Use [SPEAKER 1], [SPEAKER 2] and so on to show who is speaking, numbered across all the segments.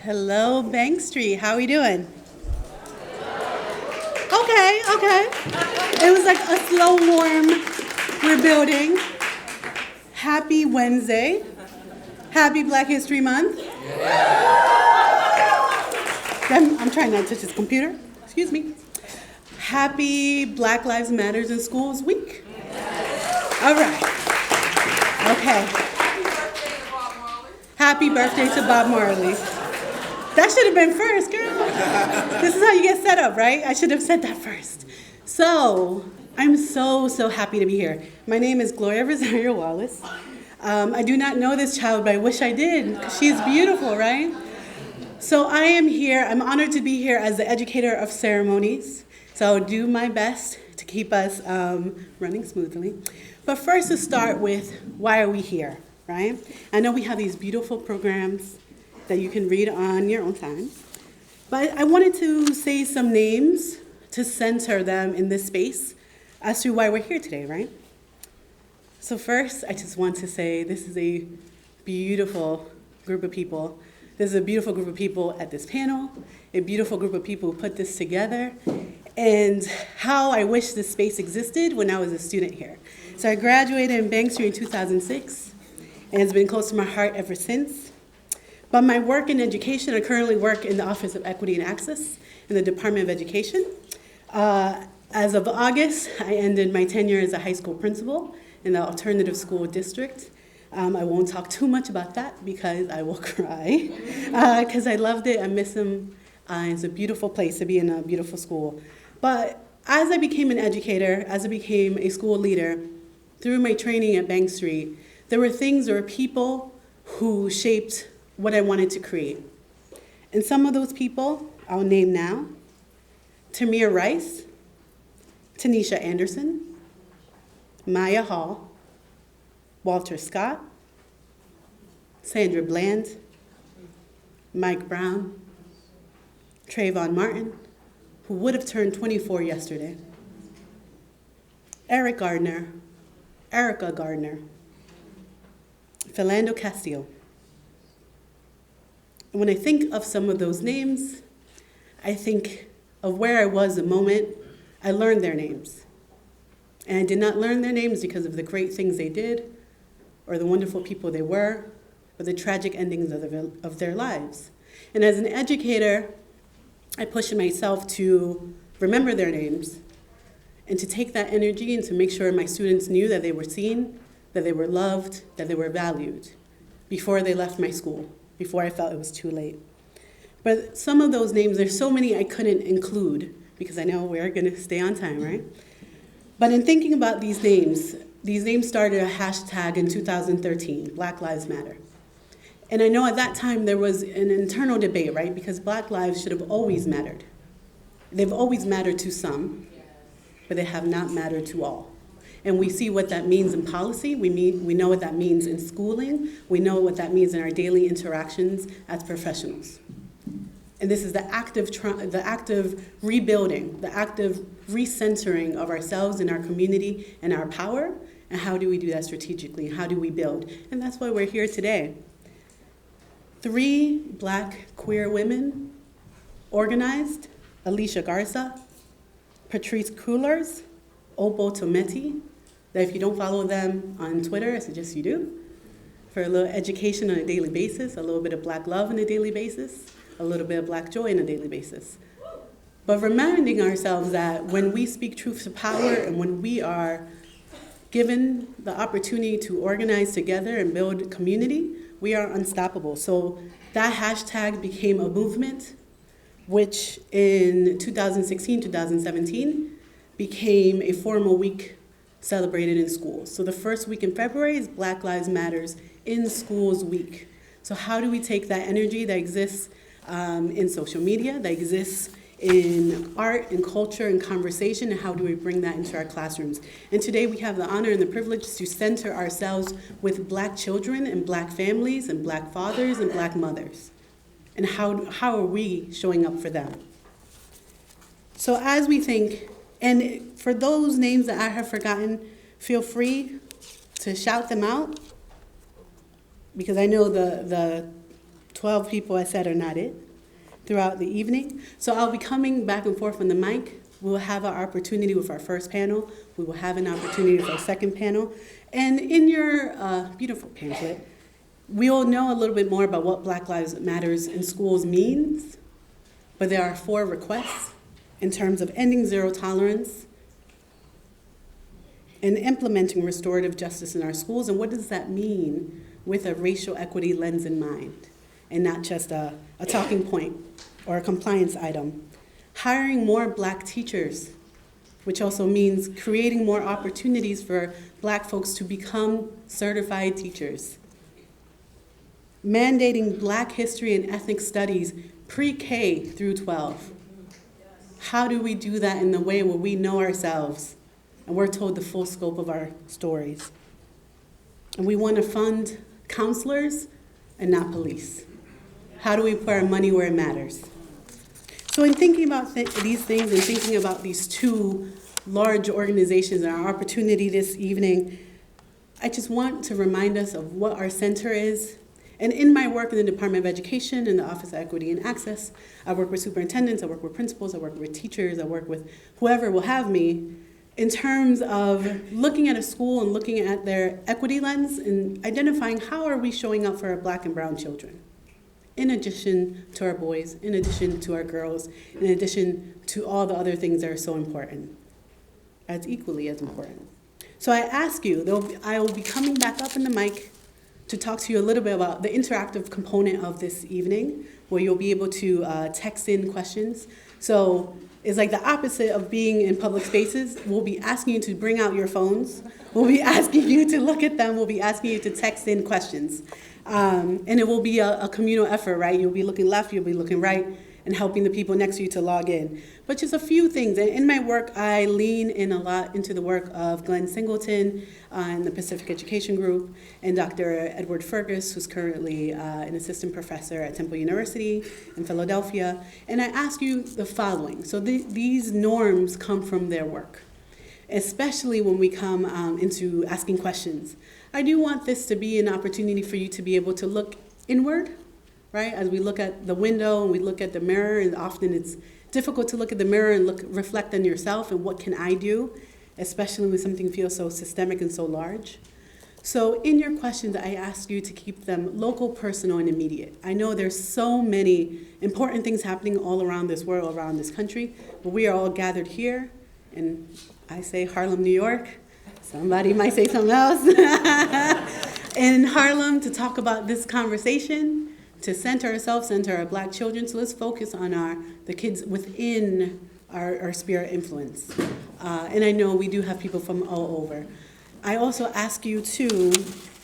[SPEAKER 1] Hello, Bank Street. How are we doing? Okay. It was like a slow, warm rebuilding. Happy Wednesday. Happy Black History Month. I'm trying not to touch this computer. Excuse me. Happy Black Lives Matters in Schools Week. All right. Okay. Happy birthday to Bob Marley. That should have been first, girl. This is how you get set up, right? I should have said that first. So, I'm so happy to be here. My name is Gloria Rosario Wallace. I do not know this child, but I wish I did, because she's beautiful, right? So I am here, I'm honored to be here as the educator of ceremonies. So I'll do my best to keep us running smoothly. But first to start with, why are we here, right? I know we have these beautiful programs that you can read on your own time. But I wanted to say some names to center them in this space as to why we're here today, right? So first, I just want to say this is a beautiful group of people. This is a beautiful group of people at this panel, a beautiful group of people who put this together, and how I wish this space existed when I was a student here. So I graduated in Bank Street in 2006, and it's been close to my heart ever since. But my work in education, I currently work in the Office of Equity and Access in the Department of Education. As of August, I ended my tenure as a high school principal in the alternative school district. I won't talk too much about that because I will cry, because I loved it, I miss them. It's a beautiful place to be in, a beautiful school. But as I became an educator, as I became a school leader, through my training at Bank Street, there were people who shaped what I wanted to create. And some of those people I'll name now: Tamir Rice, Tanisha Anderson, Maya Hall, Walter Scott, Sandra Bland, Mike Brown, Trayvon Martin, who would have turned 24 yesterday, Erica Gardner, Philando Castillo. And when I think of some of those names, I think of where I was the moment I learned their names. And I did not learn their names because of the great things they did, or the wonderful people they were, or the tragic endings of their lives. And as an educator, I pushed myself to remember their names and to take that energy and to make sure my students knew that they were seen, that they were loved, that they were valued before they left my school, before I felt it was too late. But some of those names, there's so many I couldn't include because I know we're gonna stay on time, right? But in thinking about these names started a hashtag in 2013, Black Lives Matter. And I know at that time there was an internal debate, right? Because Black lives should have always mattered. They've always mattered to some, but they have not mattered to all. And we see what that means in policy. We know what that means in schooling. We know what that means in our daily interactions as professionals. And this is the active rebuilding, the active recentering of ourselves and our community and our power. And how do we do that strategically? How do we build? And that's why we're here today. 3 Black queer women organized: Alicia Garza, Patrice Coolers, Opal Tometi. That if you don't follow them on Twitter, I suggest you do, for a little education on a daily basis, a little bit of Black love on a daily basis, a little bit of Black joy on a daily basis. But reminding ourselves that when we speak truth to power and when we are given the opportunity to organize together and build community, we are unstoppable. So that hashtag became a movement, which in 2016, 2017, became a formal week celebrated in schools. So the first week in February is Black Lives Matters in Schools Week. So how do we take that energy that exists in social media, that exists in art and culture and conversation, and how do we bring that into our classrooms? And today we have the honor and the privilege to center ourselves with Black children and Black families and Black fathers and Black mothers. And how are we showing up for them? So as we think, and for those names that I have forgotten, feel free to shout them out, because I know the 12 people, I said, are not it, throughout the evening. So I'll be coming back and forth on the mic. We'll have our opportunity with our first panel. We will have an opportunity with our second panel. And in your beautiful pamphlet, we'll know a little bit more about what Black Lives Matters in schools means, but there are 4 requests in terms of ending zero tolerance and implementing restorative justice in our schools. And what does that mean with a racial equity lens in mind, and not just a talking point or a compliance item? Hiring more Black teachers, which also means creating more opportunities for Black folks to become certified teachers. Mandating Black history and ethnic studies pre-K through 12. How do we do that in the way where we know ourselves and we're told the full scope of our stories? And we want to fund counselors and not police. How do we put our money where it matters? So in thinking about these things and thinking about these 2 large organizations and our opportunity this evening, I just want to remind us of what our center is. And in my work in the Department of Education, in the Office of Equity and Access, I work with superintendents, I work with principals, I work with teachers, I work with whoever will have me, in terms of looking at a school and looking at their equity lens and identifying how are we showing up for our Black and brown children, in addition to our boys, in addition to our girls, in addition to all the other things that are so important, as equally as important. So I ask you, I will be coming back up in the mic to talk to you a little bit about the interactive component of this evening, where you'll be able to text in questions. So it's like the opposite of being in public spaces. We'll be asking you to bring out your phones. We'll be asking you to look at them. We'll be asking you to text in questions. And it will be a communal effort, right? You'll be looking left, you'll be looking right, and helping the people next to you to log in. But just a few things. And in my work, I lean in a lot into the work of Glenn Singleton in the Pacific Education Group, and Dr. Edward Fergus, who's currently an assistant professor at Temple University in Philadelphia. And I ask you the following. So these norms come from their work, especially when we come into asking questions. I do want this to be an opportunity for you to be able to look inward, right? As we look at the window and we look at the mirror, and often it's difficult to look at the mirror and reflect on yourself and what can I do, especially when something feels so systemic and so large. So in your questions, I ask you to keep them local, personal, and immediate. I know there's so many important things happening all around this world, around this country, but we are all gathered here, and I say Harlem, New York. Somebody might say something else. In Harlem, to talk about this conversation, to center ourselves, center our Black children. So let's focus on the kids within our sphere of influence. And I know we do have people from all over. I also ask you to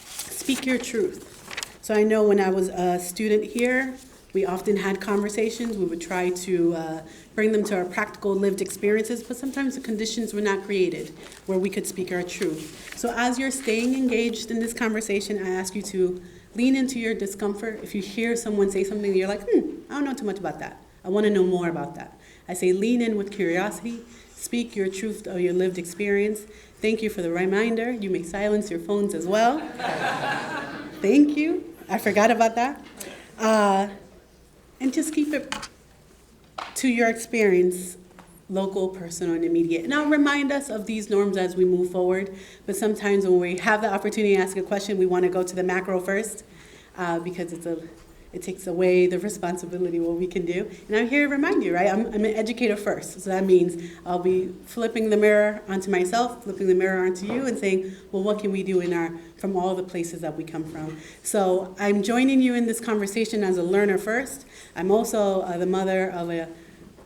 [SPEAKER 1] speak your truth. So I know when I was a student here, we often had conversations. We would try to bring them to our practical lived experiences, but sometimes the conditions were not created where we could speak our truth. So as you're staying engaged in this conversation, I ask you to lean into your discomfort. If you hear someone say something, you're like, I don't know too much about that. I want to know more about that. I say lean in with curiosity. Speak your truth of your lived experience. Thank you for the reminder. You may silence your phones as well. Thank you. I forgot about that. And just keep it to your experience, local, personal, and immediate. And I'll remind us of these norms as we move forward. But sometimes when we have the opportunity to ask a question, we want to go to the macro first because it takes away the responsibility of what we can do. And I'm here to remind you, right? I'm an educator first. So that means I'll be flipping the mirror onto myself, flipping the mirror onto you, and saying, well, what can we do from all the places that we come from? So I'm joining you in this conversation as a learner first. I'm also the mother of a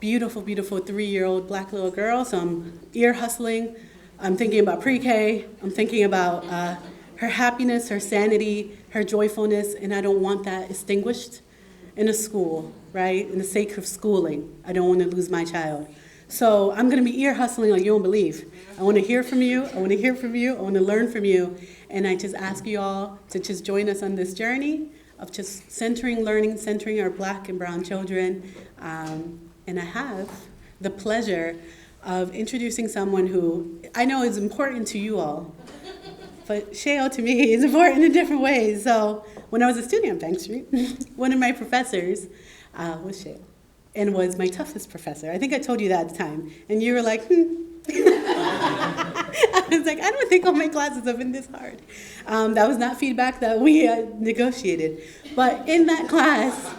[SPEAKER 1] beautiful, beautiful 3-year-old Black little girl. So I'm ear hustling. I'm thinking about pre-K. I'm thinking about her happiness, her sanity, her joyfulness, and I don't want that extinguished in a school, right? In the sake of schooling. I don't want to lose my child. So I'm going to be ear hustling like you won't believe. I want to hear from you. I want to hear from you. I want to learn from you. And I just ask you all to just join us on this journey of just centering learning, centering our Black and brown children. And I have the pleasure of introducing someone who I know is important to you all, but Shale to me is important in different ways. So when I was a student at Bank Street, one of my professors was Shale and was my toughest professor. I think I told you that at the time. And you were like, I was like, I don't think all my classes have been this hard. That was not feedback that we negotiated. But in that class,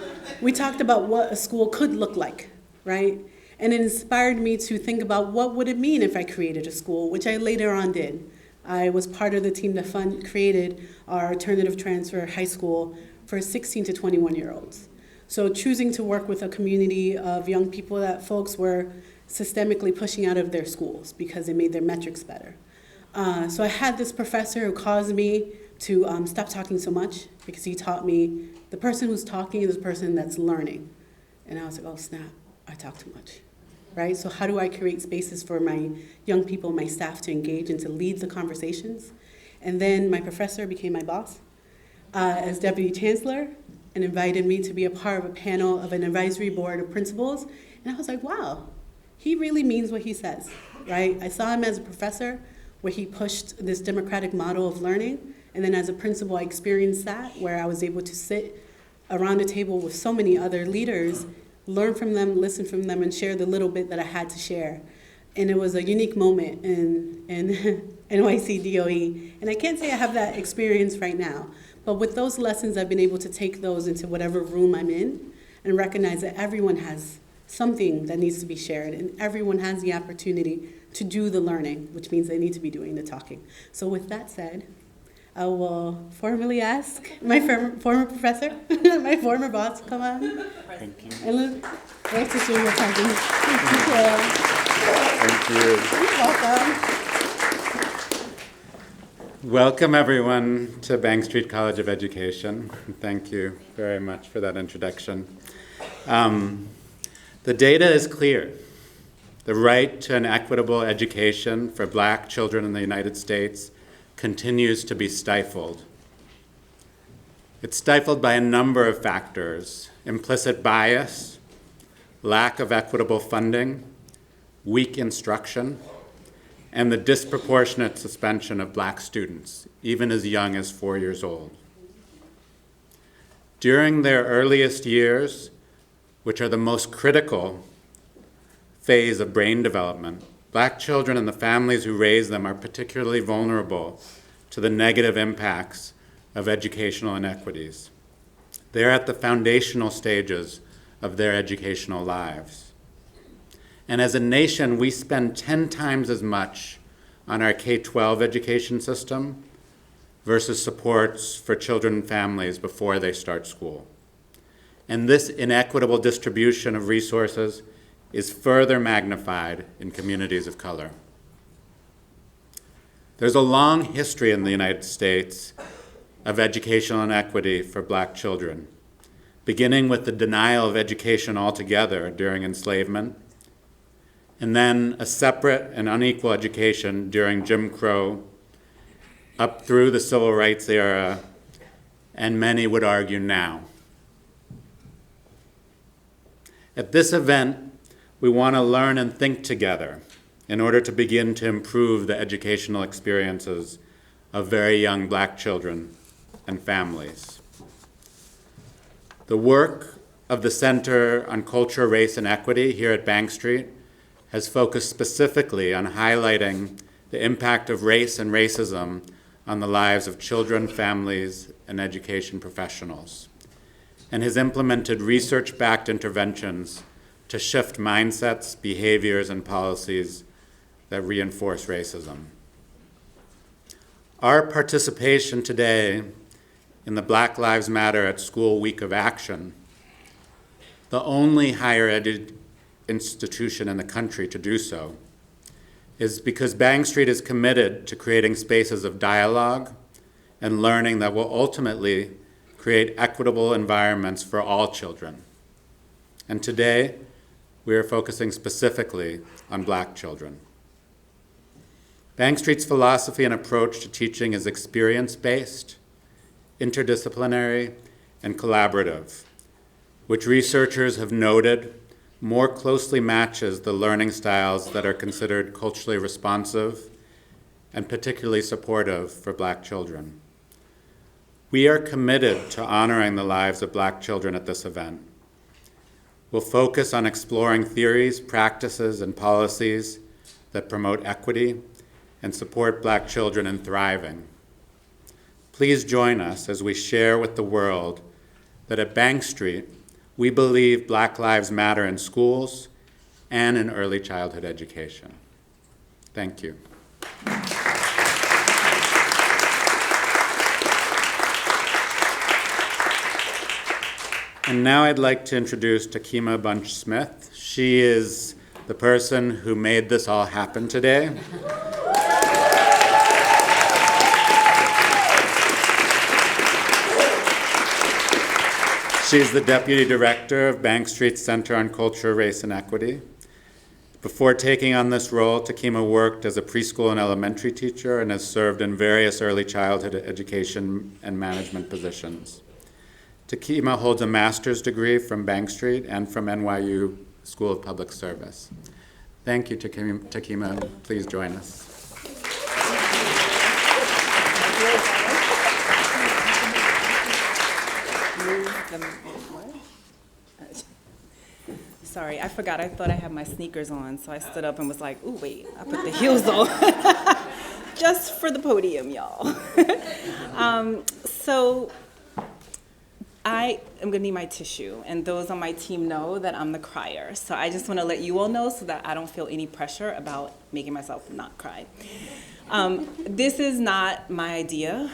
[SPEAKER 1] we talked about what a school could look like, right? And it inspired me to think about what would it mean if I created a school, which I later on did. I was part of the team that created our alternative transfer high school for 16 to 21-year-olds. So choosing to work with a community of young people that folks were systemically pushing out of their schools because it made their metrics better. So I had this professor who caused me to stop talking so much because he taught me the person who's talking is the person that's learning. And I was like, oh snap, I talk too much, right? So how do I create spaces for my young people, my staff to engage and to lead the conversations? And then my professor became my boss as deputy chancellor and invited me to be a part of a panel of an advisory board of principals. And I was like, wow, he really means what he says, right? I saw him as a professor where he pushed this democratic model of learning. And then as a principal, I experienced that where I was able to sit around a table with so many other leaders, learn from them, listen from them, and share the little bit that I had to share. And it was a unique moment in NYC DOE. And I can't say I have that experience right now, but with those lessons, I've been able to take those into whatever room I'm in and recognize that everyone has something that needs to be shared, and everyone has the opportunity to do the learning, which means they need to be doing the talking. So with that said, I will formally ask my former professor, my former boss, to come on.
[SPEAKER 2] Thank you.
[SPEAKER 1] And nice to see you talking.
[SPEAKER 2] Thank you.
[SPEAKER 1] You're welcome.
[SPEAKER 2] Welcome, everyone, to Bank Street College of Education. Thank you very much for that introduction. The data is clear. The right to an equitable education for Black children in the United States continues to be stifled. It's stifled by a number of factors: implicit bias, lack of equitable funding, weak instruction, and the disproportionate suspension of Black students, even as young as 4 years old. During their earliest years, which are the most critical phase of brain development, Black children and the families who raise them are particularly vulnerable to the negative impacts of educational inequities. They're at the foundational stages of their educational lives. And as a nation, we spend 10 times as much on our K-12 education system versus supports for children and families before they start school. And this inequitable distribution of resources is further magnified in communities of color. There's a long history in the United States of educational inequity for Black children, beginning with the denial of education altogether during enslavement, and then a separate and unequal education during Jim Crow, up through the Civil Rights era, and many would argue now. At this event, we want to learn and think together in order to begin to improve the educational experiences of very young Black children and families. The work of the Center on Culture, Race, and Equity here at Bank Street has focused specifically on highlighting the impact of race and racism on the lives of children, families, and education professionals, and has implemented research-backed interventions to shift mindsets, behaviors, and policies that reinforce racism. Our participation today in the Black Lives Matter at School Week of Action, the only higher ed institution in the country to do so, is because Bank Street is committed to creating spaces of dialogue and learning that will ultimately create equitable environments for all children. And today, we are focusing specifically on Black children. Bank Street's philosophy and approach to teaching is experience-based, interdisciplinary, and collaborative, which researchers have noted more closely matches the learning styles that are considered culturally responsive and particularly supportive for Black children. We are committed to honoring the lives of Black children at this event. We'll focus on exploring theories, practices, and policies that promote equity and support Black children in thriving. Please join us as we share with the world that at Bank Street, we believe Black lives matter in schools and in early childhood education. Thank you. And now I'd like to introduce Takima Bunch-Smith. She is the person who made this all happen today. She's the Deputy Director of Bank Street's Center on Culture, Race, and Equity. Before taking on this role, Takima worked as a preschool and elementary teacher and has served in various early childhood education and management positions. Takima holds a master's degree from Bank Street and from NYU School of Public Service. Thank you, Takima. Please join us.
[SPEAKER 3] Sorry, I forgot. I thought I had my sneakers on, so I stood up and was like, ooh, wait, I put the heels on. Just for the podium, y'all. So I am going to need my tissue, and those on my team know that I'm the crier. So I just want to let you all know so that I don't feel any pressure about making myself not cry. This is not my idea.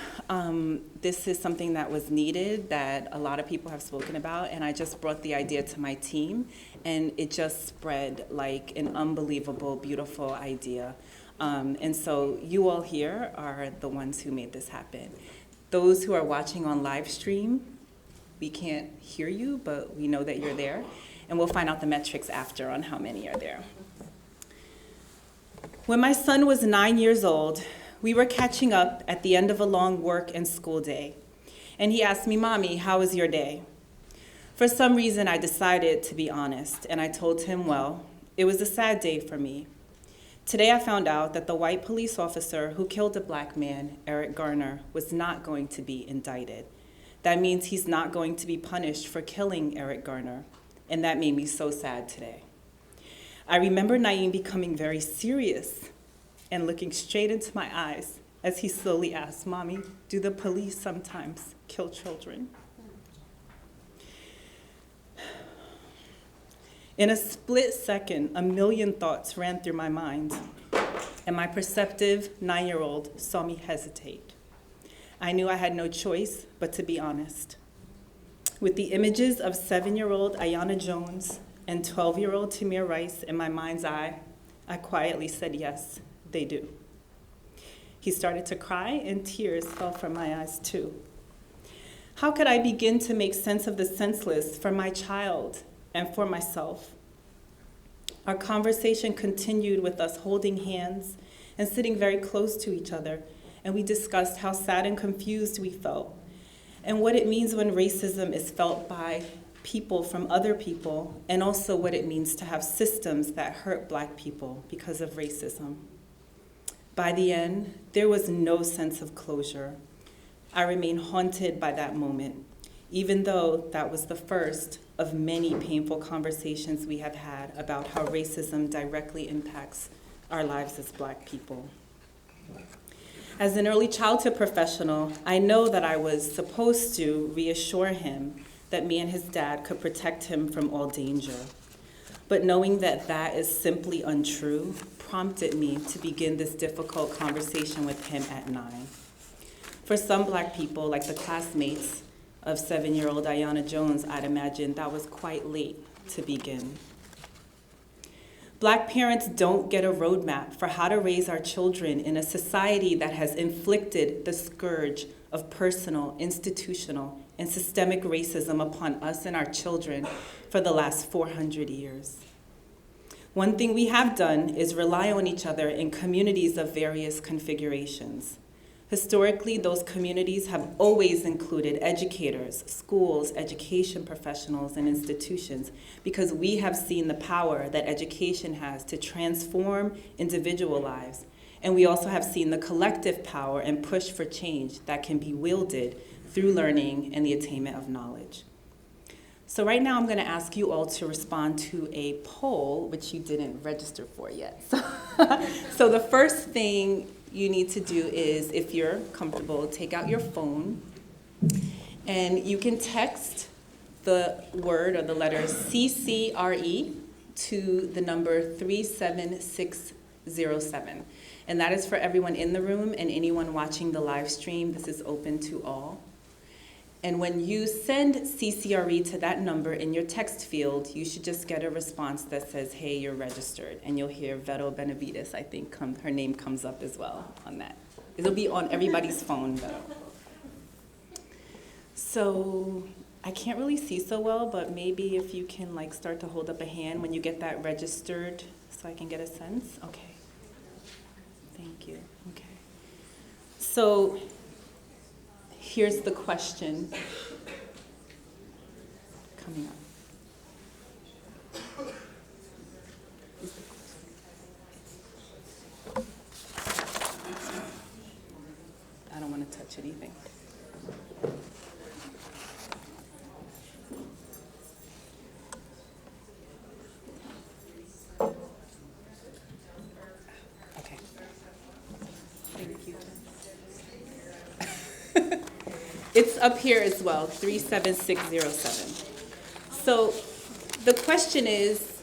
[SPEAKER 3] This is something that was needed, that a lot of people have spoken about, and I just brought the idea to my team, and it just spread like an unbelievable, beautiful idea. And so you all here are the ones who made this happen. Those who are watching on live stream, we can't hear you, but we know that you're there, and we'll find out the metrics after on how many are there. When my son was 9 years old, we were catching up at the end of a long work and school day, and he asked me, "Mommy, how was your day?" For some reason, I decided to be honest, and I told him, well, it was a sad day for me. Today, I found out that the white police officer who killed a Black man, Eric Garner, was not going to be indicted. That means he's not going to be punished for killing Eric Garner, and that made me so sad today. I remember Naeem becoming very serious and looking straight into my eyes as he slowly asked, "Mommy, do the police sometimes kill children?" In a split second, a million thoughts ran through my mind, and my perceptive 9-year-old saw me hesitate. I knew I had no choice but to be honest. With the images of 7-year-old Ayanna Jones and 12-year-old Tamir Rice in my mind's eye, I quietly said, yes, they do. He started to cry, and tears fell from my eyes too. How could I begin to make sense of the senseless for my child and for myself? Our conversation continued with us holding hands and sitting very close to each other, and we discussed how sad and confused we felt and what it means when racism is felt by people from other people, and also what it means to have systems that hurt Black people because of racism. By the end, there was no sense of closure. I remain haunted by that moment, even though that was the first of many painful conversations we have had about how racism directly impacts our lives as Black people. As an early childhood professional, I know that I was supposed to reassure him that me and his dad could protect him from all danger. But knowing that that is simply untrue prompted me to begin this difficult conversation with him at 9. For some Black people, like the classmates of 7-year-old Ayanna Jones, I'd imagine that was quite late to begin. Black parents don't get a roadmap for how to raise our children in a society that has inflicted the scourge of personal, institutional, and systemic racism upon us and our children for the last 400 years. One thing we have done is rely on each other in communities of various configurations. Historically, those communities have always included educators, schools, education professionals, and institutions, because we have seen the power that education has to transform individual lives And we also have seen the collective power and push for change that can be wielded through learning and the attainment of knowledge. So right now I'm going to ask you all to respond to a poll, which you didn't register for yet. So the first thing you need to do is, if you're comfortable, take out your phone and you can text the word or the letter CCRE to the number 37607. And that is for everyone in the room and anyone watching the live stream. This is open to all. And when you send CCRE to that number in your text field, you should just get a response that says, hey, you're registered. And you'll hear Vero Benavides, I think, her name comes up as well on that. It'll be on everybody's phone, Vero. So I can't really see so well, but maybe if you can start to hold up a hand when you get that registered so I can get a sense. Okay. Thank you. Okay. So here's the question coming up. I don't want to touch anything. Okay. Thank you. It's up here as well, 37607. So the question is,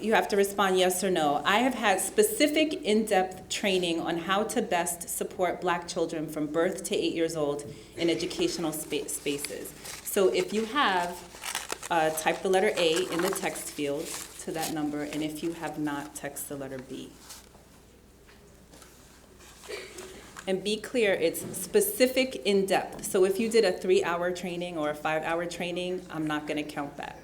[SPEAKER 3] you have to respond yes or no. I have had specific in-depth training on how to best support Black children from birth to 8 years old in educational spaces. So if you have, type the letter A in the text field to that number, and if you have not, text the letter B. And be clear, it's specific in depth. So if you did a 3-hour training or a 5-hour training, I'm not going to count that.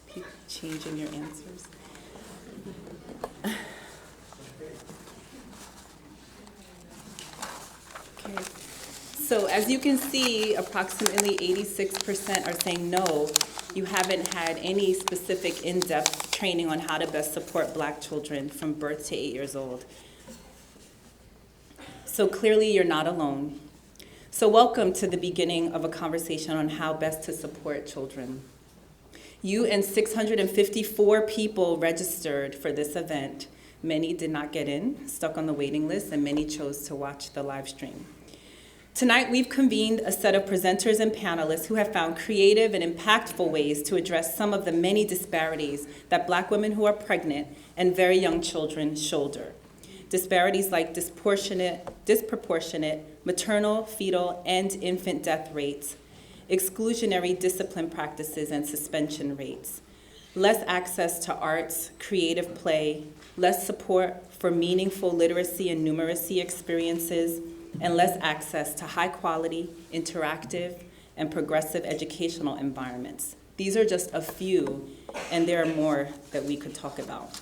[SPEAKER 3] Keep changing your answers. Okay. So as you can see, approximately 86% are saying no. You haven't had any specific in-depth training on how to best support Black children from birth to 8 years old. So clearly you're not alone. So welcome to the beginning of a conversation on how best to support children. You and 654 people registered for this event. Many did not get in, stuck on the waiting list, and many chose to watch the live stream. Tonight, we've convened a set of presenters and panelists who have found creative and impactful ways to address some of the many disparities that Black women who are pregnant and very young children shoulder. Disparities like disproportionate maternal, fetal, and infant death rates, exclusionary discipline practices and suspension rates, less access to arts, creative play, less support for meaningful literacy and numeracy experiences, and less access to high-quality, interactive, and progressive educational environments. These are just a few, and there are more that we could talk about.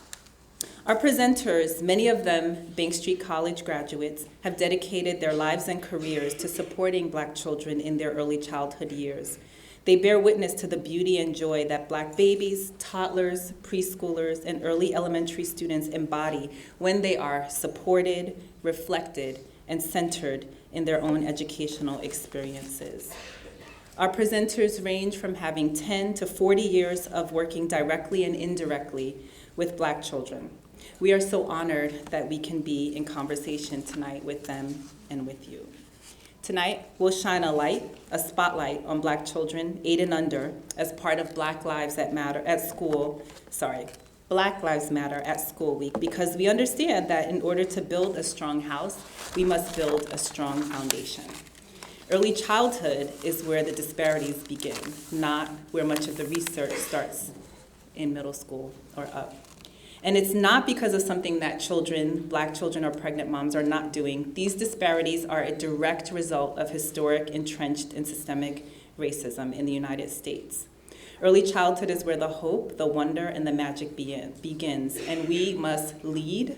[SPEAKER 3] Our presenters, many of them Bank Street College graduates, have dedicated their lives and careers to supporting Black children in their early childhood years. They bear witness to the beauty and joy that Black babies, toddlers, preschoolers, and early elementary students embody when they are supported, reflected, and centered in their own educational experiences. Our presenters range from having 10 to 40 years of working directly and indirectly with Black children. We are so honored that we can be in conversation tonight with them and with you. Tonight, we'll shine a spotlight on Black children 8 and under as part of Black Lives Matter at School Week, because we understand that in order to build a strong house, we must build a strong foundation. Early childhood is where the disparities begin, not where much of the research starts in middle school or up. And it's not because of something that Black children or pregnant moms are not doing. These disparities are a direct result of historic, entrenched, and systemic racism in the United States. Early childhood is where the hope, the wonder, and the magic begins, and we must lead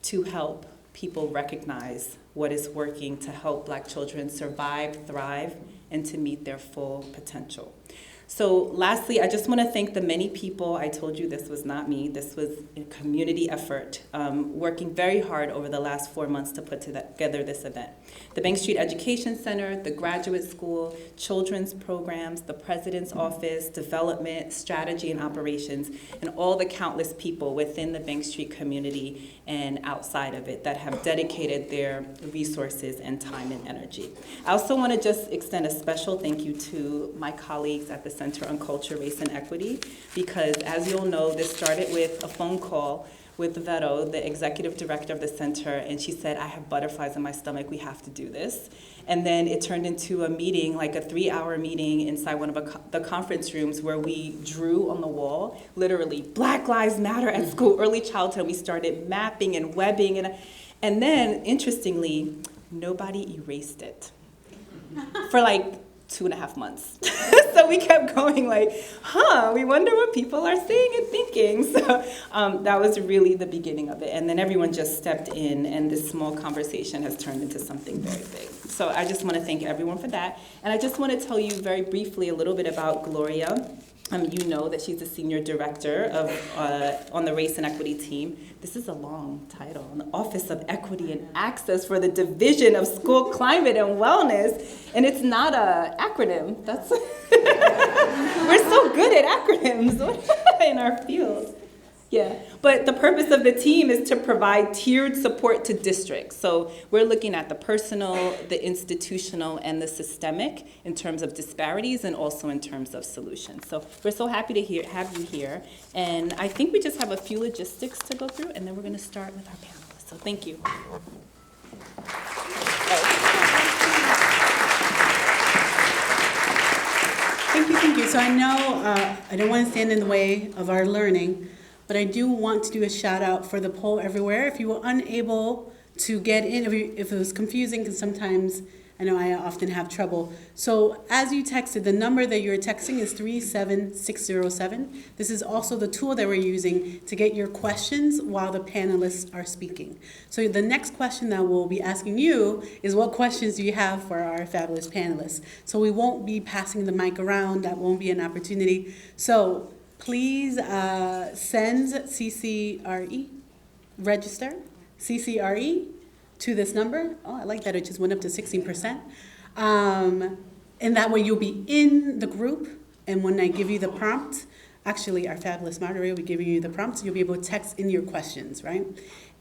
[SPEAKER 3] to help people recognize what is working to help Black children survive, thrive, and to meet their full potential. So lastly, I just want to thank the many people. I told you this was not me. This was a community effort, working very hard over the last 4 months to put together this event. The Bank Street Education Center, the Graduate School, children's programs, the President's Office, Development, Strategy, and Operations, and all the countless people within the Bank Street community and outside of it that have dedicated their resources and time and energy. I also want to just extend a special thank you to my colleagues at the Center on Culture, Race, and Equity, because as you'll know, this started with a phone call with Vero, the executive director of the center, and she said, I have butterflies in my stomach, we have to do this. And then it turned into a meeting, like a 3-hour meeting inside one of the conference rooms where we drew on the wall, literally, Black Lives Matter at school, early childhood. We started mapping and webbing, and then, interestingly, nobody erased it for like 2.5 months. So we kept going like, we wonder what people are saying and thinking. So that was really the beginning of it. And then everyone just stepped in, and this small conversation has turned into something very big. So I just want to thank everyone for that. And I just want to tell you very briefly a little bit about Gloria. You know that she's the senior director of on the race and equity team. This is a long title, the Office of Equity and Access for the Division of School Climate and Wellness, and it's not an acronym. That's we're so good at acronyms in our field. Yeah, but the purpose of the team is to provide tiered support to districts. So we're looking at the personal, the institutional, and the systemic in terms of disparities and also in terms of solutions. So we're so happy to have you here. And I think we just have a few logistics to go through, and then we're going to start with our panelists. So thank you.
[SPEAKER 1] Thank you. So I know I don't want to stand in the way of our learning, but I do want to do a shout out for the poll everywhere. If you were unable to get in, if it was confusing, because sometimes I know I often have trouble. So as you texted, the number that you're texting is 37607. This is also the tool that we're using to get your questions while the panelists are speaking. So the next question that we'll be asking you is, what questions do you have for our fabulous panelists? So we won't be passing the mic around. That won't be an opportunity. So please send CCRE, register, CCRE, to this number. Oh, I like that, it just went up to 16%. And that way you'll be in the group, and when I give you the prompt, actually our fabulous moderator will be giving you the prompt, so you'll be able to text in your questions, right?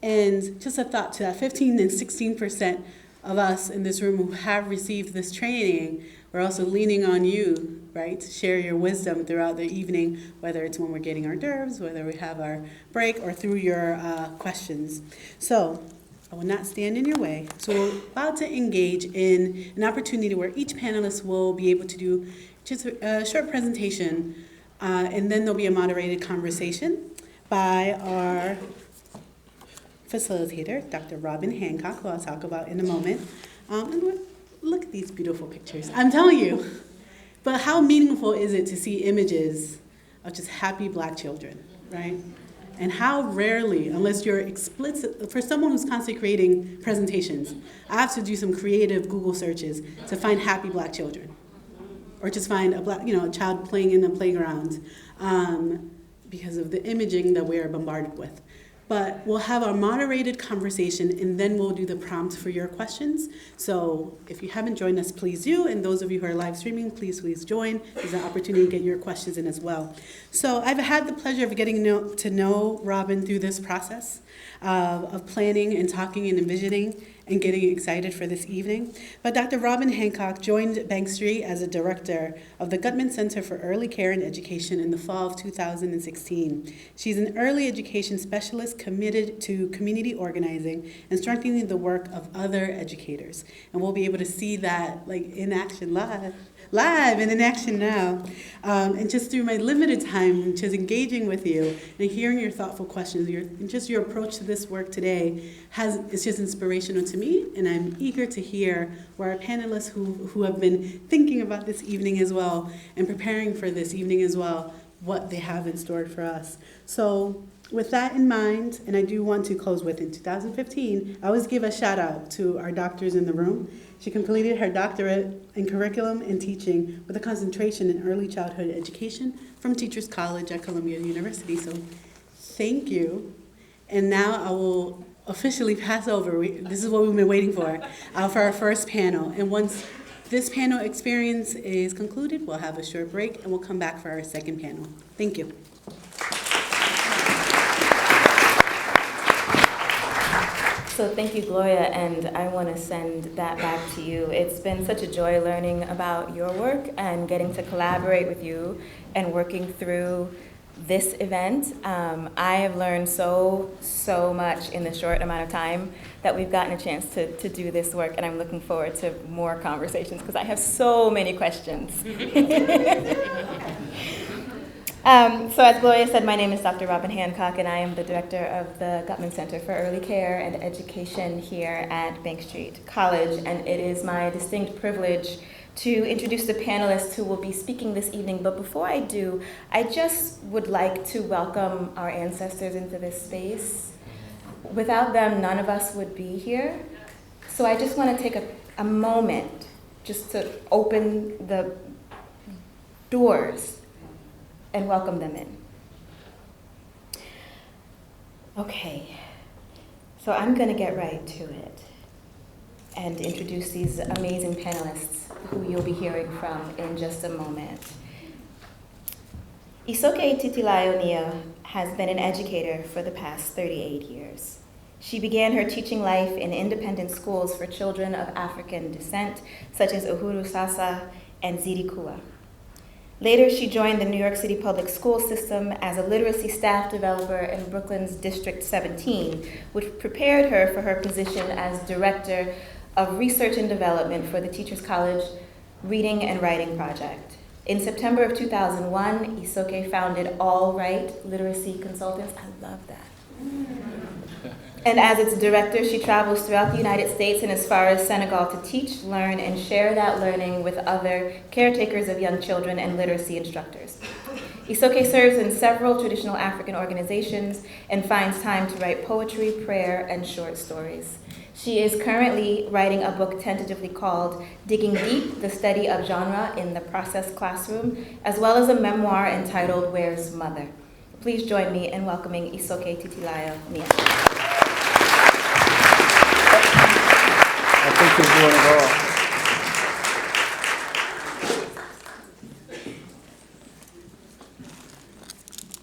[SPEAKER 1] And just a thought to that 15 and 16% of us in this room who have received this training, we're also leaning on you, right, to share your wisdom throughout the evening, whether it's when we're getting hors d'oeuvres, whether we have our break, or through your questions. So I will not stand in your way. So we're about to engage in an opportunity where each panelist will be able to do just a short presentation, and then there'll be a moderated conversation by our facilitator, Dr. Robin Hancock, who I'll talk about in a moment. And look at these beautiful pictures. I'm telling you. But how meaningful is it to see images of just happy Black children, right? And how rarely, unless you're explicit, for someone who's constantly creating presentations, I have to do some creative Google searches to find happy Black children, or just find a child playing in the playground, because of the imaging that we are bombarded with. But we'll have a moderated conversation, and then we'll do the prompt for your questions. So if you haven't joined us, please do. And those of you who are live streaming, please join. There's an opportunity to get your questions in as well. So I've had the pleasure of getting to know Robin through this process of planning and talking and envisioning and getting excited for this evening. But Dr. Robin Hancock joined Bank Street as a director of the Gutman Center for Early Care and Education in the fall of 2016. She's an early education specialist committed to community organizing and strengthening the work of other educators. And we'll be able to see that in action live and in action now. And just through my limited time, just engaging with you and hearing your thoughtful questions, your approach to this work today is just inspirational to me, and I'm eager to hear where our panelists who have been thinking about this evening as well and preparing for this evening as well, what they have in store for us. So With that in mind, and I do want to close with, in 2015, I always give a shout out to our doctors in the room. She completed her doctorate in curriculum and teaching with a concentration in early childhood education from Teachers College at Columbia University. So thank you. And now I will officially pass over. This is what we've been waiting for our first panel. And once this panel experience is concluded, we'll have a short break and we'll come back for our second panel. Thank you.
[SPEAKER 4] So thank you, Gloria, and I want to send that back to you. It's been such a joy learning about your work and getting to collaborate with you and working through this event. I have learned so much in the short amount of time that we've gotten a chance to do this work, and I'm looking forward to more conversations because I have so many questions. So as Gloria said, my name is Dr. Robin Hancock, and I am the director of the Gutman Center for Early Care and Education here at Bank Street College, and it is my distinct privilege to introduce the panelists who will be speaking this evening. But before I do, I just would like to welcome our ancestors into this space. Without them, none of us would be here. So I just want to take a moment just to open the doors and welcome them in. Okay, so I'm going to get right to it and introduce these amazing panelists who you'll be hearing from in just a moment. Isoke Titilayo-Nia has been an educator for the past 38 years. She began her teaching life in independent schools for children of African descent, such as Uhuru Sasa and Zirikua. Later, she joined the New York City public school system as a literacy staff developer in Brooklyn's District 17, which prepared her for her position as director of research and development for the Teachers College Reading and Writing Project. In September of 2001, Isoke founded All Right Literacy Consultants. I love that. And as its director, she travels throughout the United States and as far as Senegal to teach, learn, and share that learning with other caretakers of young children and literacy instructors. Isoke serves in several traditional African organizations and finds time to write poetry, prayer, and short stories. She is currently writing a book tentatively called Digging Deep, the Study of Genre in the Process Classroom, as well as a memoir entitled Where's Mother? Please join me in welcoming Isoke Titilayo-Nia.
[SPEAKER 5] I think you're doing it all.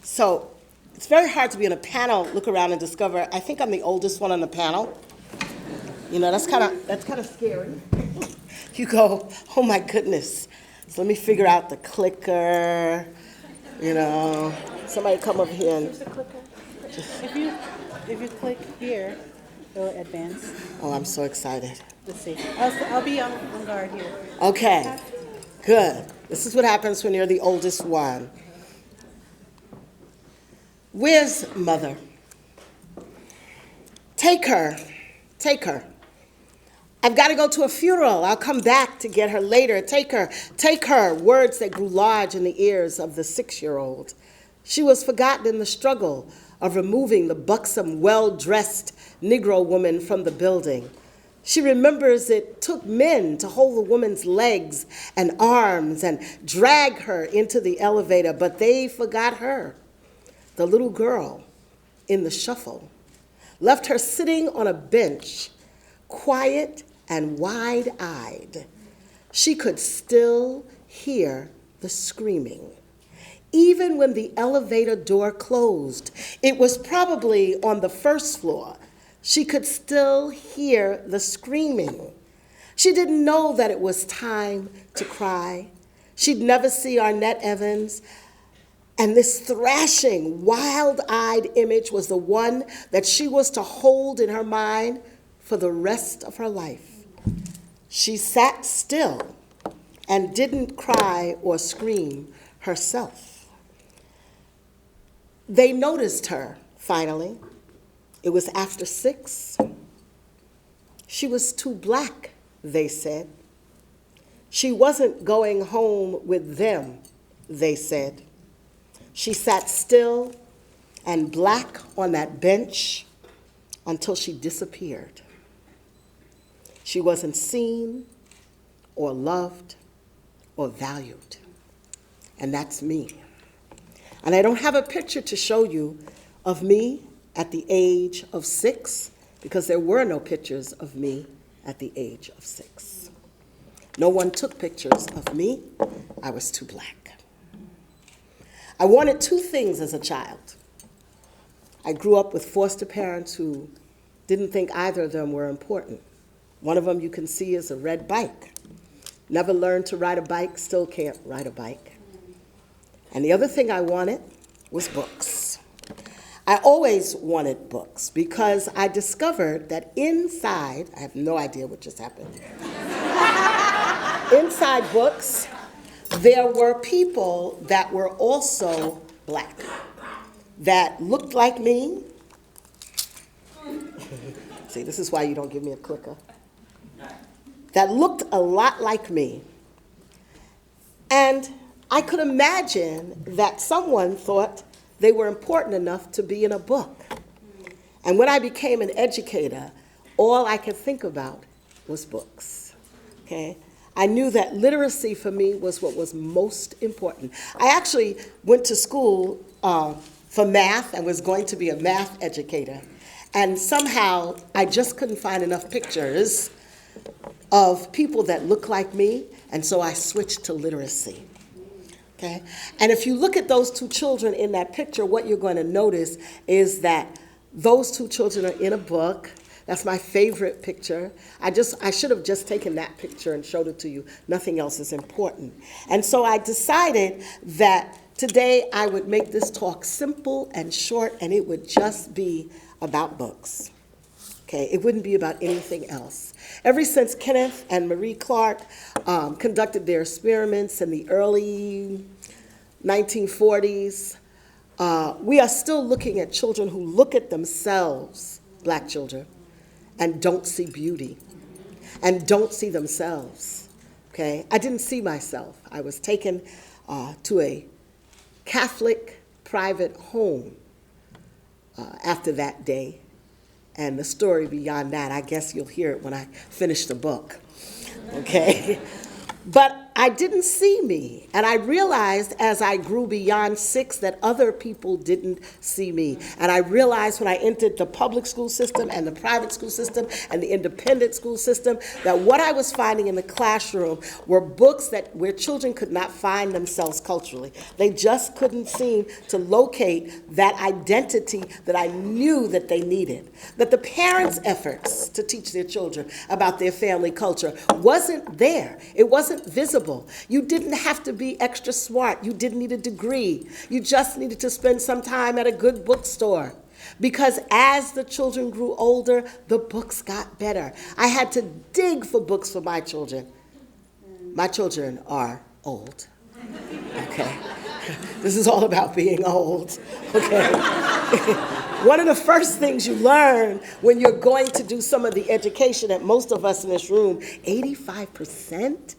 [SPEAKER 6] So it's very hard to be on a panel, look around and discover, I think I'm the oldest one on the panel. You know, that's kind of scary. You go, oh my goodness. So let me figure out the clicker, you know. Somebody come over here and...
[SPEAKER 1] Where's the clicker? If you click here, it'll advance.
[SPEAKER 6] Oh, I'm so excited.
[SPEAKER 1] Let's see. I'll be on guard here.
[SPEAKER 6] Okay, good. This is what happens when you're the oldest one. Where's Mother? Take her. Take her. I've got to go to a funeral. I'll come back to get her later. Take her. Take her. Words that grew large in the ears of the 6-year-old. She was forgotten in the struggle of removing the buxom, well-dressed Negro woman from the building. She remembers it took men to hold the woman's legs and arms and drag her into the elevator, but they forgot her. The little girl in the shuffle left her sitting on a bench, quiet and wide-eyed. She could still hear the screaming. Even when the elevator door closed, it was probably on the first floor, she could still hear the screaming. She didn't know that it was time to cry. She'd never see Arnett Evans. And this thrashing, wild-eyed image was the one that she was to hold in her mind for the rest of her life. She sat still and didn't cry or scream herself. They noticed her, finally. It was after 6. She was too black, they said. She wasn't going home with them, they said. She sat still and black on that bench until she disappeared. She wasn't seen or loved or valued. And that's me. And I don't have a picture to show you of me at the age of 6, because there were no pictures of me at the age of 6. No one took pictures of me. I was too black. I wanted 2 things as a child. I grew up with foster parents who didn't think either of them were important. One of them you can see is a red bike. Never learned to ride a bike, still can't ride a bike. And the other thing I wanted was books. I always wanted books because I discovered that inside, I have no idea what just happened. Inside books, there were people that were also black, that looked like me. See, this is why you don't give me a clicker. That looked a lot like me. And I could imagine that someone thought they were important enough to be in a book. And when I became an educator, all I could think about was books, okay? I knew that literacy for me was what was most important. I actually went to school for math and was going to be a math educator. And somehow I just couldn't find enough pictures of people that looked like me, and so I switched to literacy. Okay? And if you look at those 2 children in that picture, what you're going to notice is that those 2 children are in a book. That's my favorite picture. I should have just taken that picture and showed it to you. Nothing else is important. And so I decided that today I would make this talk simple and short, and it would just be about books. Okay, it wouldn't be about anything else. Ever since Kenneth and Marie Clark conducted their experiments in the early 1940s, we are still looking at children who look at themselves, black children, and don't see beauty, and don't see themselves, okay? I didn't see myself. I was taken to a Catholic private home after that day, and the story beyond that, I guess you'll hear it when I finish the book, okay? But I didn't see me, and I realized as I grew beyond 6 that other people didn't see me. And I realized when I entered the public school system and the private school system and the independent school system that what I was finding in the classroom were books where children could not find themselves culturally. They just couldn't seem to locate that identity that I knew that they needed. That the parents' efforts to teach their children about their family culture wasn't there. It wasn't visible. You didn't have to be extra smart. You didn't need a degree. You just needed to spend some time at a good bookstore. Because as the children grew older, the books got better. I had to dig for books for my children. My children are old. Okay? This is all about being old. Okay? One of the first things you learn when you're going to do some of the education that most of us in this room, 85%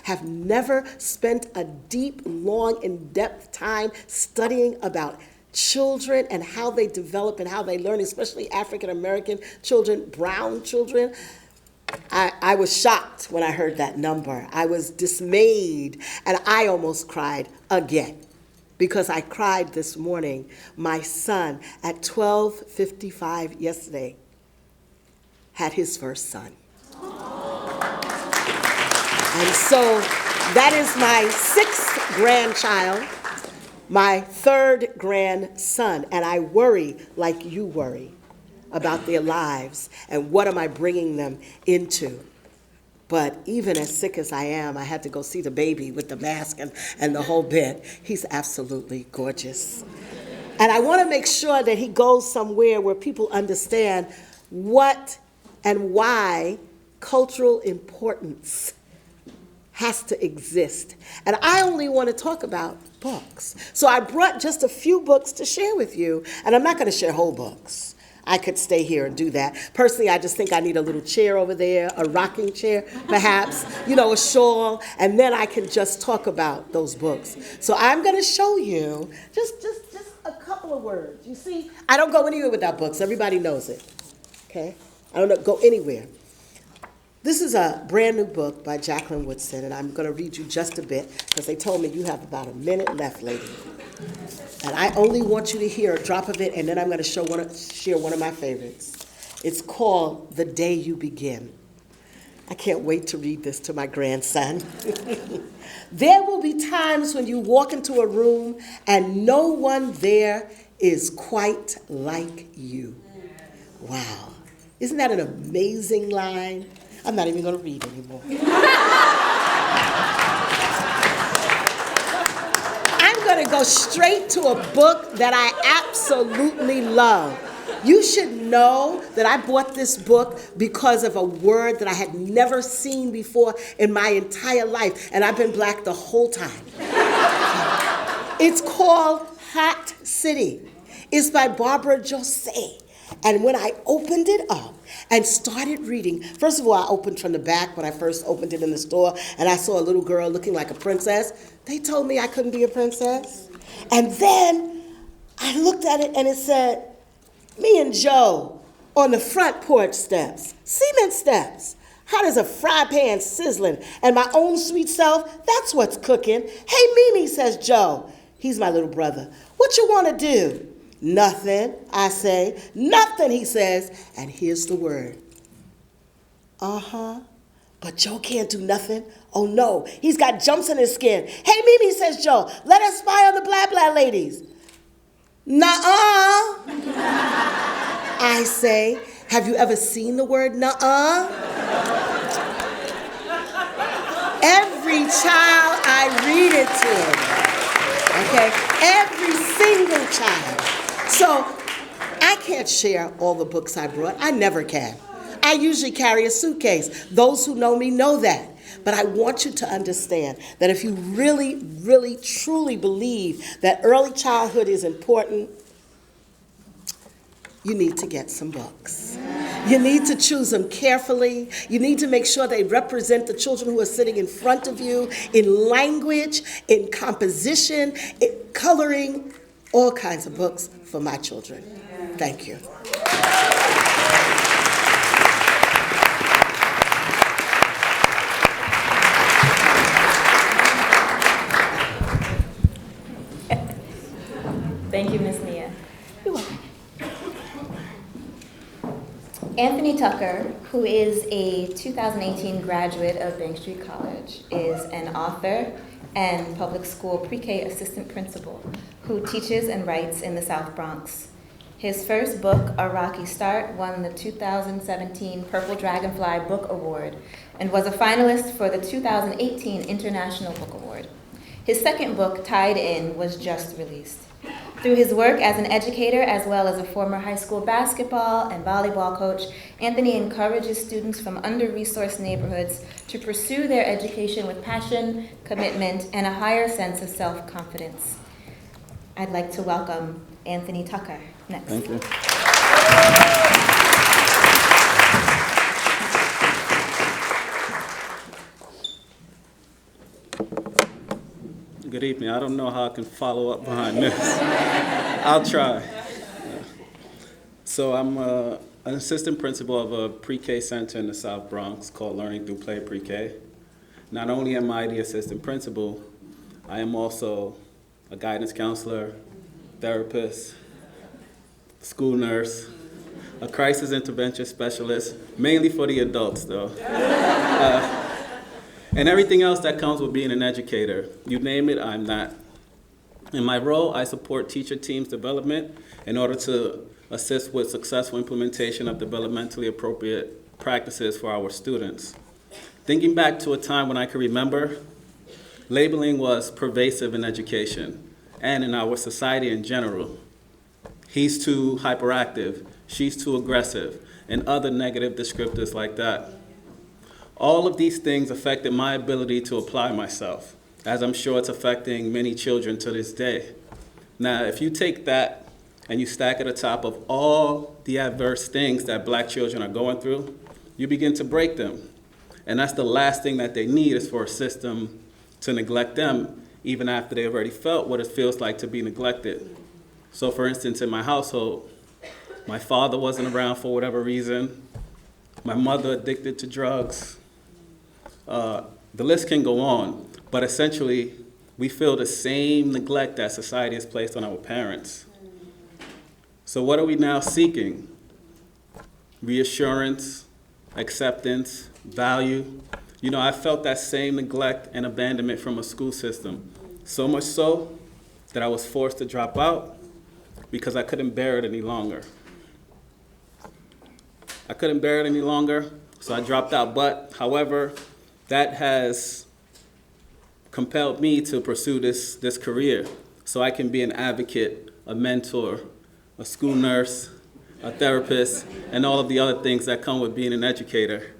[SPEAKER 6] have never spent a deep, long, in-depth time studying about children and how they develop and how they learn, especially African American children, brown children. I was shocked when I heard that number. I was dismayed, and I almost cried again. Because I cried this morning. My son, at 12:55 yesterday, had his first son. And so that is my 6th grandchild, my 3rd grandson, and I worry like you worry about their lives and what am I bringing them into. But even as sick as I am, I had to go see the baby with the mask and the whole bit. He's absolutely gorgeous. And I want to make sure that he goes somewhere where people understand what and why cultural importance has to exist. And I only want to talk about books. So I brought just a few books to share with you, and I'm not going to share whole books. I could stay here and do that. Personally, I just think I need a little chair over there, a rocking chair, perhaps, a shawl, and then I can just talk about those books. So I'm going to show you, just a couple of words. You see, I don't go anywhere without books. Everybody knows it. Okay? I don't go anywhere. This is a brand new book by Jacqueline Woodson, and I'm going to read you just a bit because they told me you have about a minute left, lady. And I only want you to hear a drop of it, and then I'm going to share one of my favorites. It's called The Day You Begin. I can't wait to read this to my grandson. There will be times when you walk into a room and no one there is quite like you. Wow. Isn't that an amazing line? I'm not even going to read anymore. I'm going to go straight to a book that I absolutely love. You should know that I bought this book because of a word that I had never seen before in my entire life, and I've been black the whole time. It's called Hot City. It's by Barbara Jose. And when I opened it up and started reading, first of all, I opened from the back when I first opened it in the store, and I saw a little girl looking like a princess. They told me I couldn't be a princess. And then I looked at it and it said, me and Joe on the front porch steps, cement steps, hot as a fry pan sizzling, and my own sweet self, that's what's cooking. Hey, Mimi, says Joe. He's my little brother. What you want to do? Nothing, I say. Nothing, he says. And here's the word. Uh-huh. But Joe can't do nothing. Oh, no. He's got jumps in his skin. Hey, Mimi, says Joe. Let us spy on the blah, blah ladies. Nuh-uh. I say. Have you ever seen the word nuh-uh? Every child I read it to. Okay? Every single child. So I can't share all the books I brought. I never can. I usually carry a suitcase. Those who know me know that. But I want you to understand that if you really, really, truly believe that early childhood is important, you need to get some books. You need to choose them carefully. You need to make sure they represent the children who are sitting in front of you in language, in composition, in coloring, all kinds of books for my children. Thank you.
[SPEAKER 4] Thank you, Ms. Nia.
[SPEAKER 6] You're welcome.
[SPEAKER 4] Anthony Tucker, who is a 2018 graduate of Bank Street College, is an author and public school pre-K assistant principal who teaches and writes in the South Bronx. His first book, A Rocky Start, won the 2017 Purple Dragonfly Book Award and was a finalist for the 2018 International Book Award. His second book, Tied In, was just released. Through his work as an educator, as well as a former high school basketball and volleyball coach, Anthony encourages students from under-resourced neighborhoods to pursue their education with passion, commitment, and a higher sense of self-confidence. I'd like to welcome Anthony Tucker next.
[SPEAKER 5] Thank you. Good evening. I don't know how I can follow up behind this. I'll try. So I'm an assistant principal of a pre-K center in the South Bronx called Learning Through Play Pre-K. Not only am I the assistant principal, I am also a guidance counselor, therapist, school nurse, a crisis intervention specialist, mainly for the adults though. And everything else that comes with being an educator. You name it, I'm that. In my role, I support teacher teams development in order to assist with successful implementation of developmentally appropriate practices for our students. Thinking back to a time when I can remember, labeling was pervasive in education and in our society in general. He's too hyperactive, she's too aggressive, and other negative descriptors like that. All of these things affected my ability to apply myself, as I'm sure it's affecting many children to this day. Now, if you take that and you stack it atop of all the adverse things that black children are going through, you begin to break them. And that's the last thing that they need, is for a system to neglect them, even after they've already felt what it feels like to be neglected. So for instance, in my household, my father wasn't around for whatever reason. My mother addicted to drugs. The list can go on, but essentially, we feel the same neglect that society has placed on our parents. So what are we now seeking? Reassurance, acceptance, value. You know, I felt that same neglect and abandonment from a school system, so much so that I was forced to drop out because I couldn't bear it any longer. I couldn't bear it any longer, so I dropped out. But, however, that has compelled me to pursue this career so I can be an advocate, a mentor, a school nurse, a therapist, and all of the other things that come with being an educator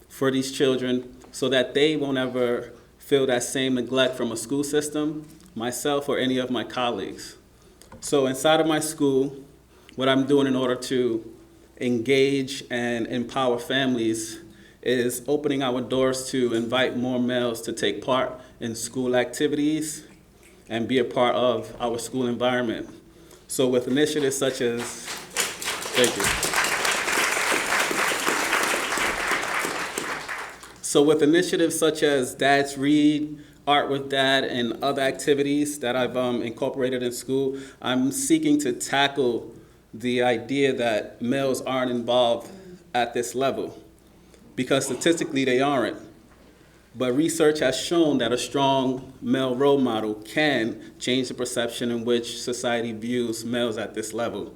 [SPEAKER 5] for these children so that they won't ever feel that same neglect from a school system, myself, or any of my colleagues. So inside of my school, what I'm doing in order to engage and empower families is opening our doors to invite more males to take part in school activities and be a part of our school environment. So with initiatives such as, thank you. So with initiatives such as Dad's Read, Art with Dad, and other activities that I've incorporated in school, I'm seeking to tackle the idea that males aren't involved at this level, because statistically they aren't. But research has shown that a strong male role model can change the perception in which society views males at this level,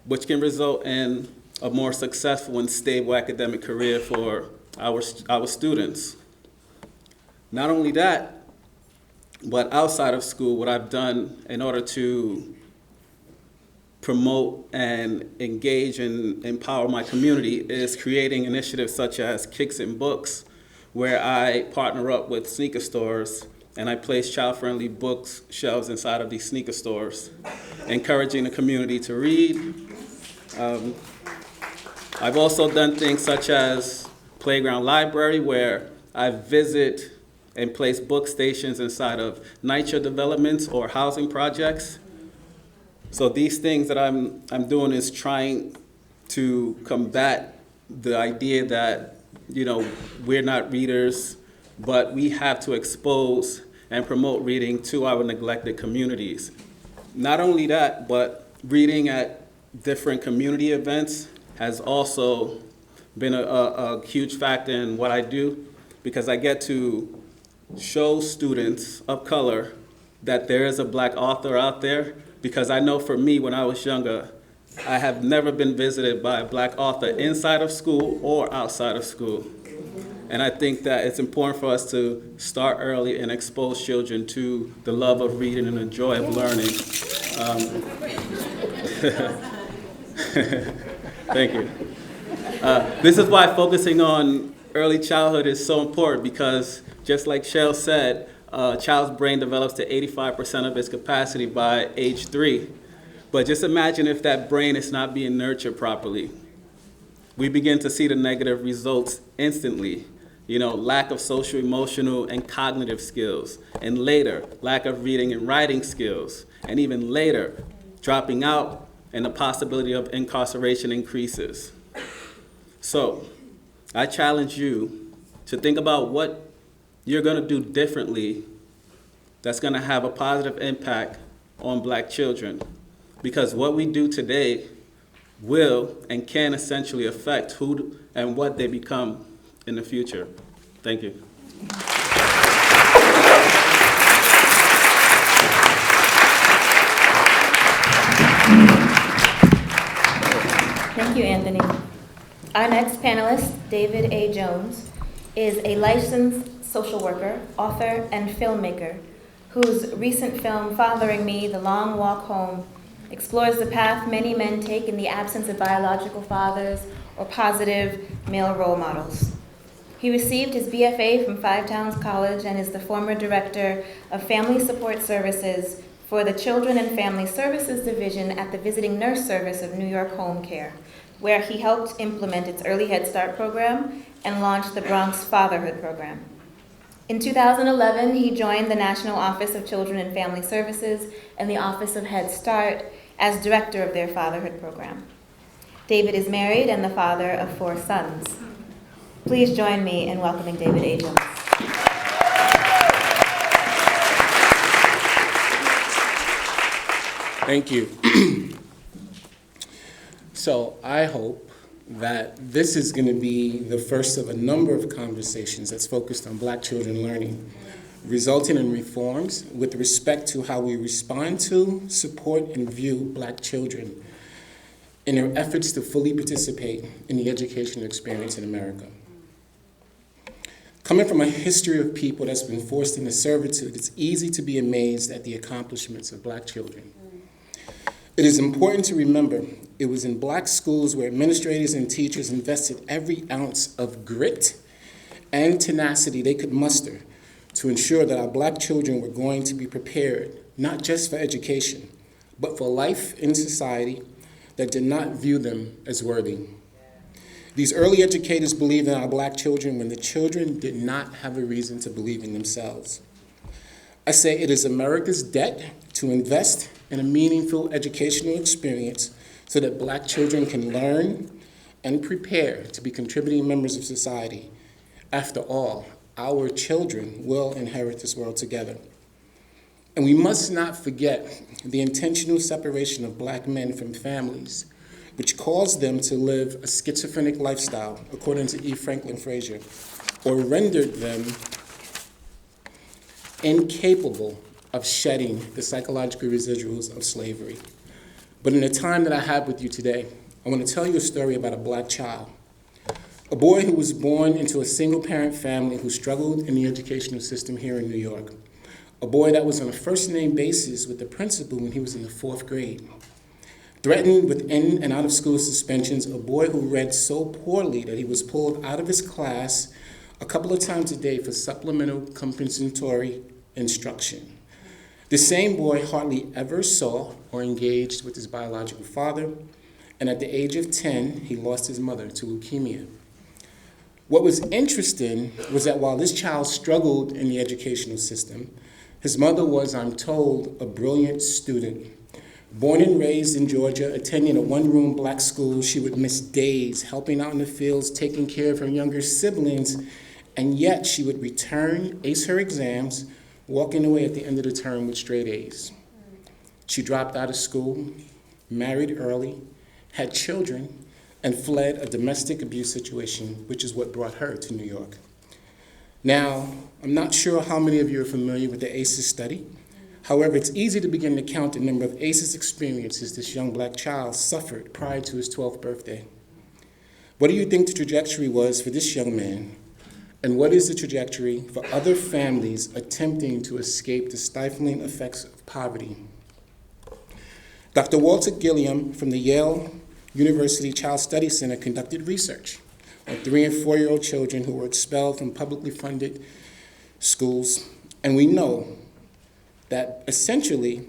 [SPEAKER 5] which can result in a more successful and stable academic career for our students. Not only that, but outside of school, what I've done in order to promote and engage and empower my community is creating initiatives such as Kicks and Books, where I partner up with sneaker stores and I place child-friendly books shelves inside of these sneaker stores, encouraging the community to read. I've also done things such as Playground Library, where I visit and place book stations inside of NYCHA developments or housing projects. So these things that I'm doing is trying to combat the idea that, you know, we're not readers, but we have to expose and promote reading to our neglected communities. Not only that, but reading at different community events has also been a huge factor in what I do, because I get to show students of color that there is a Black author out there. Because I know for me, when I was younger, I have never been visited by a Black author inside of school or outside of school. And I think that it's important for us to start early and expose children to the love of reading and the joy of learning. Thank you. This is why focusing on early childhood is so important, because just like Shell said, a child's brain develops to 85% of its capacity by age 3. But just imagine if that brain is not being nurtured properly. We begin to see the negative results instantly. You know, lack of social, emotional, and cognitive skills. And later, lack of reading and writing skills. And even later, dropping out and the possibility of incarceration increases. So, I challenge you to think about what you're going to do differently that's going to have a positive impact on Black children. Because what we do today will and can essentially affect who and what they become in the future. Thank you.
[SPEAKER 4] Thank you, Anthony. Our next panelist, David A. Jones, is a licensed social worker, author, and filmmaker whose recent film, Fathering Me, The Long Walk Home, explores the path many men take in the absence of biological fathers or positive male role models. He received his BFA from Five Towns College and is the former director of Family Support Services for the Children and Family Services Division at the Visiting Nurse Service of New York Home Care, where he helped implement its Early Head Start program and launched the Bronx Fatherhood program. In 2011, he joined the National Office of Children and Family Services and the Office of Head Start as director of their fatherhood program. David is married and the father of 4 sons. Please join me in welcoming David A. Jones.
[SPEAKER 7] Thank you. So I hope that this is going to be the first of a number of conversations that's focused on Black children learning, resulting in reforms with respect to how we respond to, support, and view Black children in their efforts to fully participate in the educational experience in America. Coming from a history of people that's been forced into servitude, it's easy to be amazed at the accomplishments of Black children. It is important to remember it was in Black schools where administrators and teachers invested every ounce of grit and tenacity they could muster to ensure that our Black children were going to be prepared, not just for education, but for life in society that did not view them as worthy. These early educators believed in our Black children when the children did not have a reason to believe in themselves. I say it is America's debt to invest in a meaningful educational experience so that Black children can learn and prepare to be contributing members of society. After all, our children will inherit this world together. And we must not forget the intentional separation of Black men from families, which caused them to live a schizophrenic lifestyle, according to E. Franklin Frazier, or rendered them incapable of shedding the psychological residuals of slavery. But in the time that I have with you today, I want to tell you a story about a Black child, a boy who was born into a single-parent family who struggled in the educational system here in New York, a boy that was on a first-name basis with the principal when he was in the 4th grade. Threatened with in and out of school suspensions, a boy who read so poorly that he was pulled out of his class a couple of times a day for supplemental compensatory instruction. The same boy hardly ever saw or engaged with his biological father, and at the age of 10, he lost his mother to leukemia. What was interesting was that while this child struggled in the educational system, his mother was, I'm told, a brilliant student. Born and raised in Georgia, attending a one-room Black school, she would miss days helping out in the fields, taking care of her younger siblings, and yet she would return, ace her exams, walking away at the end of the term with straight A's. She dropped out of school, married early, had children, and fled a domestic abuse situation, which is what brought her to New York. Now, I'm not sure how many of you are familiar with the ACEs study. However, it's easy to begin to count the number of ACEs experiences this young Black child suffered prior to his 12th birthday. What do you think the trajectory was for this young man? And what is the trajectory for other families attempting to escape the stifling effects of poverty? Dr. Walter Gilliam from the Yale University Child Study Center conducted research on 3- and 4-year-old children who were expelled from publicly funded schools. And we know that essentially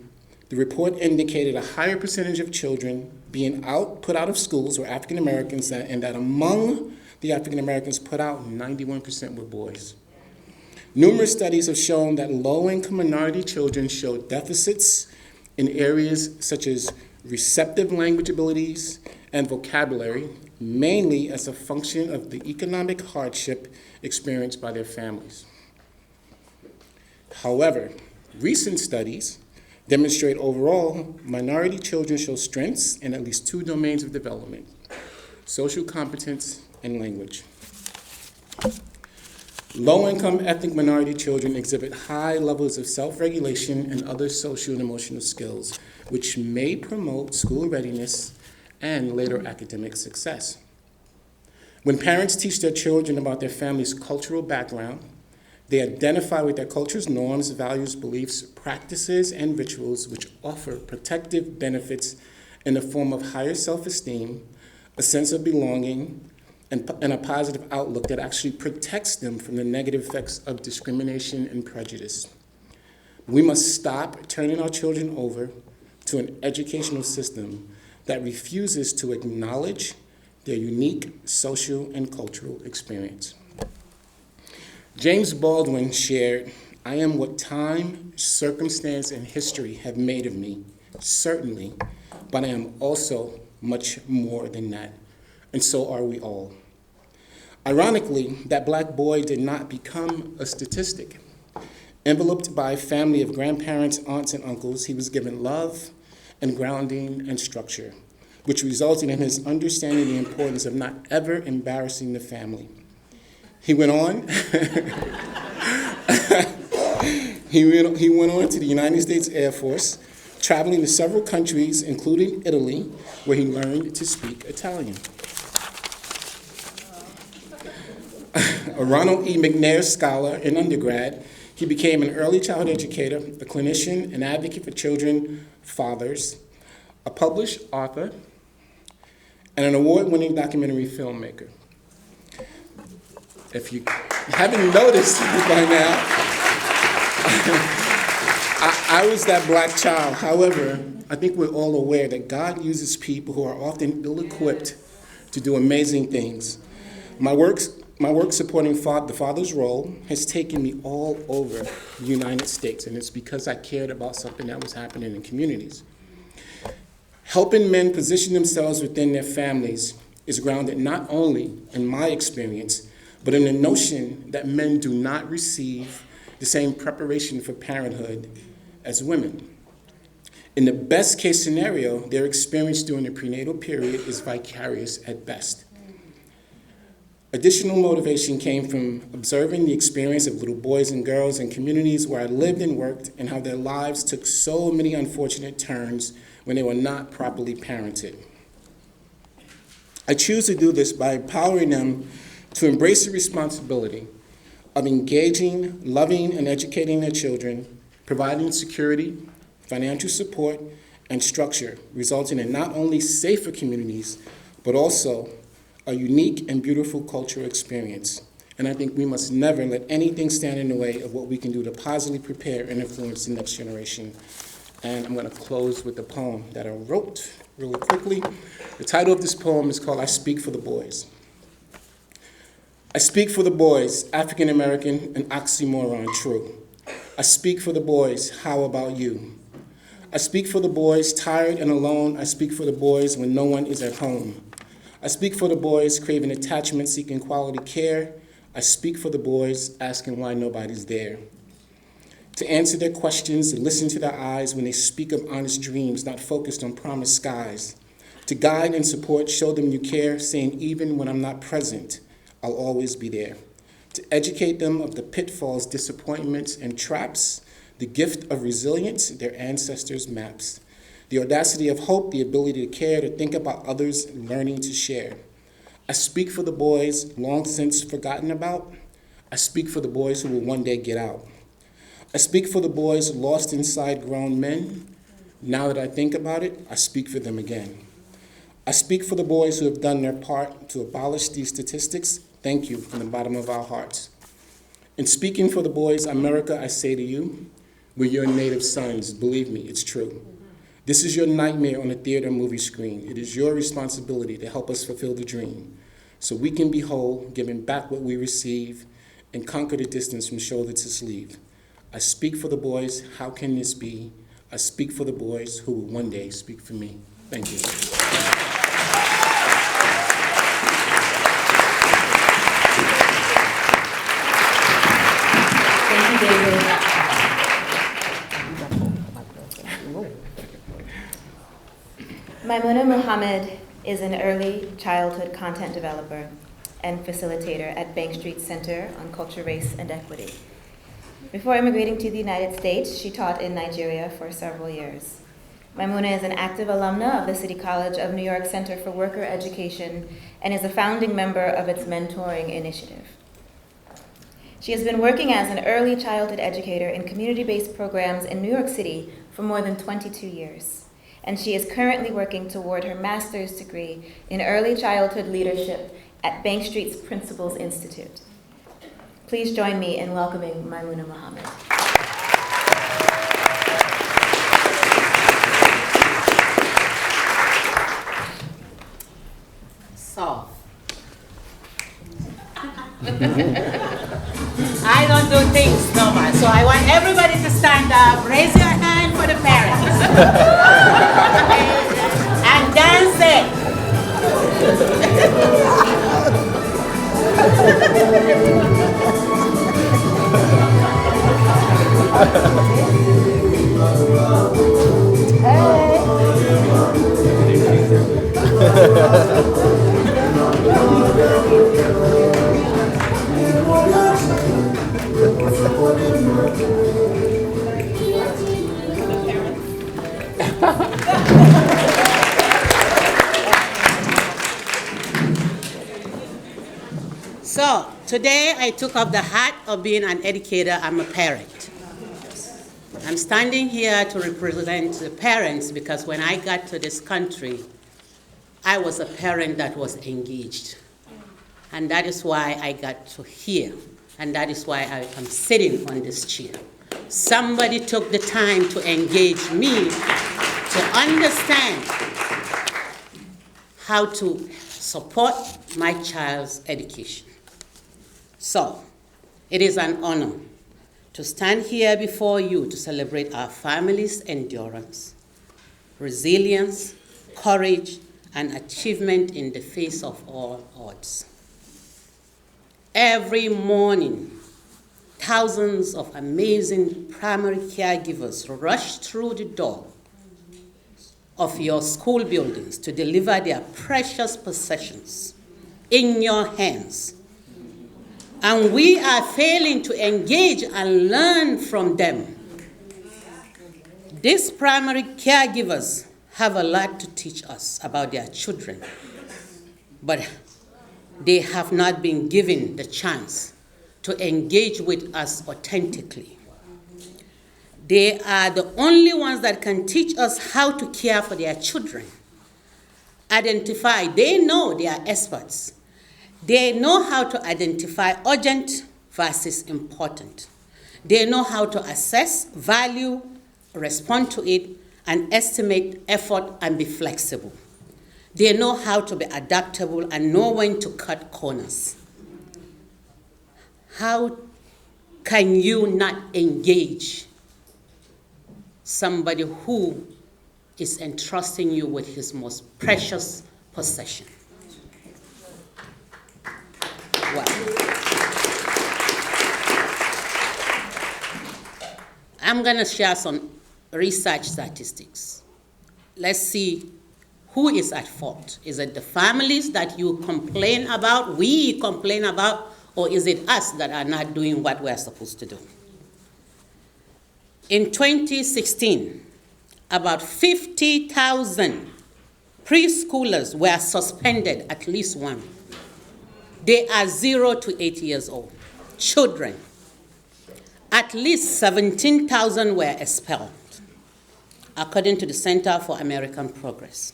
[SPEAKER 7] the report indicated a higher percentage of children being put out of schools were African Americans, and that among the African Americans put out, 91% were boys. Numerous studies have shown that low-income minority children show deficits in areas such as receptive language abilities and vocabulary, mainly as a function of the economic hardship experienced by their families. However, recent studies demonstrate overall minority children show strengths in at least 2 domains of development: social competence and language. Low-income ethnic minority children exhibit high levels of self-regulation and other social and emotional skills, which may promote school readiness and later academic success. When parents teach their children about their family's cultural background, they identify with their culture's norms, values, beliefs, practices, and rituals, which offer protective benefits in the form of higher self-esteem, a sense of belonging, and a positive outlook that actually protects them from the negative effects of discrimination and prejudice. We must stop turning our children over to an educational system that refuses to acknowledge their unique social and cultural experience. James Baldwin shared, "I am what time, circumstance, and history have made of me. Certainly, but I am also much more than that, and so are we all. Ironically, that black boy did not become a statistic. Enveloped by a family of grandparents, aunts, and uncles, he was given love and grounding and structure, which resulted in his understanding the importance of not ever embarrassing the family. He went on. He went on to the United States Air Force, traveling to several countries, including Italy, where he learned to speak Italian. A Ronald E. McNair Scholar in undergrad, he became an early childhood educator, a clinician, an advocate for children, fathers, a published author, and an award-winning documentary filmmaker. If you haven't noticed by now, I was that black child. However, I think we're all aware that God uses people who are often ill-equipped to do amazing things. My work supporting the father's role has taken me all over the United States, and it's because I cared about something that was happening in communities. Helping men position themselves within their families is grounded not only in my experience, but in the notion that men do not receive the same preparation for parenthood as women. In the best case scenario, their experience during the prenatal period is vicarious at best. Additional motivation came from observing the experience of little boys and girls in communities where I lived and worked, and how their lives took so many unfortunate turns when they were not properly parented. I choose to do this by empowering them to embrace the responsibility of engaging, loving, and educating their children, providing security, financial support, and structure, resulting in not only safer communities, but also a unique and beautiful cultural experience. And I think we must never let anything stand in the way of what we can do to positively prepare and influence the next generation. And I'm going to close with a poem that I wrote really quickly. The title of this poem is called I Speak for the Boys. I speak for the boys, African American, an oxymoron true. I speak for the boys, how about you? I speak for the boys, tired and alone. I speak for the boys when no one is at home. I speak for the boys, craving attachment, seeking quality care. I speak for the boys, asking why nobody's there. To answer their questions and listen to their eyes when they speak of honest dreams, not focused on promised skies. To guide and support, show them you care, saying even when I'm not present, I'll always be there. To educate them of the pitfalls, disappointments, and traps, the gift of resilience their ancestors' maps. The audacity of hope, the ability to care, to think about others, learning to share. I speak for the boys long since forgotten about. I speak for the boys who will one day get out. I speak for the boys lost inside grown men. Now that I think about it, I speak for them again. I speak for the boys who have done their part to abolish these statistics. Thank you from the bottom of our hearts. In speaking for the boys, America, I say to you, we're your native sons. Believe me, it's true. This is your nightmare on a theater movie screen. It is your responsibility to help us fulfill the dream so we can be whole, giving back what we receive, and conquer the distance from shoulder to sleeve. I speak for the boys. How can this be? I speak for the boys who will one day speak for me. Thank you.
[SPEAKER 4] Thank you, David. Maimuna Muhammad is an early childhood content developer and facilitator at Bank Street Center on Culture, Race, and Equity. Before immigrating to the United States, she taught in Nigeria for several years. Maimuna is an active alumna of the City College of New York Center for Worker Education and is a founding member of its mentoring initiative. She has been working as an early childhood educator in community-based programs in New York City for more than 22 years. And she is currently working toward her master's degree in early childhood leadership at Bank Street's Principals Institute. Please join me in welcoming Maimuna Muhammad.
[SPEAKER 8] So, I don't do things normal, so I want everybody to stand up, raise your hand for the parents. So, today I took off the hat of being an educator. I'm a parent. I'm standing here to represent the parents because when I got to this country, I was a parent that was engaged. And that is why I got to here. And that is why I am sitting on this chair. Somebody took the time to engage me to understand how to support my child's education. So, it is an honor to stand here before you to celebrate our family's endurance, resilience, courage, and achievement in the face of all odds. Every morning, thousands of amazing primary caregivers rush through the door of your school buildings to deliver their precious possessions in your hands. And we are failing to engage and learn from them. These primary caregivers have a lot to teach us about their children, but they have not been given the chance to engage with us authentically. They are the only ones that can teach us how to care for their children. Identify, they know they are experts. They know how to identify urgent versus important. They know how to assess, value, respond to it, and estimate effort and be flexible. They know how to be adaptable and know when to cut corners. How can you not engage somebody who is entrusting you with his most precious possession? Well, I'm going to share some research statistics. Let's see who is at fault. Is it the families that you complain about, we complain about, or is it us that are not doing what we're supposed to do? In 2016, about 50,000 preschoolers were suspended, at least one. They are 0 to 8 years old, children. At least 17,000 were expelled, according to the Center for American Progress.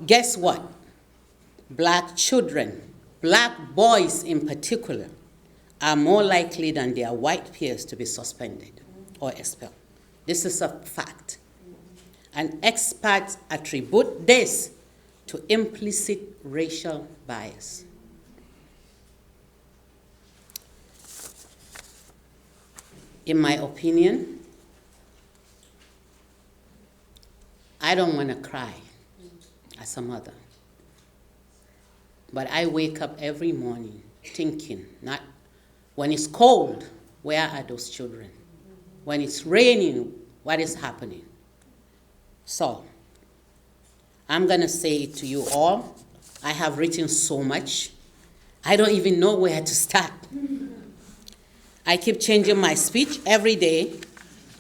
[SPEAKER 8] Guess what? Black children, black boys in particular, are more likely than their white peers to be suspended or expelled. This is a fact. And experts attribute this to implicit racial bias. In my opinion, I don't want to cry as a mother, but I wake up every morning thinking, not when it's cold, where are those children? When it's raining, what is happening? So, I'm going to say it to you all. I have written so much. I don't even know where to start. I keep changing my speech every day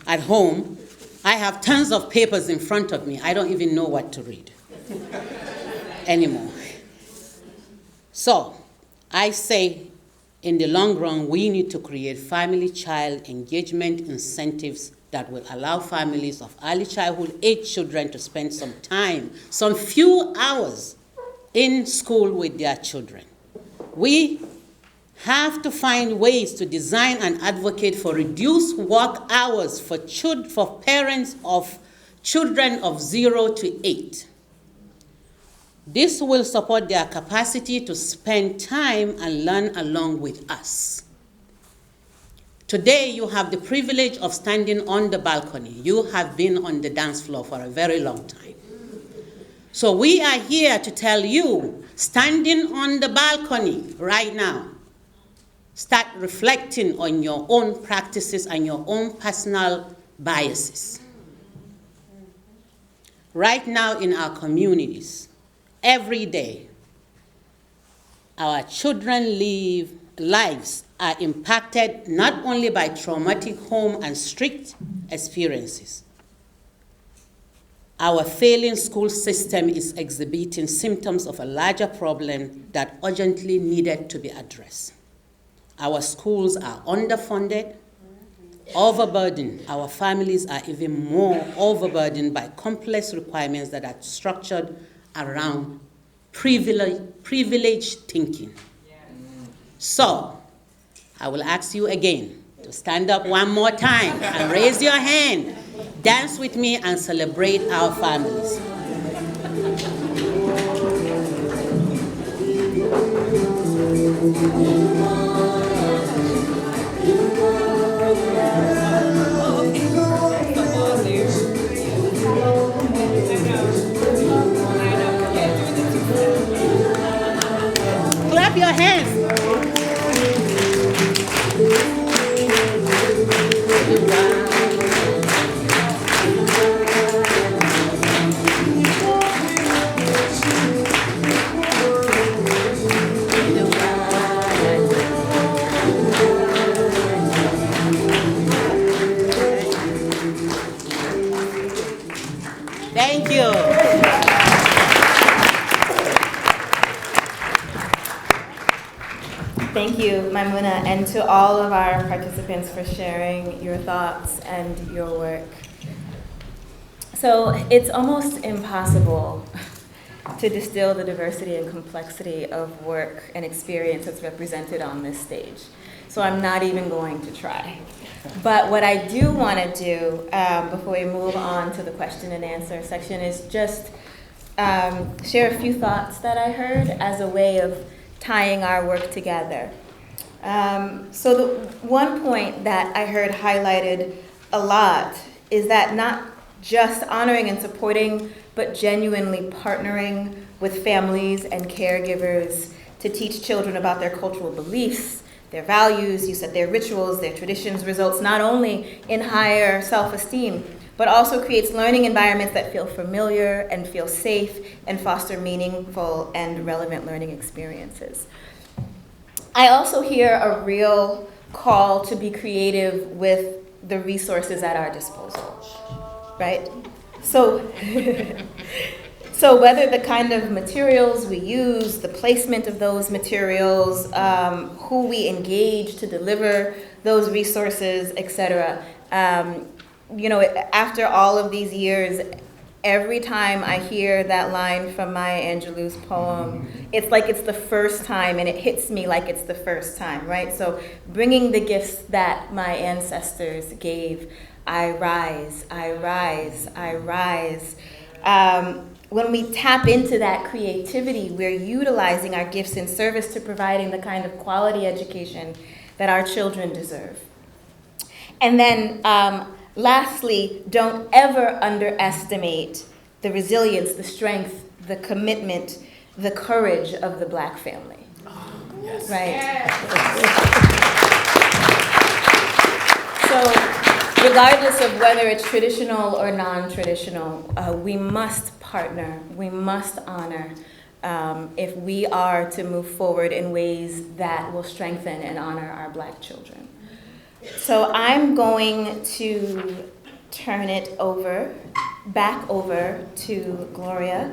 [SPEAKER 8] at home. I have tons of papers in front of me. I don't even know what to read anymore. So, I say, in the long run, we need to create family-child engagement incentives that will allow families of early childhood age children to spend some time, some few hours in school with their children. We have to find ways to design and advocate for reduced work hours for parents of children of 0 to 8. This will support their capacity to spend time and learn along with us. Today, you have the privilege of standing on the balcony. You have been on the dance floor for a very long time. So we are here to tell you, standing on the balcony right now, Start reflecting on your own practices and your own personal biases. Right now in our communities, every day, our children's lives are impacted not only by traumatic home and strict experiences. Our failing school system is exhibiting symptoms of a larger problem that urgently needed to be addressed. Our schools are underfunded, overburdened. Our families are even more overburdened by complex requirements that are structured around privileged thinking. So, I will ask you again to stand up one more time and raise your hand. Dance with me and celebrate our families. Clap your hands. Thank you.
[SPEAKER 4] Thank you, Maimuna, and to all of our participants for sharing your thoughts and your work. So it's almost impossible to distill the diversity and complexity of work and experience that's represented on this stage. So I'm not even going to try. But what I do want to do before we move on to the question and answer section is just share a few thoughts that I heard as a way of tying our work together. So the one point that I heard highlighted a lot is that not just honoring and supporting, but genuinely partnering with families and caregivers to teach children about their cultural beliefs, their values, you said their rituals, their traditions, results not only in higher self-esteem, but also creates learning environments that feel familiar and feel safe and foster meaningful and relevant learning experiences. I also hear a real call to be creative with the resources at our disposal, right? So whether the kind of materials we use, the placement of those materials, who we engage to deliver those resources, et cetera, after all of these years, every time I hear that line from Maya Angelou's poem, it's like it's the first time, and it hits me like it's the first time, right? So bringing the gifts that my ancestors gave, I rise, I rise, I rise. When we tap into that creativity, we're utilizing our gifts in service to providing the kind of quality education that our children deserve. And then lastly, don't ever underestimate the resilience, the strength, the commitment, the courage of the Black family. Oh, yes. Right? Yes. So regardless of whether it's traditional or non-traditional, we must partner, we must honor if we are to move forward in ways that will strengthen and honor our Black children. So I'm going to turn it back over to Gloria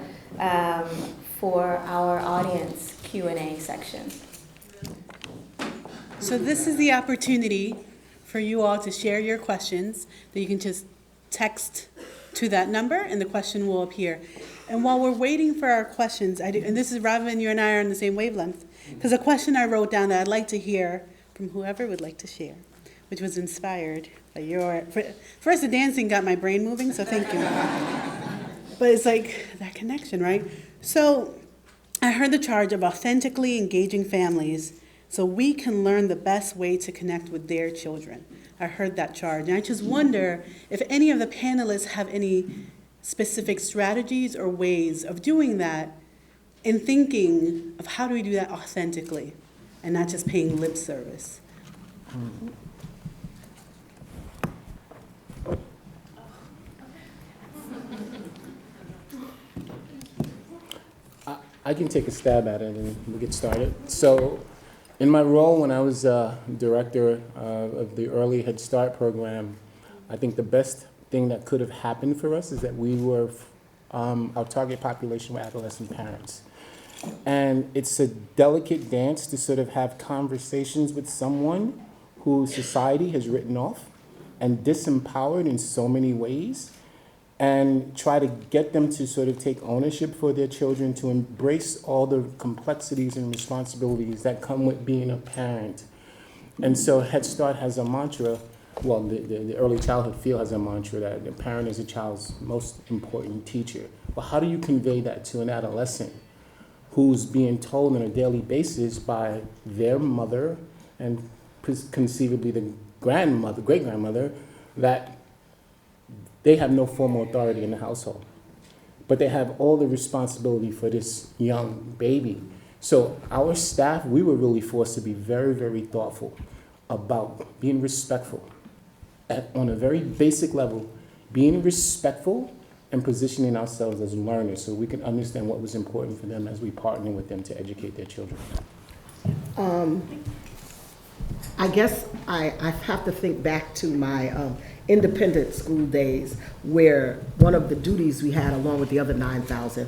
[SPEAKER 4] for our audience Q&A section.
[SPEAKER 1] So this is the opportunity for you all to share your questions that you can just text to that number and the question will appear. And while we're waiting for our questions, and this is Robin, you and I are on the same wavelength, because a question I wrote down that I'd like to hear from whoever would like to share, which was inspired by first the dancing got my brain moving, so thank you. But it's like that connection, right? So I heard the charge of authentically engaging families so we can learn the best way to connect with their children. I heard that charge, and I just wonder if any of the panelists have any specific strategies or ways of doing that and thinking of how do we do that authentically. and not just paying lip service.
[SPEAKER 7] I can take a stab at it and we'll get started. So in my role when I was director of the Early Head Start program, I think the best thing that could have happened for us is that we were, our target population were adolescent parents. And it's a delicate dance to sort of have conversations with someone who society has written off and disempowered in so many ways, and try to get them to sort of take ownership for their children, to embrace all the complexities and responsibilities that come with being a parent. And so Head Start has a mantra, well, the early childhood field has a mantra that the parent is a child's most important teacher. Well, how do you convey that to an adolescent who's being told on a daily basis by their mother and conceivably the grandmother, great-grandmother, that they have no formal authority in the household, but they have all the responsibility for this young baby. So our staff, we were really forced to be very, very thoughtful about being respectful on a very basic level, being respectful and positioning ourselves as learners so we can understand what was important for them as we partner with them to educate their children.
[SPEAKER 6] I guess I have to think back to my independent school days, where one of the duties we had, along with the other 9,000,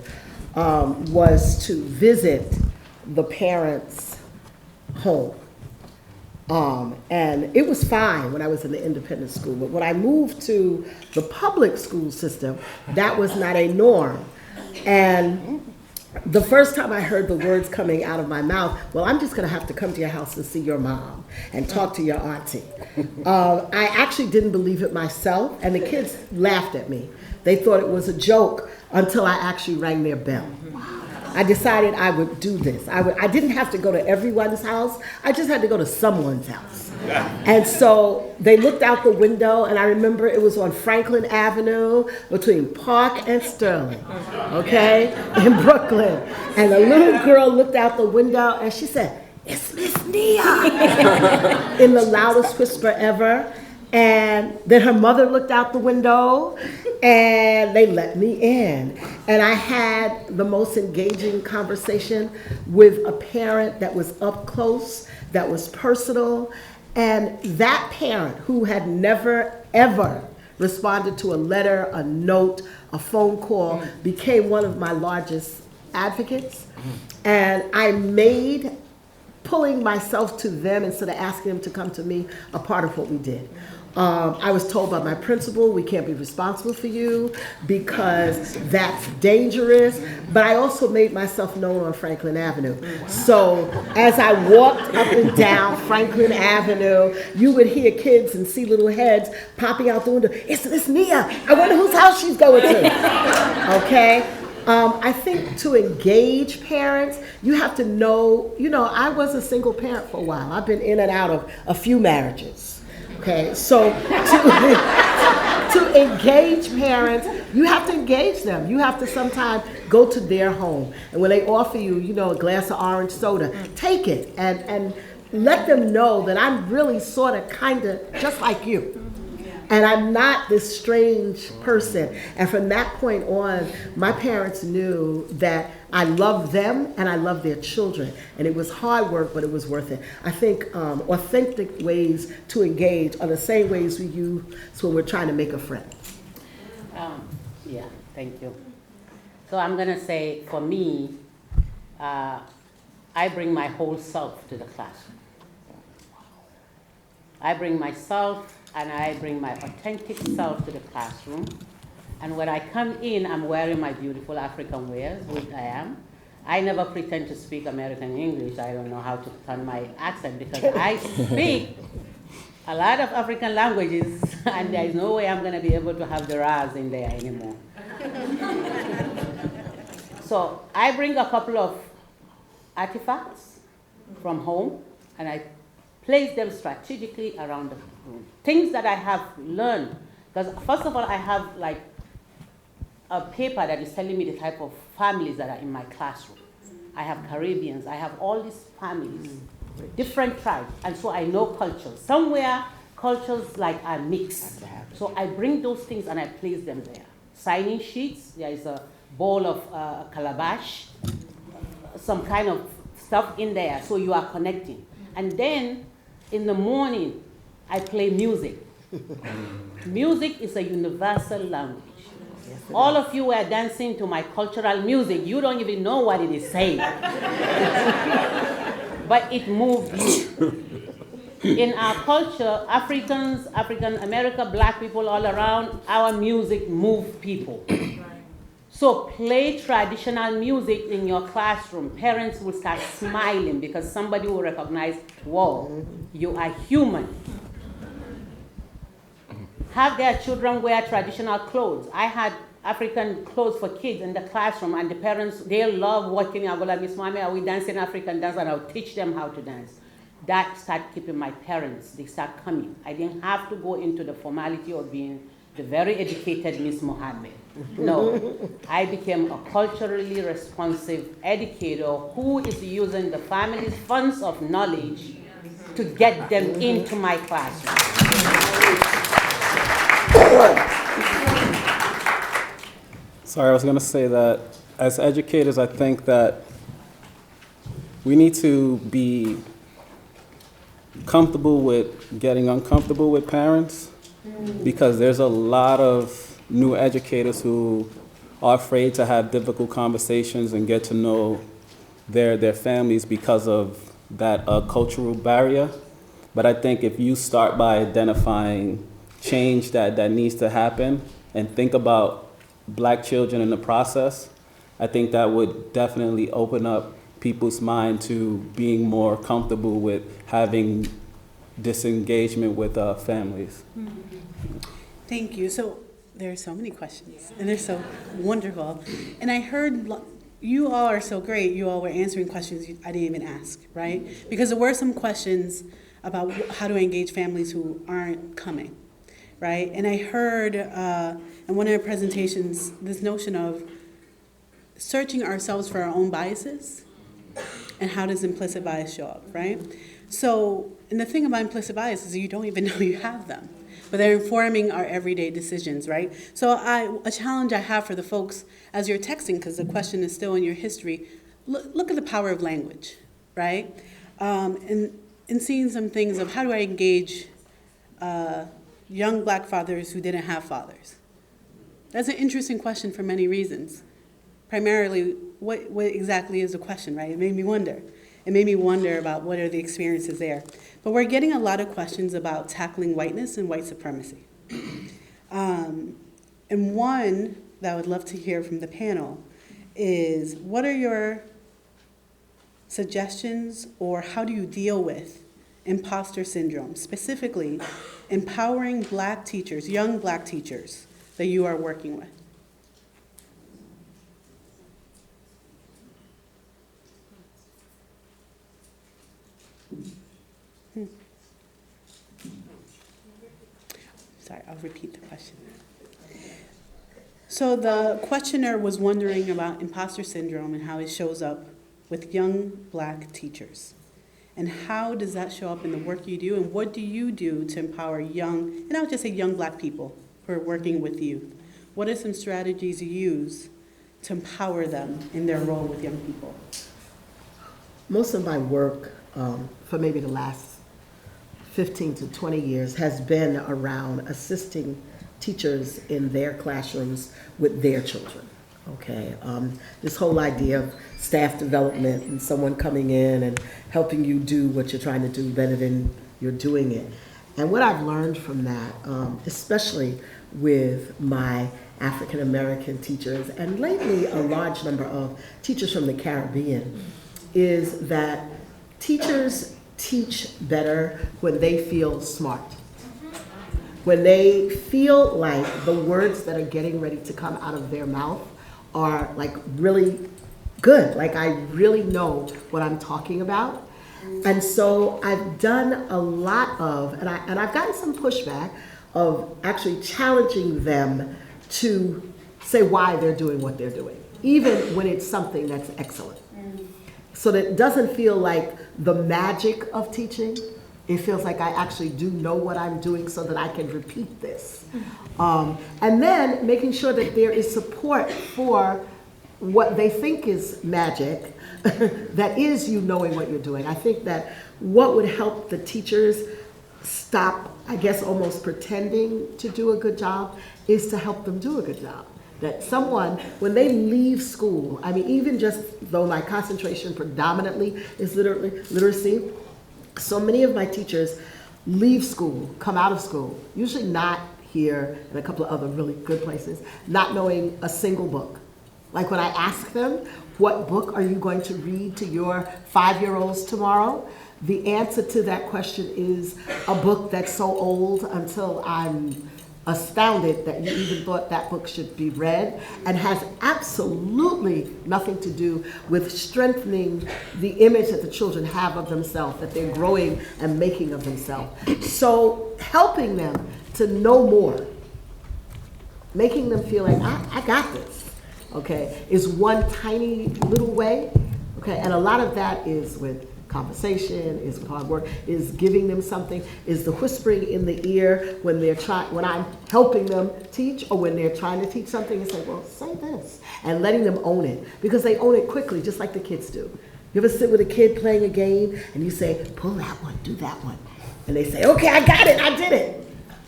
[SPEAKER 6] was to visit the parents' home. And it was fine when I was in the independent school, but when I moved to the public school system, that was not a norm. And the first time I heard the words coming out of my mouth, well, I'm just gonna have to come to your house and see your mom and talk to your auntie. I actually didn't believe it myself, and the kids laughed at me. They thought it was a joke until I actually rang their bell. I decided I would do this. I didn't have to go to everyone's house. I just had to go to someone's house. And so they looked out the window, and I remember it was on Franklin Avenue between Park and Sterling, okay, in Brooklyn. And a little girl looked out the window, and she said, "It's Miss Nia," in the loudest whisper ever. And then her mother looked out the window, and they let me in. And I had the most engaging conversation with a parent that was up close, that was personal. And that parent, who had never, ever responded to a letter, a note, a phone call, became one of my largest advocates. And I made pulling myself to them instead of asking them to come to me a part of what we did. I was told by my principal, we can't be responsible for you because that's dangerous. But I also made myself known on Franklin Avenue. So as I walked up and down Franklin Avenue, you would hear kids and see little heads popping out the window. It's Nia. I wonder whose house she's going to. Okay? I think to engage parents, you have to know, I was a single parent for a while. I've been in and out of a few marriages. Okay, so to engage parents, you have to engage them. You have to sometimes go to their home. And when they offer you, a glass of orange soda, take it and let them know that I'm really sort of kind of just like you. And I'm not this strange person. And from that point on, my parents knew that I loved them and I loved their children. And it was hard work, but it was worth it. I think authentic ways to engage are the same ways we use when we're trying to make a friend.
[SPEAKER 8] Yeah, thank you. So I'm going to say, for me, I bring my whole self to the classroom. I bring myself and I bring my authentic self to the classroom. And when I come in, I'm wearing my beautiful African wares, which I am. I never pretend to speak American English. I don't know how to turn my accent because I speak a lot of African languages, and there's no way I'm going to be able to have the Raz in there anymore. So I bring a couple of artifacts from home, and I place them strategically around the room. Things that I have learned, because first of all, I have like a paper that is telling me the type of families that are in my classroom. I have Caribbeans, I have all these families different tribes, and so I know cultures. Somewhere, cultures like are mixed. So I bring those things and I place them there. Signing sheets, there is a bowl of calabash, some kind of stuff in there, so you are connecting. And then, in the morning, I play music. Music is a universal language. All of you were dancing to my cultural music. You don't even know what it is saying. But it moved you. In our culture, Africans, African America, black people all around, our music moves people. So play traditional music in your classroom. Parents will start smiling because somebody will recognize, whoa, you are human. Have their children wear traditional clothes. I had African clothes for kids in the classroom, and the parents, they love watching me. I go like, Miss Mommy, are we dancing African dance? And I'll teach them how to dance. That started keeping my parents, they start coming. I didn't have to go into the formality of being the very educated Miss Mohammed. No, I became a culturally responsive educator who is using the family's funds of knowledge to get them into my classroom.
[SPEAKER 5] Sorry, I was going to say that as educators, I think that we need to be comfortable with getting uncomfortable with parents, because there's a lot of new educators who are afraid to have difficult conversations and get to know their families because of that cultural barrier. But I think if you start by identifying change that needs to happen and think about black children in the process, I think that would definitely open up people's mind to being more comfortable with having disengagement with families.
[SPEAKER 1] Thank you. So there are so many questions, and they're so wonderful. And I heard you all are so great. You all were answering questions I didn't even ask, right? Because there were some questions about how to engage families who aren't coming, right? And I heard in one of the presentations this notion of searching ourselves for our own biases and how does implicit bias show up, right? So, and the thing about implicit bias is you don't even know you have them, but they're informing our everyday decisions, right? So a challenge I have for the folks as you're texting, because the question is still in your history, look at the power of language, right? And seeing some things of how do I engage young black fathers who didn't have fathers? That's an interesting question for many reasons. Primarily, what exactly is the question, right? It made me wonder. It made me wonder about what are the experiences there. But we're getting a lot of questions about tackling whiteness and white supremacy. And one that I would love to hear from the panel is, what are your suggestions, or how do you deal with imposter syndrome, specifically empowering black teachers, young black teachers that you are working with? Sorry, I'll repeat the question. So the questioner was wondering about imposter syndrome and how it shows up with young black teachers. And how does that show up in the work you do, and what do you do to empower young, and I would just say young black people who are working with youth? What are some strategies you use to empower them in their role with young people?
[SPEAKER 6] Most of my work for maybe the last 15 to 20 years has been around assisting teachers in their classrooms with their children, okay? This whole idea of staff development and someone coming in and helping you do what you're trying to do better than you're doing it. And what I've learned from that, especially with my African American teachers, and lately a large number of teachers from the Caribbean, is that teachers teach better when they feel smart. When they feel like the words that are getting ready to come out of their mouth are like really good, like I really know what I'm talking about. And so I've done a lot of, and I've gotten some pushback of actually challenging them to say why they're doing what they're doing, even when it's something that's excellent. so that it doesn't feel like the magic of teaching. It feels like I actually do know what I'm doing so that I can repeat this. And then making sure that there is support for what they think is magic, that is you knowing what you're doing. I think that what would help the teachers stop, I guess, almost pretending to do a good job is to help them do a good job. That someone, when they leave school, I mean, even just though my concentration predominantly is literacy, so many of my teachers leave school, come out of school, usually not here and a couple of other really good places, not knowing a single book. Like when I ask them, what book are you going to read to your 5-year-olds tomorrow? The answer to that question is a book that's so old until I'm astounded that you even thought that book should be read, and has absolutely nothing to do with strengthening the image that the children have of themselves, that they're growing and making of themselves. So helping them to know more, making them feel like, I got this, okay, is one tiny little way, okay, and a lot of that is with conversation, is with hard work, is giving them something, is the whispering in the ear when I'm helping them teach, or when they're trying to teach something, and say, well, say this, and letting them own it, because they own it quickly, just like the kids do. You ever sit with a kid playing a game, and you say, pull that one, do that one, and they say, okay, I got it, I did it.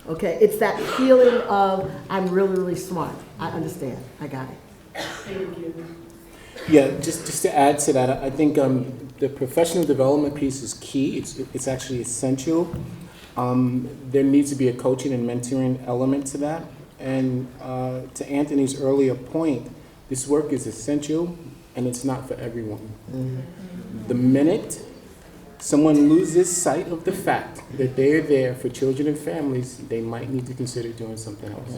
[SPEAKER 6] Okay, it's that feeling of, I'm really, really smart, I understand, I got it.
[SPEAKER 1] Thank you.
[SPEAKER 7] Yeah, just to add to that, I think the professional development piece is key. It's actually essential. There needs to be a coaching and mentoring element to that. And to Anthony's earlier point, this work is essential, and it's not for everyone. Mm-hmm. The minute someone loses sight of the fact that they're there for children and families, they might need to consider doing something else.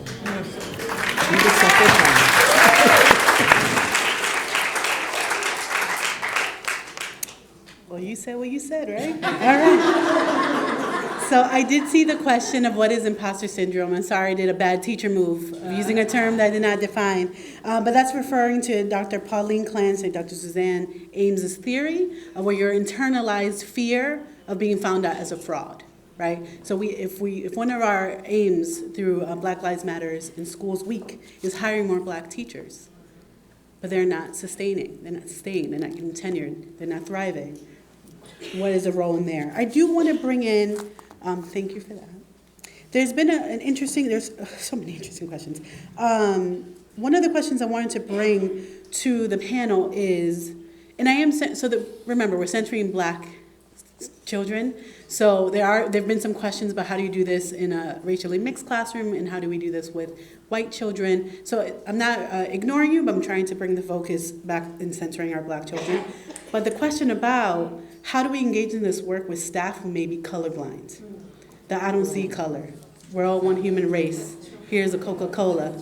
[SPEAKER 1] Well, you said what you said, right? All right. So I did see the question of what is imposter syndrome. I'm sorry I did a bad teacher move of using a term that I did not define. But that's referring to Dr. Pauline Clance and Dr. Suzanne Ames's theory of where your internalized fear of being found out as a fraud, right? So if one of our aims through Black Lives Matters in Schools Week is hiring more black teachers, but they're not sustaining, they're not staying, they're not getting tenured, they're not thriving, what is the role in there? I do want to bring in, thank you for that. There's been there's so many interesting questions. One of the questions I wanted to bring to the panel is, and I am, remember, we're centering Black children, so there have been some questions about how do you do this in a racially mixed classroom, and how do we do this with white children. So I'm not ignoring you, but I'm trying to bring the focus back in centering our Black children. But the question about how do we engage in this work with staff who may be colorblind? That I don't see color. We're all one human race. Here's a Coca-Cola.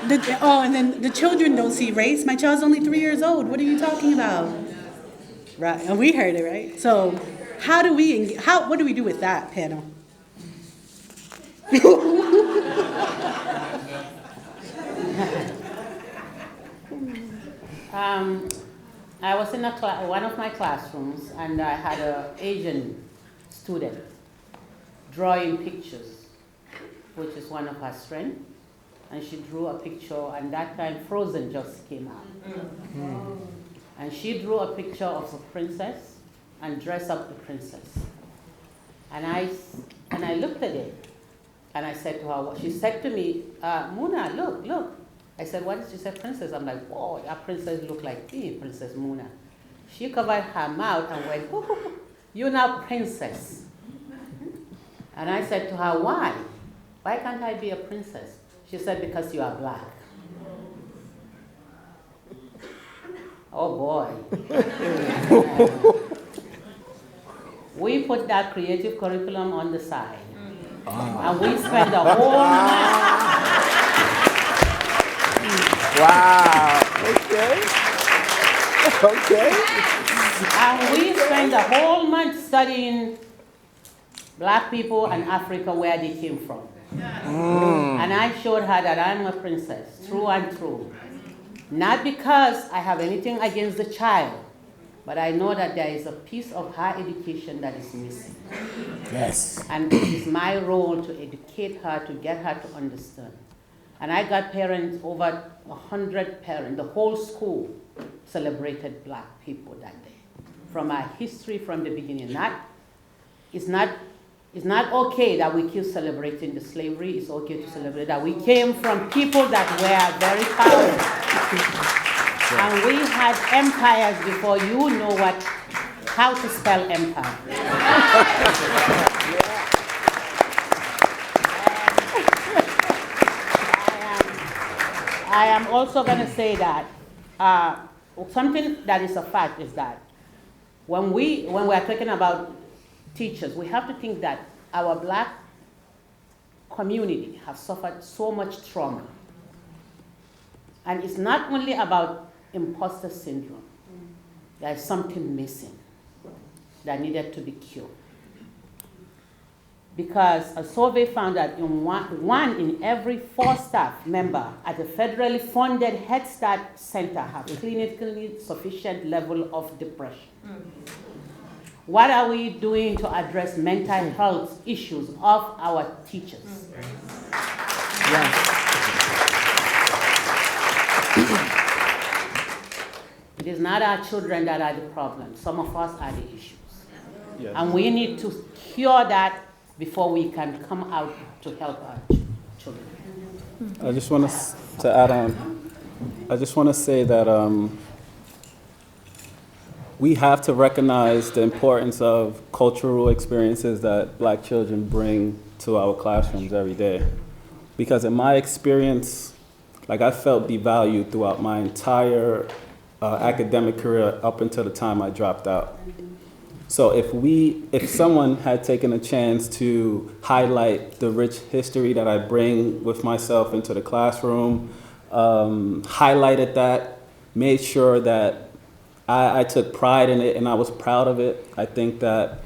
[SPEAKER 1] And then the children don't see race. My child's only 3 years old. What are you talking about? Right, and we heard it, right? So what do we do with that, panel?
[SPEAKER 8] I was in one of my classrooms, and I had an Asian student drawing pictures, which is one of her strengths. And she drew a picture, and that time Frozen just came out. Mm. And she drew a picture of a princess and dressed up the princess. And I looked at it, and I said to her, she said to me, Muna, look. I said, what did she say, princess? I'm like, whoa, that princess look like me, Princess Muna. She covered her mouth and went, oh, you're now princess. And I said to her, why? Why can't I be a princess? She said, because you are Black. Oh boy. We put that creative curriculum on the side. And we spent the whole month.
[SPEAKER 9] Wow. Okay.
[SPEAKER 8] And we spent the whole month studying Black people and Africa, where they came from. And I showed her that I'm a princess, through and through. Not because I have anything against the child, but I know that there is a piece of her education that is missing.
[SPEAKER 7] Yes.
[SPEAKER 8] And it is my role to educate her, to get her to understand. And I got parents, over 100 parents, the whole school celebrated Black people that day. From our history from the beginning. It's not okay that we keep celebrating the slavery. It's okay to celebrate that we came from people that were very powerful. And we had empires before you know how to spell empire. I am also going to say that something that is a fact is that when we are talking about teachers, we have to think that our Black community has suffered so much trauma. And it's not only about imposter syndrome. There's something missing that needed to be cured. Because a survey found that one in every 4 staff member at a federally funded Head Start center have clinically sufficient level of depression. What are we doing to address mental health issues of our teachers? Yes. It is not our children that are the problem. Some of us are the issues. Yes. And we need to cure that before we can come out to help our children.
[SPEAKER 5] I just want to add on. I just want to say that we have to recognize the importance of cultural experiences that Black children bring to our classrooms every day. Because in my experience, I felt devalued throughout my entire academic career up until the time I dropped out. So if someone had taken a chance to highlight the rich history that I bring with myself into the classroom, highlighted that, made sure that I took pride in it and I was proud of it, I think that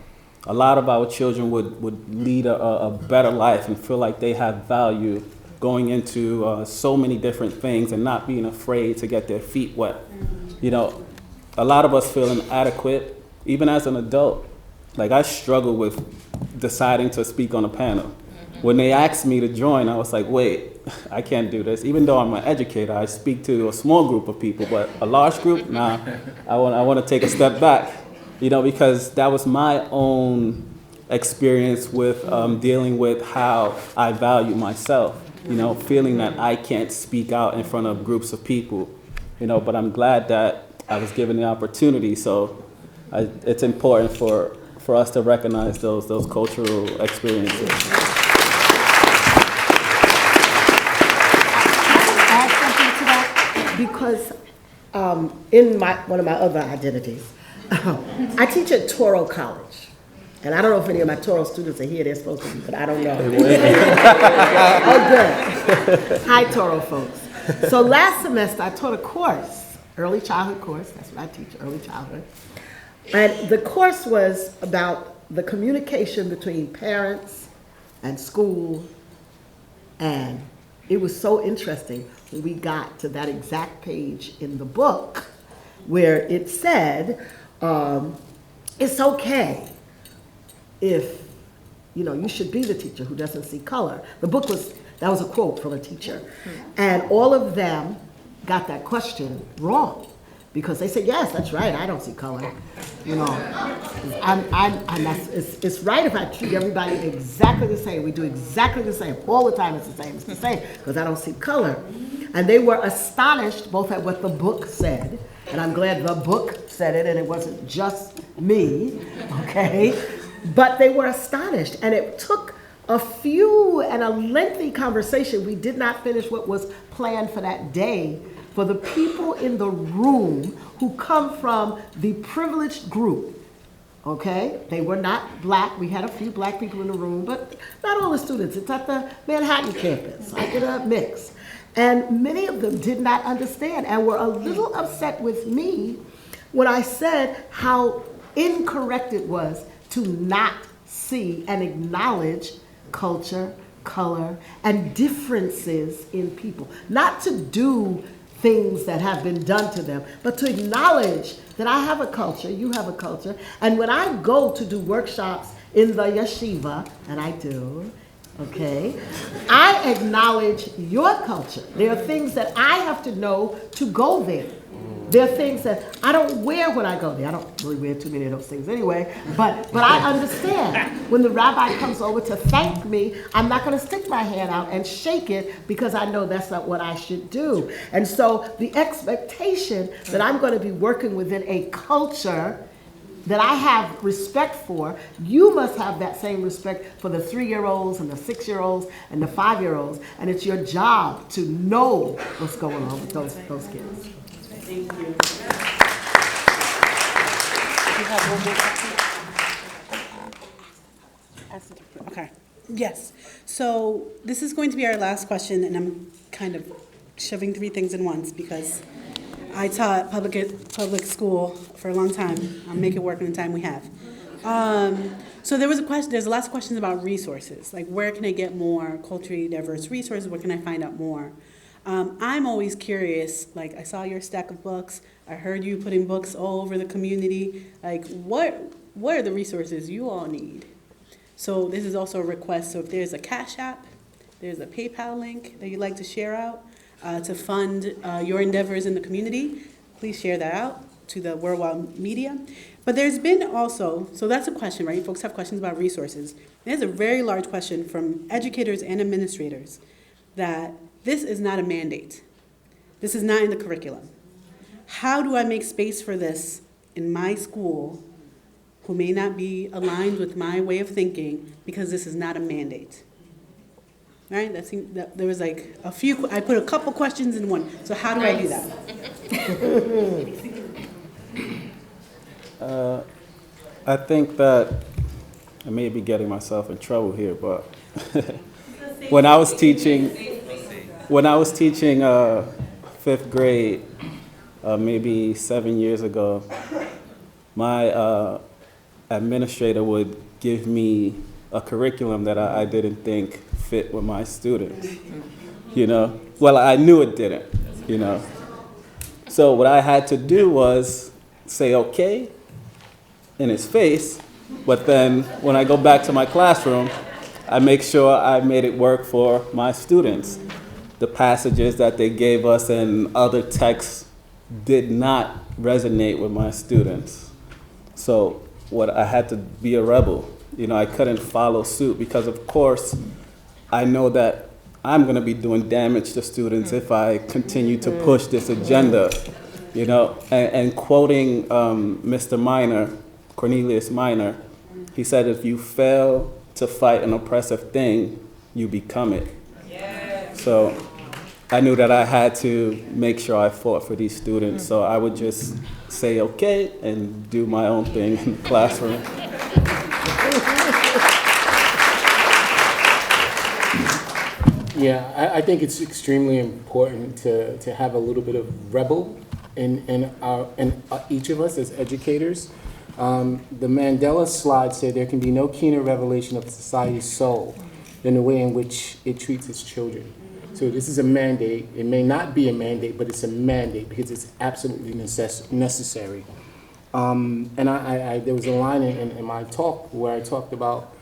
[SPEAKER 5] a lot of our children would lead a better life and feel like they have value going into so many different things and not being afraid to get their feet wet. You know, a lot of us feel inadequate. Even as an adult, I struggle with deciding to speak on a panel. When they asked me to join, I was like, wait, I can't do this. Even though I'm an educator, I speak to a small group of people, but a large group, nah, I want to take a step back, because that was my own experience with dealing with how I value myself, feeling that I can't speak out in front of groups of people, but I'm glad that I was given the opportunity. So it's important for us to recognize those cultural experiences.
[SPEAKER 6] Add something to that, because in one of my other identities, I teach at Toro College. And I don't know if any of my Toro students are here, they're supposed to be, but I don't know. Oh, good. Hi, Toro folks. So last semester, I taught a course, early childhood course. That's what I teach, early childhood. And the course was about the communication between parents and school. And it was so interesting when we got to that exact page in the book where it said, it's okay if, you should be the teacher who doesn't see color. The book that was a quote from a teacher. And all of them got that question wrong. Because they said, yes, that's right, I don't see color. It's right if I treat everybody exactly the same. We do exactly the same. All the time it's the same, because I don't see color. And they were astonished both at what the book said, and I'm glad the book said it and it wasn't just me, okay? But they were astonished, and it took a lengthy conversation. We did not finish what was planned for that day, for the people in the room who come from the privileged group, okay? They were not Black. We had a few Black people in the room, but not all the students. It's at the Manhattan campus, like in a mix. And many of them did not understand and were a little upset with me when I said how incorrect it was to not see and acknowledge culture, color, and differences in people. Not to do things that have been done to them, but to acknowledge that I have a culture, you have a culture, and when I go to do workshops in the yeshiva, and I do, okay, I acknowledge your culture. There are things that I have to know to go there. There are things that I don't wear when I go there. I don't really wear too many of those things anyway, but I understand. When the rabbi comes over to thank me, I'm not going to stick my hand out and shake it because I know that's not what I should do. And so the expectation that I'm going to be working within a culture that I have respect for, you must have that same respect for the 3-year-olds and the 6-year-olds and the 5-year-olds, and it's your job to know what's going on with those kids.
[SPEAKER 1] Thank you.
[SPEAKER 8] You have one more.
[SPEAKER 1] Okay. Yes. So this is going to be our last question, and I'm kind of shoving 3 things in once because I taught public school for a long time. I'll make it work in the time we have. So there was a question. There's lots of questions about resources, like where can I get more culturally diverse resources? Where can I find out more? I'm always curious. Like I saw your stack of books. I heard you putting books all over the community. Like what are the resources you all need? So this is also a request. So if there's a Cash App, there's a PayPal link that you'd like to share out to fund your endeavors in the community, please share that out to the worldwide media. But there's been also, so that's a question, right? Folks have questions about resources. There's a very large question from educators and administrators that this is not a mandate. This is not in the curriculum. How do I make space for this in my school who may not be aligned with my way of thinking because this is not a mandate? Right? There was like a few, I put a couple questions in one. So how do I do that?
[SPEAKER 5] I think that I may be getting myself in trouble here, but when I was teaching 5th grade, maybe 7 years ago, my administrator would give me a curriculum that I didn't think fit with my students, you know? Well, I knew it didn't, you know? So what I had to do was say okay in his face, but then when I go back to my classroom, I make sure I made it work for my students. The passages that they gave us and other texts did not resonate with my students. So I had to be a rebel. You know, I couldn't follow suit because, of course, I know that I'm going to be doing damage to students if I continue to push this agenda, you know. And quoting Mr. Minor, Cornelius Minor, he said, if you fail to fight an oppressive thing, you become it. Yeah. So I knew that I had to make sure I fought for these students, so I would just say okay and do my own thing in the classroom.
[SPEAKER 7] Yeah, I think it's extremely important to have a little bit of rebel in each of us as educators. The Mandela slide said there can be no keener revelation of society's soul than the way in which it treats its children. So this is a mandate. It may not be a mandate, but it's a mandate because it's absolutely necessary. And there was a line in my talk where I talked about,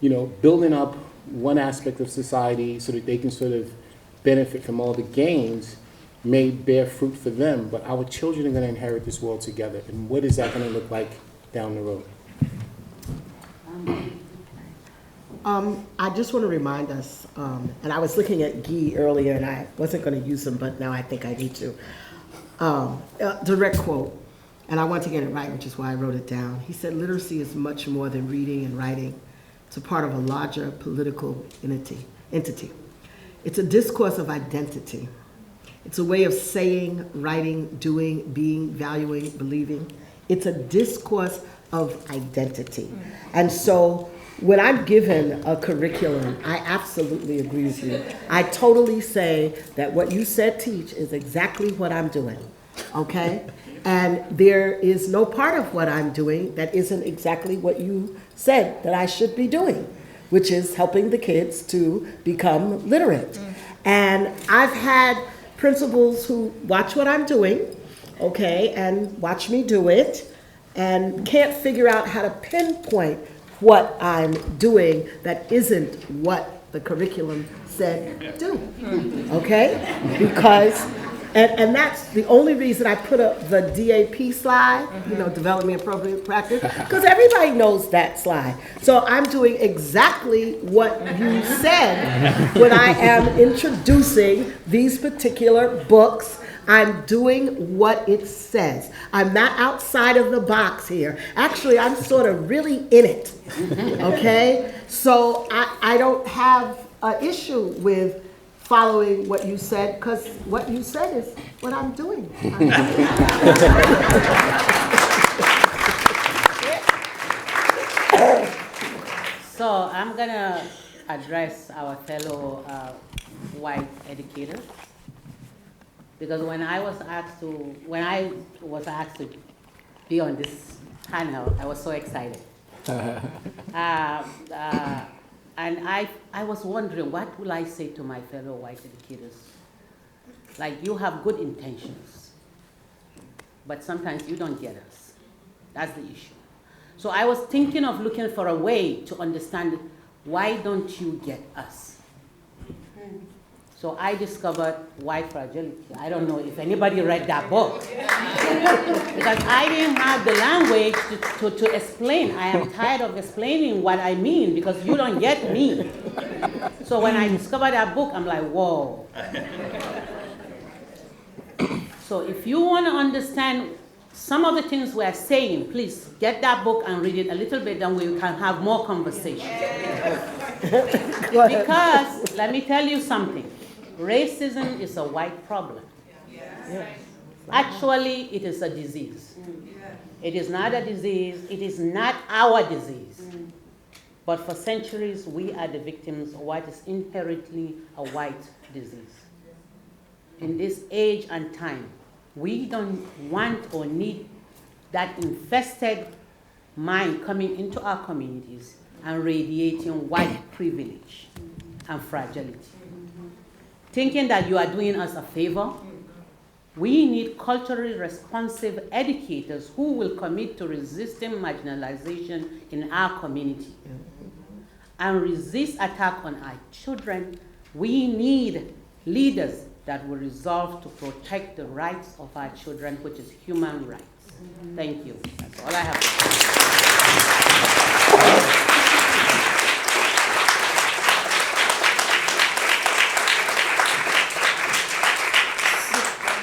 [SPEAKER 7] you know, building up one aspect of society so that they can sort of benefit from all the gains may bear fruit for them, but our children are going to inherit this world together. And what is that going to look like down the road?
[SPEAKER 6] I just want to remind us, and I was looking at Guy earlier, and I wasn't going to use him, but now I think I need to. Direct quote, and I want to get it right, which is why I wrote it down. He said, literacy is much more than reading and writing. It's a part of a larger political entity. It's a discourse of identity. It's a way of saying, writing, doing, being, valuing, believing. It's a discourse of identity. And so when I'm given a curriculum, I absolutely agree with you. I totally say that what you said teach is exactly what I'm doing, okay? And there is no part of what I'm doing that isn't exactly what you said that I should be doing, which is helping the kids to become literate. And I've had principals who watch what I'm doing, okay, and watch me do it, and can't figure out how to pinpoint what I'm doing that isn't what the curriculum said do, okay? Because, and that's the only reason I put up the DAP slide, Development Appropriate Practice, because everybody knows that slide. So I'm doing exactly what you said when I am introducing these particular books. I'm doing what it says. I'm not outside of the box here. Actually, I'm sort of really in it, okay? So I don't have an issue with following what you said, because what you said is what I'm doing.
[SPEAKER 8] So I'm gonna address our fellow white educators, because when I was asked to be on this panel, I was so excited. And I was wondering, what will I say to my fellow white educators? Like, you have good intentions, but sometimes you don't get us. That's the issue. So I was thinking of looking for a way to understand, why don't you get us? So I discovered White Fragility. I don't know if anybody read that book. Because I didn't have the language to explain. I am tired of explaining what I mean, because you don't get me. So when I discovered that book, I'm like, whoa. So if you want to understand some of the things we're saying, please get that book and read it a little bit, then we can have more conversation. Because, let me tell you something. Racism is a white problem. Actually, it is a disease. It is not a disease. It is not our disease. But for centuries, we are the victims of what is inherently a white disease. In this age and time, we don't want or need that infested mind coming into our communities and radiating white privilege and fragility. Thinking that you are doing us a favor. We need culturally responsive educators who will commit to resisting marginalization in our community and resist attack on our children. We need leaders that will resolve to protect the rights of our children, which is human rights. Thank you. That's all I have to say.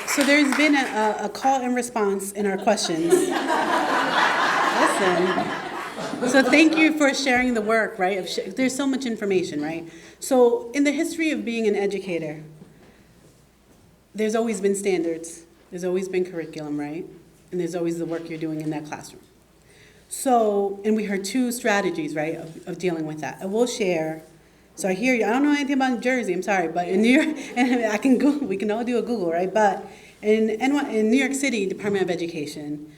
[SPEAKER 1] So there's been a call and response in our questions. Listen. So thank you for sharing the work, right? There's so much information, right? So in the history of being an educator, there's always been standards. There's always been curriculum, right? And there's always the work you're doing in that classroom. So, and we heard two strategies, right, of dealing with that. I will share. So I hear you. I don't know anything about New Jersey. I'm sorry, but in New York, and I can Google. We can all do a Google, right? But in New York City Department of Education,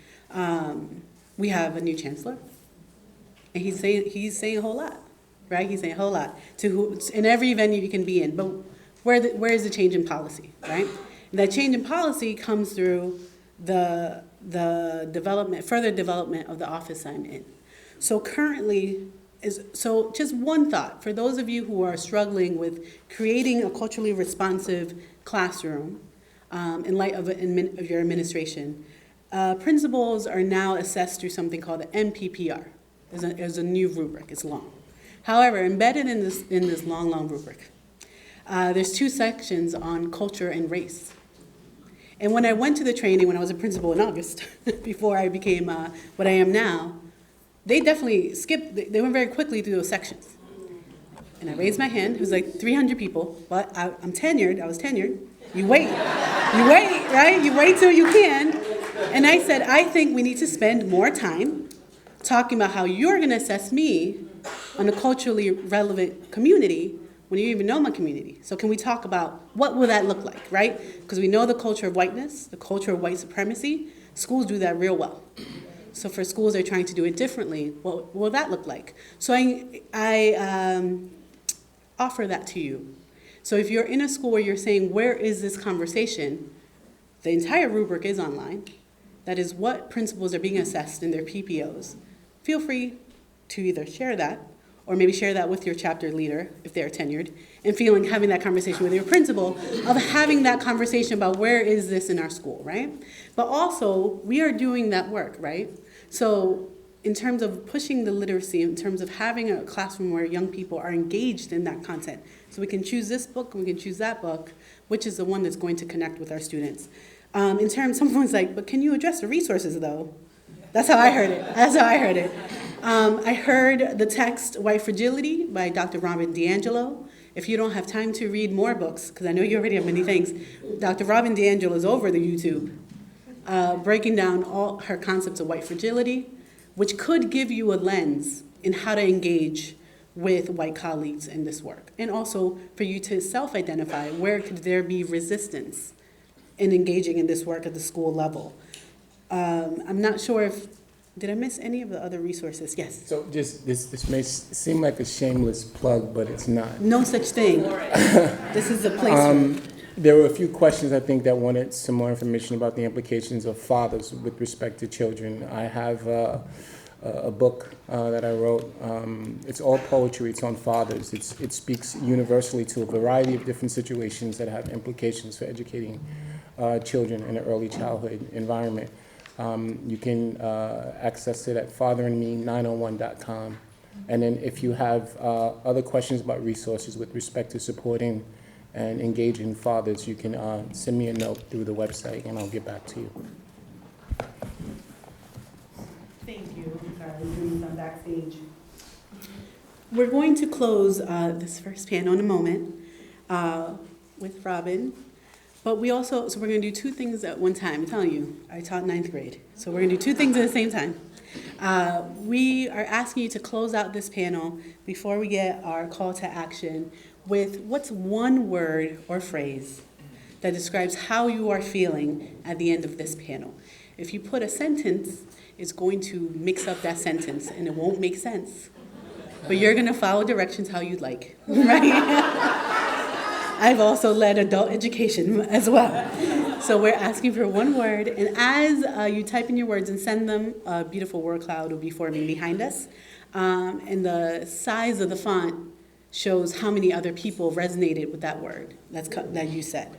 [SPEAKER 1] we have a new chancellor, and he's saying a whole lot, right? He's saying a whole lot in every venue you can be in. But where is the change in policy, right? And that change in policy comes through the further development of the office I'm in. So currently. So just one thought, for those of you who are struggling with creating a culturally responsive classroom in light of your administration, principals are now assessed through something called the MPPR. There's a new rubric, it's long. However, embedded in this long rubric, there's two sections on culture and race. And when I went to the training when I was a principal in August, before I became what I am now, they definitely they went very quickly through those sections. And I raised my hand, it was like 300 people, but I was tenured. You wait, right? You wait till you can. And I said, I think we need to spend more time talking about how you're gonna assess me on a culturally relevant community when you even know my community. So can we talk about what will that look like, right? Because we know the culture of whiteness, the culture of white supremacy. Schools do that real well. So for schools that are trying to do it differently, what will that look like? So I offer that to you. So if you're in a school where you're saying, where is this conversation? The entire rubric is online. That is what principals are being assessed in their PPOs. Feel free to either share that, or maybe share that with your chapter leader, if they're tenured, and having that conversation with your principal, of having that conversation about where is this in our school, right? But also, we are doing that work, right? So in terms of pushing the literacy, in terms of having a classroom where young people are engaged in that content, so we can choose this book, and we can choose that book, which is the one that's going to connect with our students. In terms, someone's like, but can you address the resources though? That's how I heard it. I heard the text White Fragility by Dr. Robin DiAngelo. If you don't have time to read more books, because I know you already have many things, Dr. Robin DiAngelo is over the YouTube, breaking down all her concepts of white fragility, which could give you a lens in how to engage with white colleagues in this work. And also for you to self-identify where could there be resistance in engaging in this work at the school level. I'm not sure did I miss any of the other resources? Yes.
[SPEAKER 7] So just, this may seem like a shameless plug, but it's not.
[SPEAKER 1] No such thing. This is a place for
[SPEAKER 7] There were a few questions, I think, that wanted some more information about the implications of fathers with respect to children. I have a book that I wrote. It's all poetry. It's on fathers. It speaks universally to a variety of different situations that have implications for educating children in an early childhood environment. You can access it at fatherandme901.com. And then if you have other questions about resources with respect to supporting and engaging fathers, you can send me a note through the website and I'll get back to you.
[SPEAKER 1] Thank you. I'm sorry, I'm doing some backstage. We're going to close this first panel in a moment with Robin. But we're going to do two things at one time. I'm telling you, I taught 9th grade. So we're going to do two things at the same time. We are asking you to close out this panel before we get our call to action with what's one word or phrase that describes how you are feeling at the end of this panel. If you put a sentence, it's going to mix up that sentence and it won't make sense. But you're going to follow directions how you'd like, right? I've also led adult education as well. So we're asking for one word, and as you type in your words and send them, a beautiful word cloud will be forming behind us. And the size of the font shows how many other people resonated with that word that you said.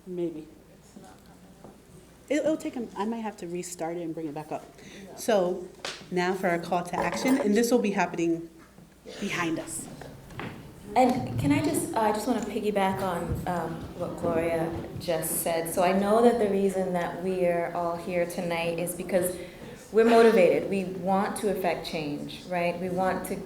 [SPEAKER 1] Maybe. It'll take I might have to restart it and bring it back up. So now for our call to action, and this will be happening behind us.
[SPEAKER 4] And can I just want to piggyback on what Gloria just said. So I know that the reason that we are all here tonight is because we're motivated. We want to affect change, right? We want to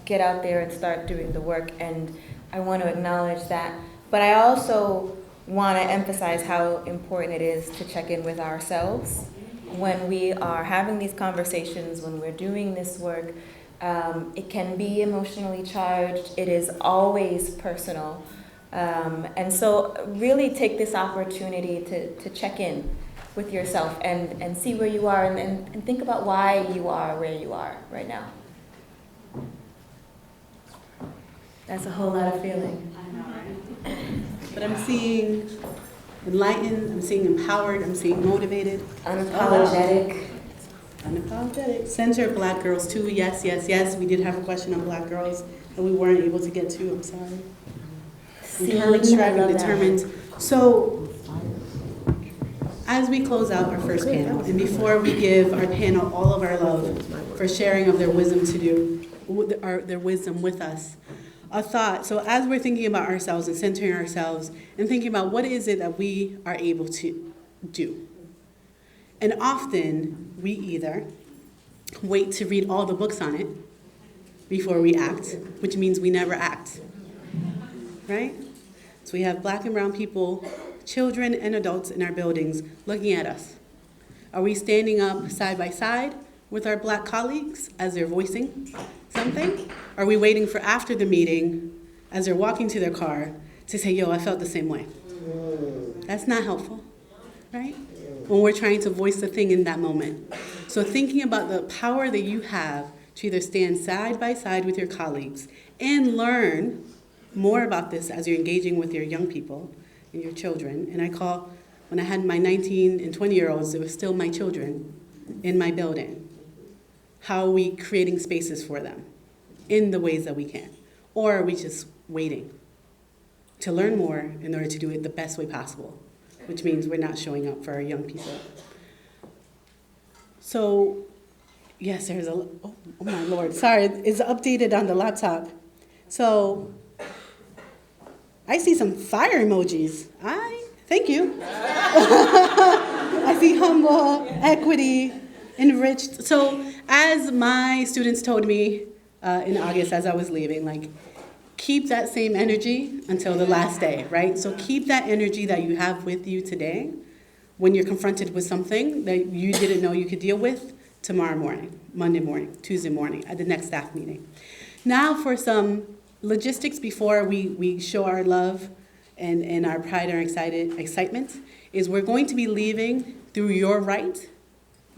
[SPEAKER 4] get out there and start doing the work, and I want to acknowledge that. But I also want to emphasize how important it is to check in with ourselves when we are having these conversations, when we're doing this work. It can be emotionally charged. It is always personal. And so really take this opportunity to check in with yourself and see where you are and think about why you are where you are right now. That's a whole lot of feeling.
[SPEAKER 1] I know, right? But I'm seeing enlightened, I'm seeing empowered, I'm seeing motivated.
[SPEAKER 4] Unapologetic.
[SPEAKER 1] Unapologetic. Center Black girls too. Yes, yes, yes. We did have a question on Black girls that we weren't able to get to. I'm sorry. Encouraged, striving, determined. So as we close out our first panel, and before we give our panel all of our love for sharing of their wisdom their wisdom with us, a thought. So as we're thinking about ourselves and centering ourselves and thinking about what is it that we are able to do. And often, we either wait to read all the books on it before we act, which means we never act, right? So we have Black and brown people, children and adults in our buildings looking at us. Are we standing up side by side with our Black colleagues as they're voicing something? Are we waiting for after the meeting, as they're walking to their car, to say, yo, I felt the same way? That's not helpful, right? When we're trying to voice the thing in that moment. So thinking about the power that you have to either stand side by side with your colleagues and learn more about this as you're engaging with your young people and your children. And I call, when I had my 19 and 20-year-olds, it was still my children in my building. How are we creating spaces for them in the ways that we can? Or are we just waiting to learn more in order to do it the best way possible, which means we're not showing up for our young people? So, yes, there's a, oh my Lord, sorry, it's updated on the laptop. So, I see some fire emojis. Thank you. I see humble, equity, enriched. So, as my students told me in August as I was leaving, like, keep that same energy until the last day, right? So keep that energy that you have with you today when you're confronted with something that you didn't know you could deal with tomorrow morning, Monday morning, Tuesday morning, at the next staff meeting. Now for some logistics before we show our love and our pride and our excitement, is we're going to be leaving through your right,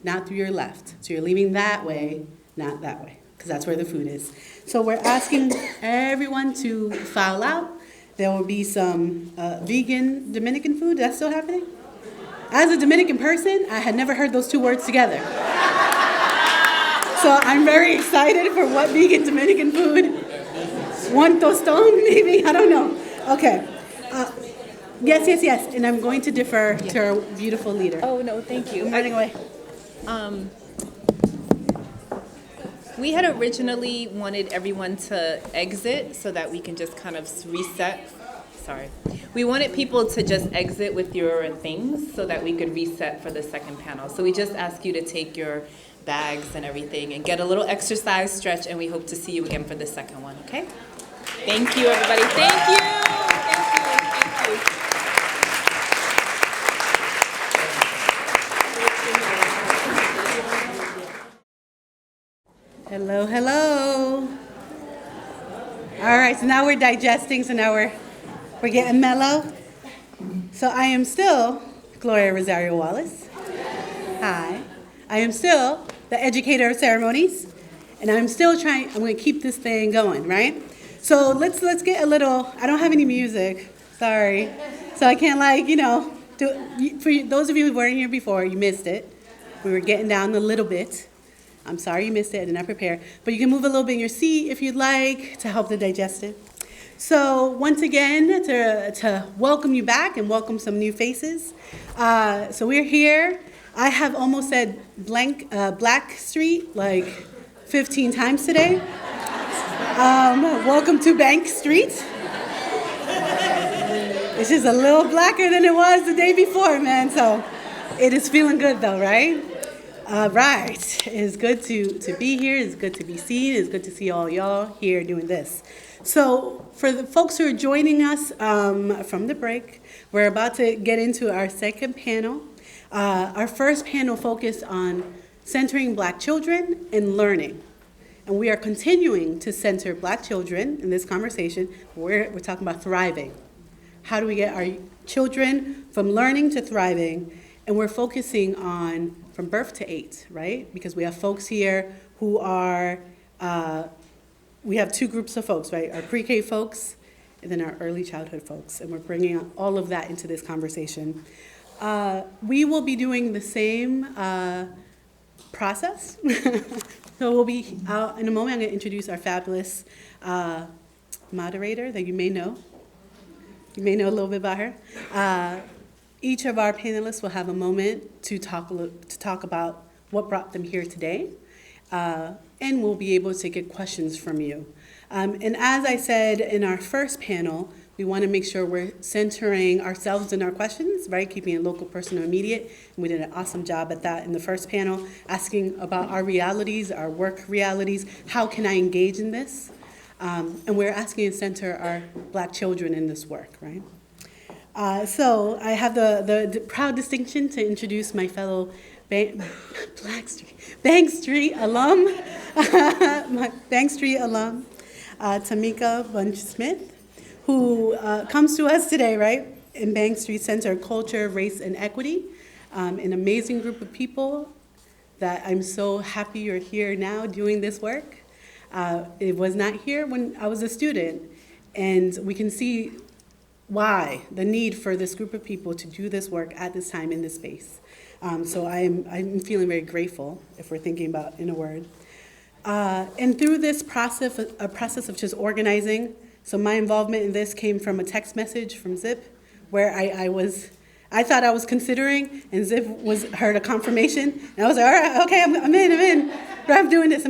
[SPEAKER 1] not through your left. So you're leaving that way, not that way, because that's where the food is. So we're asking everyone to file out. There will be some vegan Dominican food. That's still happening? As a Dominican person, I had never heard those two words together. So I'm very excited for what vegan Dominican food. One toston, maybe? I don't know. Okay. Yes. And I'm going to defer to our beautiful leader.
[SPEAKER 9] Oh, no, thank you.
[SPEAKER 1] I'm running away.
[SPEAKER 9] We had originally wanted everyone to exit so that we can just kind of reset. Sorry. We wanted people to just exit with your things so that we could reset for the second panel. So we just ask you to take your bags and everything and get a little exercise, stretch, and we hope to see you again for the second one, okay? Thank you, everybody. Thank you. Thank you.
[SPEAKER 1] Hello. All right, so now we're digesting, so now we're getting mellow. So I am still Gloria Rosario Wallace. Hi. I am still the educator of ceremonies, and I'm going to keep this thing going, right? So let's get a little, I don't have any music, sorry. So I can't for those of you who weren't here before, you missed it. We were getting down a little bit. I'm sorry you missed it, I did not prepare. But you can move a little bit in your seat if you'd like to help the digestion. So once again, to welcome you back and welcome some new faces. So we're here. I have almost said Black Street like 15 times today. Welcome to Bank Street. It's just a little blacker than it was the day before, man. So it is feeling good though, right? Right. It's good to be here. It's good to be seen. It's good to see all y'all here doing this. So for the folks who are joining us from the break, we're about to get into our second panel. Our first panel focused on centering Black children and learning. And we are continuing to center Black children in this conversation. We're talking about thriving. How do we get our children from learning to thriving? And we're focusing on from birth to 8, right? Because we have folks here who are, we have two groups of folks, right? Our pre-K folks and then our early childhood folks. And we're bringing all of that into this conversation. We will be doing the same process. So we'll be, in a moment, I'm going to introduce our fabulous moderator that you may know. You may know a little bit about her. Each of our panelists will have a moment to talk about what brought them here today, and we'll be able to get questions from you. And as I said in our first panel, we want to make sure we're centering ourselves in our questions, right? Keeping it local, personal, immediate. And we did an awesome job at that in the first panel, asking about our realities, our work realities. How can I engage in this? And we're asking to center our Black children in this work, right? So I have the proud distinction to introduce my fellow Bank Street alum, my Bank Street alum, Tamika Bunch-Smith, who comes to us today, right, in Bank Street Center, Culture, Race, and Equity, an amazing group of people that I'm so happy you're here now doing this work. It was not here when I was a student, And we can see why, the need for this group of people to do this work at this time in this space. So I'm feeling very grateful, if we're thinking about in a word. And through this process, a process of just organizing, so my involvement in this came from a text message from Zip, where I thought I was considering, and Zip heard a confirmation, and I was like, all right, okay, I'm in. I'm doing this.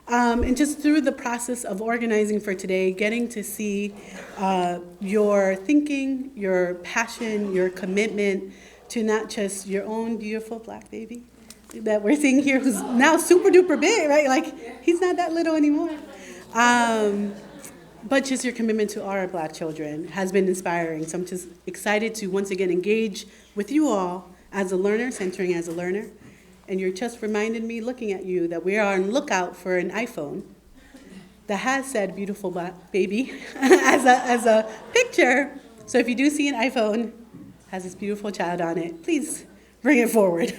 [SPEAKER 1] And just through the process of organizing for today, getting to see your thinking, your passion, your commitment to not just your own beautiful Black baby that we're seeing here, who's now super duper big, right? Like, he's not that little anymore. But just your commitment to our Black children has been inspiring. So I'm just excited to once again engage with you all as a learner, centering as a learner. And you're just reminded me, looking at you, that we are on lookout for an iPhone that has said beautiful Black baby as a picture. So if you do see an iPhone, has this beautiful child on it, please bring it forward.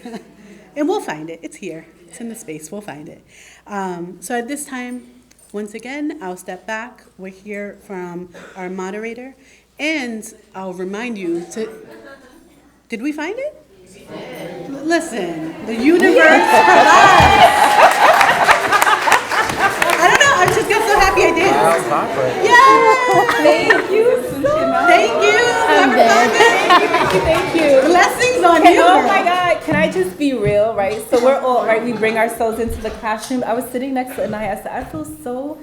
[SPEAKER 1] And we'll find it. It's here. It's in the space. We'll find it. So at this time, once again, I'll step back. We'll hear from our moderator. And I'll remind you to... Did we find it? Listen, the universe provides. I don't know. I just get so happy I did. Yeah. Thank you. Thank you.
[SPEAKER 3] Thank you.
[SPEAKER 1] Blessings on you.
[SPEAKER 3] Oh my God, can I just be real, right? So we're all, right, we bring ourselves into the classroom. I was sitting next to Anaya. I said, I feel so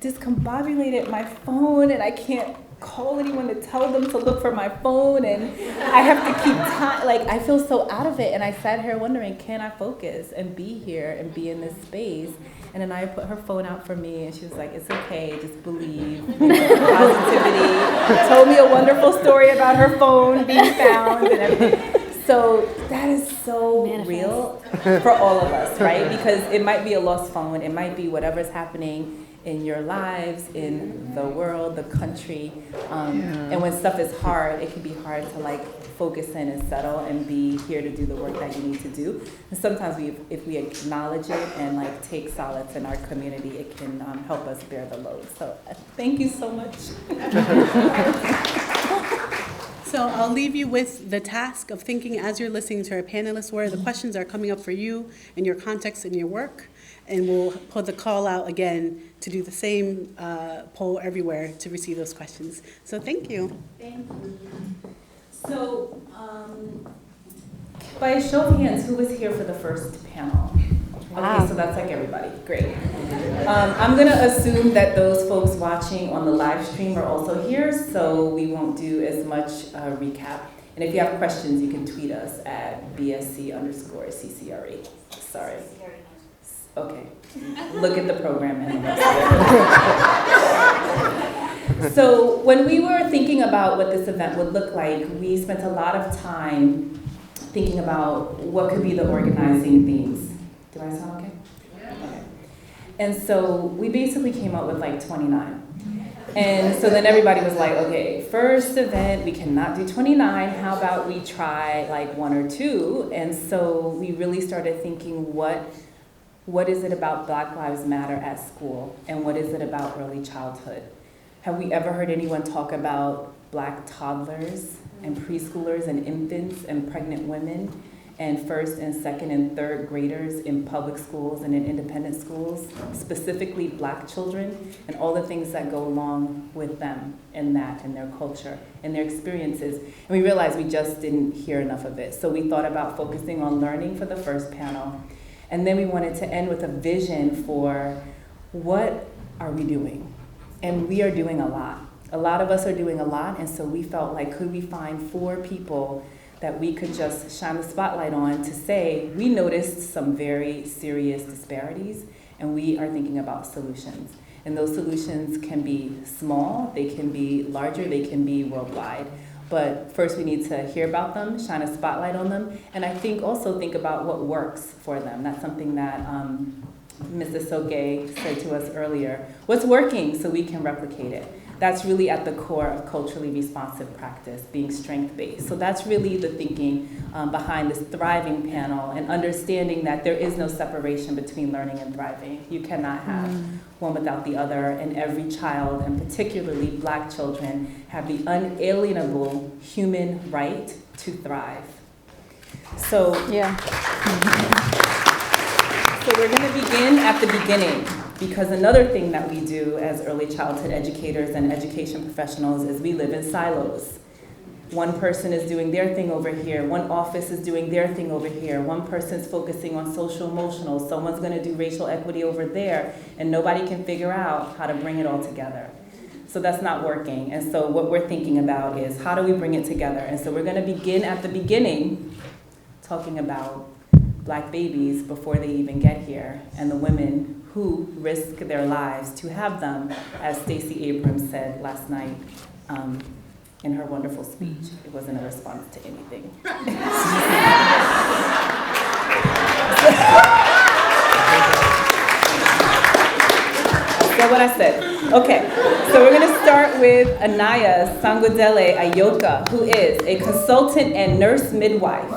[SPEAKER 3] discombobulated, my phone, and I can't call anyone to tell them to look for my phone, and I have to keep time. Like, I feel so out of it. And I sat here wondering, can I focus and be here and be in this space? And Anaya put her phone out for me, and she was like, it's okay, just believe, positivity. Told me a wonderful story about her phone being found and everything. So that is so real for all of us, right? Because it might be a lost phone, it might be whatever's happening in your lives, in the world, the country. And when stuff is hard, it can be hard to like focus in and settle and be here to do the work that you need to do. And sometimes if we acknowledge it and like take solace in our community, it can help us bear the load. So thank you so much.
[SPEAKER 1] So I'll leave you with the task of thinking as you're listening to our panelists where the questions are coming up for you and your context and your work. And we'll put the call out again to do the same poll everywhere to receive those questions. So thank you.
[SPEAKER 3] Thank you. So by a show of hands, who was here for the first panel? Okay, so that's like everybody. Great. I'm going to assume that those folks watching on the live stream are also here, so we won't do as much recap. And if you have questions, you can tweet us at BSC_CCRE. Sorry. Okay. Look at the program and the rest of it. So when we were thinking about what this event would look like, we spent a lot of time thinking about what could be the organizing themes. Do I sound okay? Yeah. Okay. And so we basically came up with like 29. And so then everybody was like, okay, first event, we cannot do 29. How about we try like 1 or 2? And so we really started thinking, what is it about Black Lives Matter at school? And what is it about early childhood? Have we ever heard anyone talk about Black toddlers and preschoolers and infants and pregnant women and first and second and third graders in public schools and in independent schools, specifically Black children, and all the things that go along with them and that and their culture and their experiences? And we realized we just didn't hear enough of it. So we thought about focusing on learning for the first panel. And then we wanted to end with a vision for what are we doing? And we are doing a lot. A lot of us are doing a lot, and so we felt like, could we find 4 people that we could just shine the spotlight on to say, we noticed some very serious disparities, and we are thinking about solutions. And those solutions can be small, they can be larger, they can be worldwide. But first we need to hear about them, shine a spotlight on them, and I think also think about what works for them. That's something that Mrs. Soge said to us earlier. What's working so we can replicate it? That's really at the core of culturally responsive practice, being strength-based. So that's really the thinking behind this thriving panel, and understanding that there is no separation between learning and thriving. You cannot have one without the other, and every child, and particularly Black children, have the unalienable human right to thrive. So, so we're going to begin at the beginning, because another thing that we do as early childhood educators and education professionals is we live in silos. One person is doing their thing over here, one office is doing their thing over here, one person's focusing on social emotional, someone's going to do racial equity over there, and nobody can figure out how to bring it all together. So that's not working. And so what we're thinking about is, how do we bring it together? And so we're going to begin at the beginning, talking about Black babies before they even get here, and the women who risk their lives to have them, as Stacey Abrams said last night in her wonderful speech. It wasn't a response to anything. That's what I said. Okay, so we're gonna start with Anaya Sangodele Ayoka, who is a consultant and nurse midwife.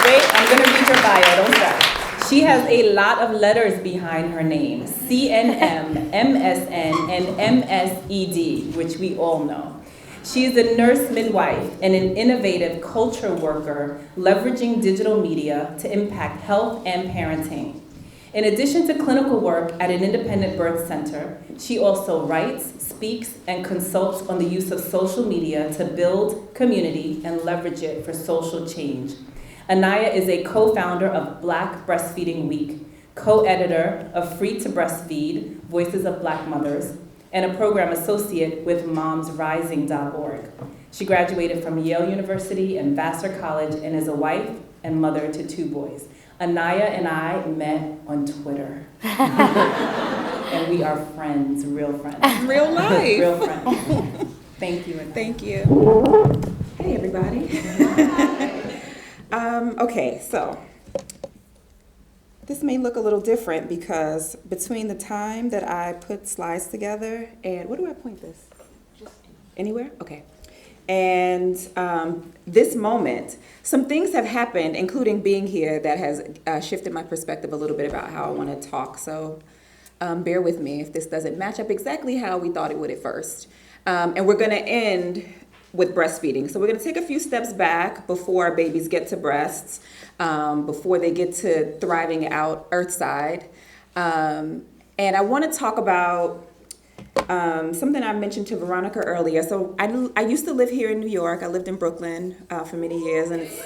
[SPEAKER 3] Wait, I'm gonna read your bio, don't stop. She has a lot of letters behind her name: CNM, MSN, and MSED, which we all know. She is a nurse midwife and an innovative culture worker, leveraging digital media to impact health and parenting. In addition to clinical work at an independent birth center, she also writes, speaks, and consults on the use of social media to build community and leverage it for social change. Anaya is a co-founder of Black Breastfeeding Week, co-editor of Free to Breastfeed, Voices of Black Mothers, and a program associate with momsrising.org. She graduated from Yale University and Vassar College and is a wife and mother to 2 boys. Anaya and I met on Twitter. And we are friends, real friends.
[SPEAKER 10] Real life.
[SPEAKER 3] Real friends. Thank you. Anaya.
[SPEAKER 10] Thank you. Hey, everybody. Okay, so this may look a little different because between the time that I put slides together and, where do I point this? Just anywhere? Okay. And this moment, some things have happened, including being here, that has shifted my perspective a little bit about how I want to talk. So bear with me if this doesn't match up exactly how we thought it would at first. And we're going to end with breastfeeding. So we're going to take a few steps back before our babies get to breasts, before they get to thriving out earthside. And I want to talk about something I mentioned to Veronica earlier. So I used to live here in New York. I lived in Brooklyn for many years, and it's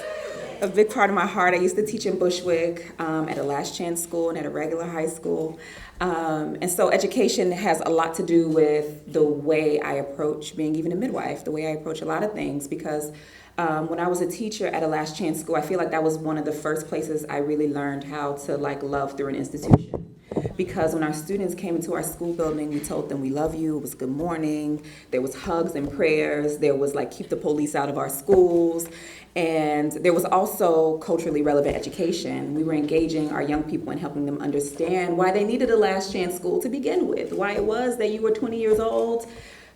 [SPEAKER 10] a big part of my heart. I used to teach in Bushwick at a last chance school and at a regular high school. And so education has a lot to do with the way I approach being even a midwife, the way I approach a lot of things, because when I was a teacher at a last chance school, I feel like that was one of the first places I really learned how to love through an institution. Because when our students came into our school building, we told them we love you, it was good morning, there was hugs and prayers, there was keep the police out of our schools, and there was also culturally relevant education. We were engaging our young people and helping them understand why they needed a last chance school to begin with, why it was that you were 20 years old,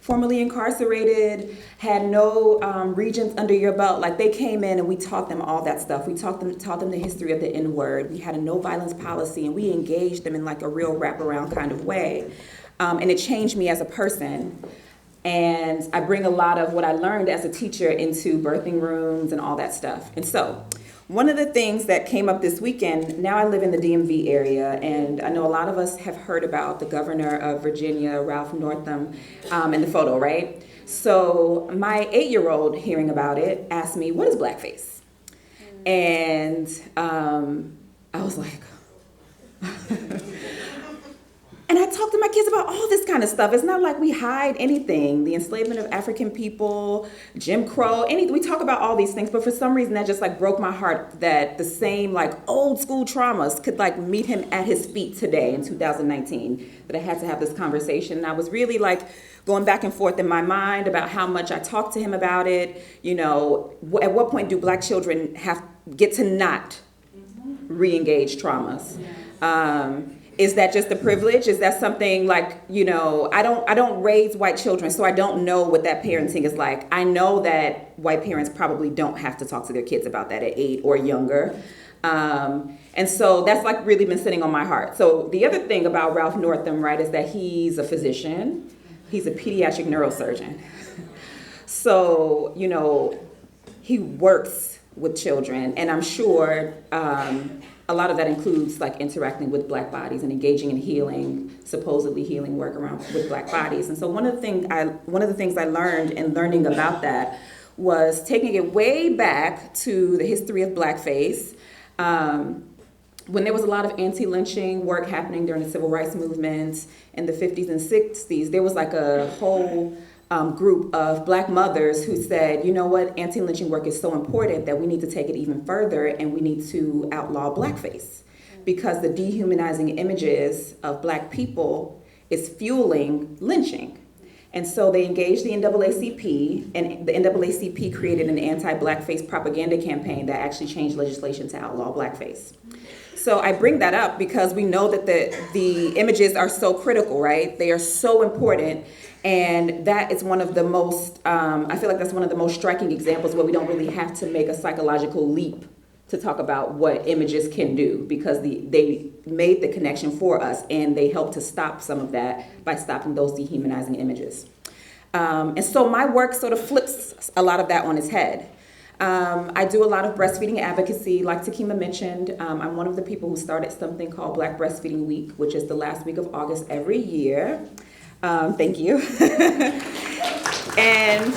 [SPEAKER 10] formerly incarcerated, had no regents under your belt. They came in and we taught them all that stuff. We taught them the history of the N-word. We had a no violence policy, and we engaged them in a real wraparound kind of way. And it changed me as a person. And I bring a lot of what I learned as a teacher into birthing rooms and all that stuff. And so one of the things that came up this weekend, now I live in the DMV area, and I know a lot of us have heard about the governor of Virginia, Ralph Northam, in the photo, right? So my 8-year-old, hearing about it, asked me, what is blackface? And I was like, and I talk to my kids about all this kind of stuff. It's not like we hide anything. The enslavement of African people, Jim Crow, we talk about all these things, but for some reason that just broke my heart that the same old school traumas could meet him at his feet today in 2019, that I had to have this conversation. And I was really going back and forth in my mind about how much I talked to him about it. At what point do Black children get to not re-engage traumas? Is that just a privilege? Is that something like, I don't raise white children, so I don't know what that parenting is like. I know that white parents probably don't have to talk to their kids about that at 8 or younger. And so that's like really been sitting on my heart. So the other thing about Ralph Northam, right, is that he's a physician. He's a pediatric neurosurgeon. So, he works with children, and I'm sure a lot of that includes like interacting with Black bodies and engaging in healing, supposedly healing work around with Black bodies. And so one of the things I learned in learning about that was taking it way back to the history of blackface. When there was a lot of anti-lynching work happening during the civil rights movement in the 50s and 60s, there was like a whole group of Black mothers who said, you know what, anti-lynching work is so important that we need to take it even further and we need to outlaw blackface because the dehumanizing images of Black people is fueling lynching. And so they engaged the NAACP, and the NAACP created an anti-blackface propaganda campaign that actually changed legislation to outlaw blackface. So I bring that up because we know that the images are so critical, right? They are so important. And that is one of the most, I feel like that's one of the most striking examples where we don't really have to make a psychological leap to talk about what images can do because they made the connection for us and they helped to stop some of that by stopping those dehumanizing images. And so my work sort of flips a lot of that on its head. I do a lot of breastfeeding advocacy, like Takima mentioned. I'm one of the people who started something called Black Breastfeeding Week, which is the last week of August every year. Thank you. And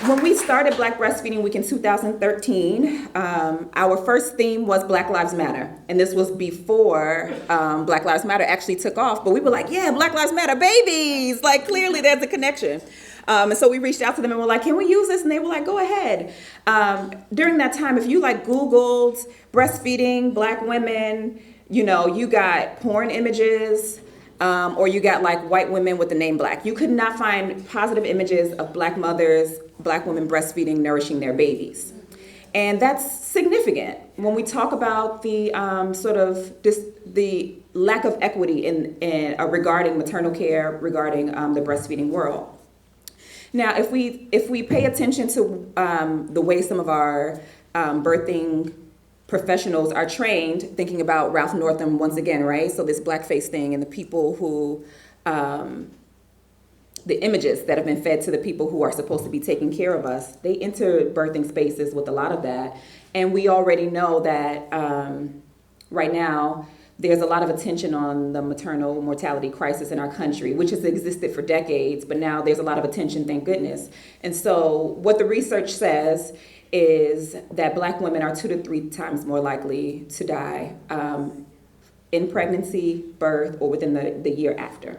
[SPEAKER 10] when we started Black Breastfeeding Week in 2013, our first theme was Black Lives Matter. And this was before Black Lives Matter actually took off. But we were like, yeah, Black Lives Matter, babies. Like, clearly there's a connection. And so we reached out to them and were like, can we use this? And they were like, go ahead. During that time, if you like Googled breastfeeding, Black women, you got porn images, or you got like white women with the name Black. You could not find positive images of Black mothers, Black women breastfeeding, nourishing their babies. And that's significant when we talk about the the lack of equity in regarding maternal care, regarding the breastfeeding world. Now, if we pay attention to the way some of our birthing professionals are trained, thinking about Ralph Northam once again, right? So this blackface thing and the people who, the images that have been fed to the people who are supposed to be taking care of us, they enter birthing spaces with a lot of that. And we already know that right now, there's a lot of attention on the maternal mortality crisis in our country, which has existed for decades, but now there's a lot of attention, thank goodness. And so what the research says is that Black women are 2 to 3 times more likely to die in pregnancy, birth, or within the year after.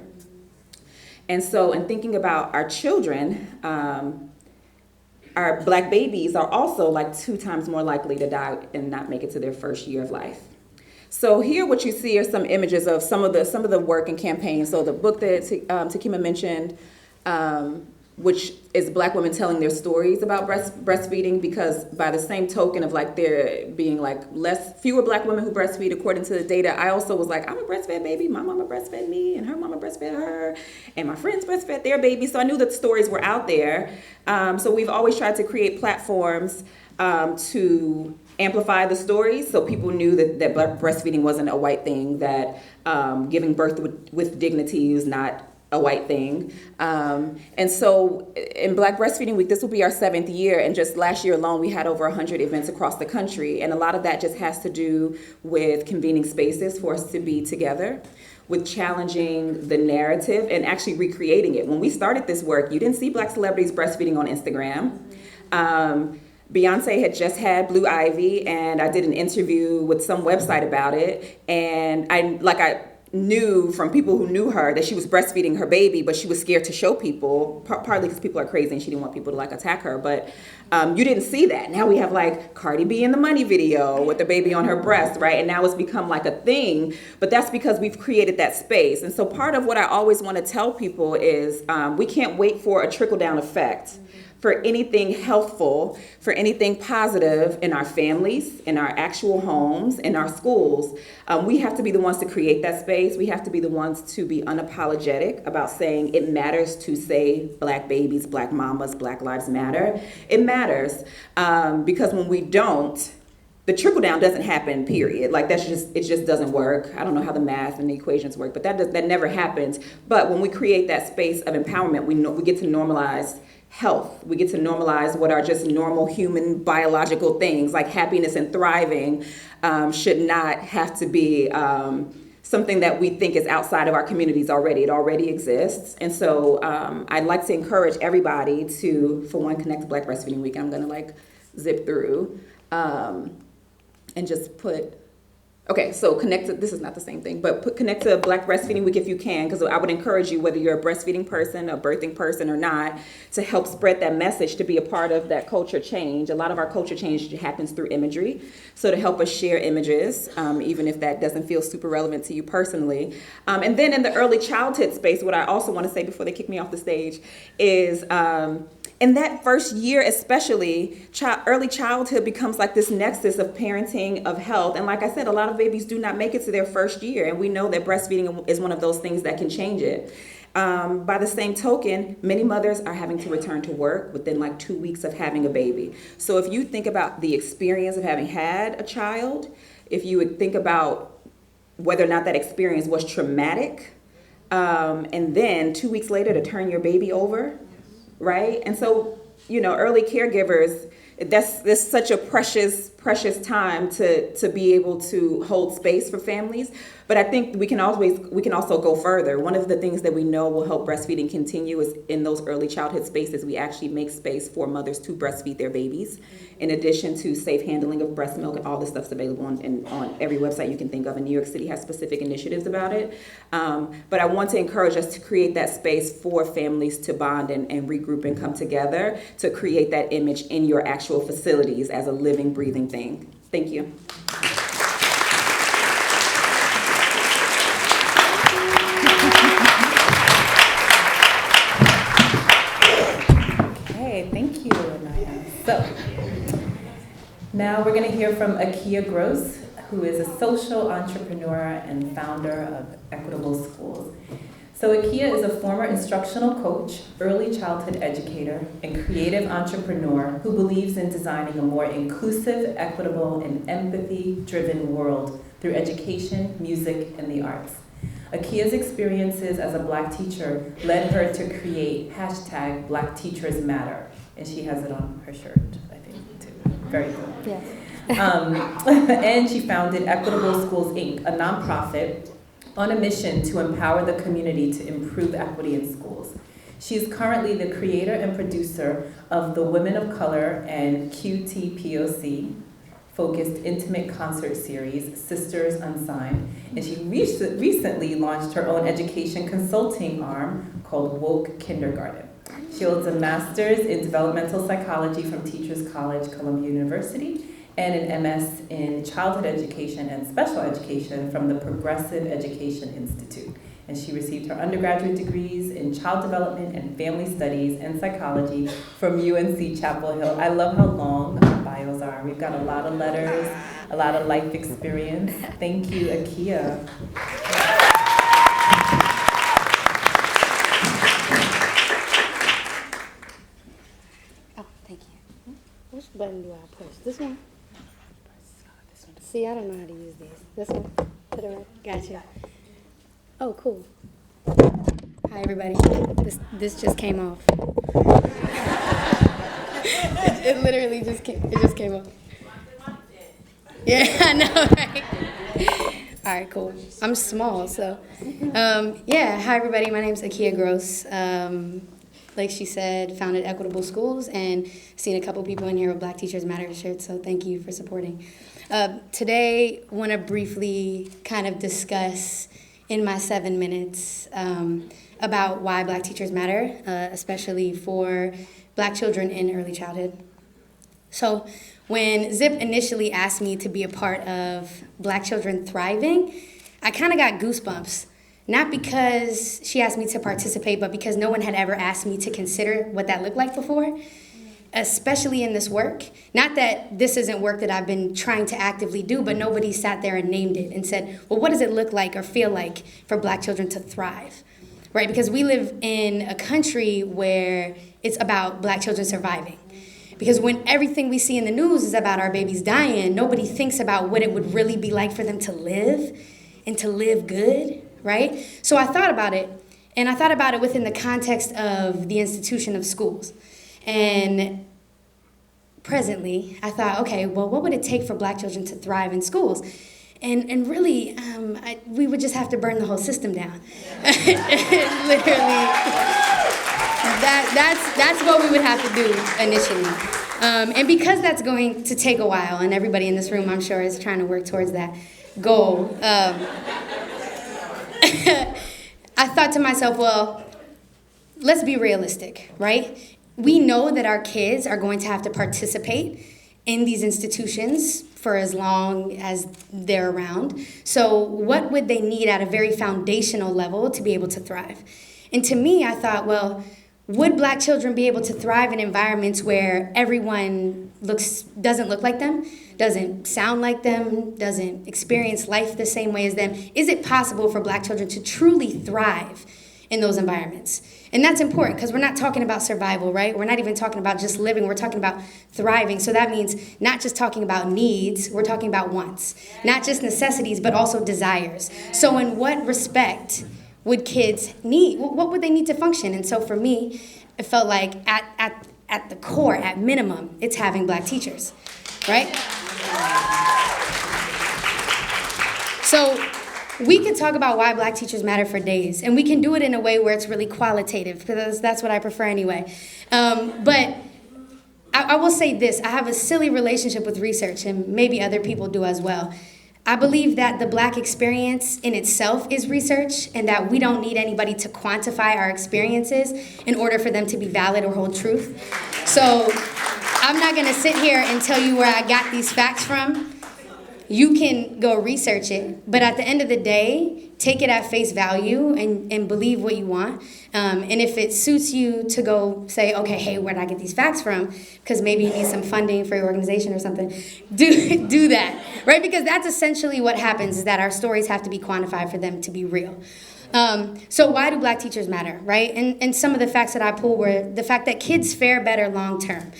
[SPEAKER 10] And so in thinking about our children, our Black babies are also like 2 times more likely to die and not make it to their first year of life. So here what you see are some images of some of the work and campaigns. So the book that Takima mentioned, which is Black women telling their stories about breastfeeding, because by the same token of like there being like fewer Black women who breastfeed according to the data, I also was like, I'm a breastfed baby, my mama breastfed me, and her mama breastfed her, and my friends breastfed their baby. So I knew that the stories were out there. So we've always tried to create platforms to amplify the stories so people knew that breastfeeding wasn't a white thing, that giving birth with dignity is not a white thing. And so in Black Breastfeeding Week, this will be our 7th year, and just last year alone we had over 100 events across the country, and a lot of that just has to do with convening spaces for us to be together, with challenging the narrative and actually recreating it. When we started this work, you didn't see Black celebrities breastfeeding on Instagram. Beyonce had just had Blue Ivy, and I did an interview with some website about it, and I knew from people who knew her that she was breastfeeding her baby, but she was scared to show people, partly because people are crazy and she didn't want people to like attack her, but you didn't see that. Now we have like Cardi B in the Money video with the baby on her breast, right? And now it's become like a thing, but that's because we've created that space. And so part of what I always want to tell people is we can't wait for a trickle-down effect for anything healthful, for anything positive in our families, in our actual homes, in our schools. We have to be the ones to create that space. We have to be the ones to be unapologetic about saying it matters to say Black babies, Black mamas, Black lives matter. It matters because when we don't, the trickle down doesn't happen, period. Like it just doesn't work. I don't know how the math and the equations work, but that never happens. But when we create that space of empowerment, we get to normalize health. We get to normalize what are just normal human biological things, like happiness and thriving should not have to be something that we think is outside of our communities already. It already exists. And so I'd like to encourage everybody to, for one, connect to Black Breastfeeding Week. I'm gonna zip through. And just put, so connect to, this is not the same thing, but connect to Black Breastfeeding Week if you can, because I would encourage you, whether you're a breastfeeding person, a birthing person or not, to help spread that message, to be a part of that culture change. A lot of our culture change happens through imagery, so to help us share images, even if that doesn't feel super relevant to you personally. And then in the early childhood space, what I also want to say before they kick me off the stage is, in that first year especially, early childhood becomes like this nexus of parenting, of health. And like I said, a lot of babies do not make it to their first year. And we know that breastfeeding is one of those things that can change it. By the same token, many mothers are having to return to work within like 2 weeks of having a baby. So if you think about the experience of having had a child, if you would think about whether or not that experience was traumatic, and then 2 weeks later to turn your baby over, right? And so, early caregivers, that's such a precious time to be able to hold space for families. But I think we can also go further. One of the things that we know will help breastfeeding continue is in those early childhood spaces, we actually make space for mothers to breastfeed their babies. In addition to safe handling of breast milk, and all this stuff's available on every website you can think of. And New York City has specific initiatives about it. But I want to encourage us to create that space for families to bond and regroup and come together to create that image in your actual facilities as a living, breathing thing. Thank you.
[SPEAKER 3] Okay, thank you, Anaya. So, now we're going to hear from Akia Gross, who is a social entrepreneur and founder of Equitable Schools. So Akia is a former instructional coach, early childhood educator, and creative entrepreneur who believes in designing a more inclusive, equitable, and empathy-driven world through education, music, and the arts. Akia's experiences as a Black teacher led her to create hashtag Black Teachers Matter, and she has it on her shirt, I think, too. Very cool.
[SPEAKER 11] Yes.
[SPEAKER 3] And she founded Equitable Schools, Inc., a nonprofit on a mission to empower the community to improve equity in schools. She is currently the creator and producer of the Women of Color and QTPOC focused intimate concert series, Sisters Unsigned, and she recently launched her own education consulting arm called Woke Kindergarten. She holds a master's in developmental psychology from Teachers College, Columbia University, and an MS in childhood education and special education from the Progressive Education Institute. And she received her undergraduate degrees in child development and family studies and psychology from UNC Chapel Hill. I love how long our bios are. We've got a lot of letters, a lot of life experience. Thank you, Akia.
[SPEAKER 11] Oh, thank you. Which button do I push? This one? See, I don't know how to use these. This one? To the right? Gotcha. Oh, cool. Hi, everybody. This just came off. it literally just came off. Yeah, I know, right? All right, cool. I'm small, so. Hi, everybody. My name's Akia Gross. Like she said, founded Equitable Schools, and seen a couple people in here with Black Teachers Matter shirts, so thank you for supporting. Today, I want to briefly kind of discuss in my 7 minutes about why Black Teachers Matter, especially for Black children in early childhood. So when Zip initially asked me to be a part of Black Children Thriving, I kind of got goosebumps. Not because she asked me to participate, but because no one had ever asked me to consider what that looked like before. especially in this work, not that this isn't work that I've been trying to actively do, but nobody sat there and named it and said, well, what does it look like or feel like for Black children to thrive, right? Because we live in a country where it's about Black children surviving. Because when everything we see in the news is about our babies dying, nobody thinks about what it would really be like for them to live and to live good, right? So I thought about it, and I thought about it within the context of the institution of schools. And presently, I thought, okay, well, what would it take for Black children to thrive in schools? And really, we would just have to burn the whole system down. Literally, that's what we would have to do initially. And because that's going to take a while, and everybody in this room, I'm sure, is trying to work towards that goal, I thought to myself, well, let's be realistic, right? We know that our kids are going to have to participate in these institutions for as long as they're around. So what would they need at a very foundational level to be able to thrive? And to me, I thought, well, would Black children be able to thrive in environments where everyone doesn't look like them, doesn't sound like them, doesn't experience life the same way as them? Is it possible for Black children to truly thrive in those environments? And that's important because we're not talking about survival, right? We're not even talking about just living. We're talking about thriving. So that means not just talking about needs, we're talking about wants. Not just necessities, but also desires. So in what respect would kids need? What would they need to function? And so for me, it felt like at the core, at minimum, it's having Black teachers, right? So we could talk about why Black teachers matter for days, and we can do it in a way where it's really qualitative, because that's what I prefer anyway. But I will say this, I have a silly relationship with research, and maybe other people do as well. I believe that the Black experience in itself is research, and that we don't need anybody to quantify our experiences in order for them to be valid or hold truth. So I'm not gonna sit here and tell you where I got these facts from. You can go research it, but at the end of the day, take it at face value and believe what you want. And if it suits you to go say, okay, hey, where did I get these facts from? Because maybe you need some funding for your organization or something. Do that, right? Because that's essentially what happens, is that our stories have to be quantified for them to be real. So why do Black teachers matter, right? And some of the facts that I pulled were the fact that kids fare better long term.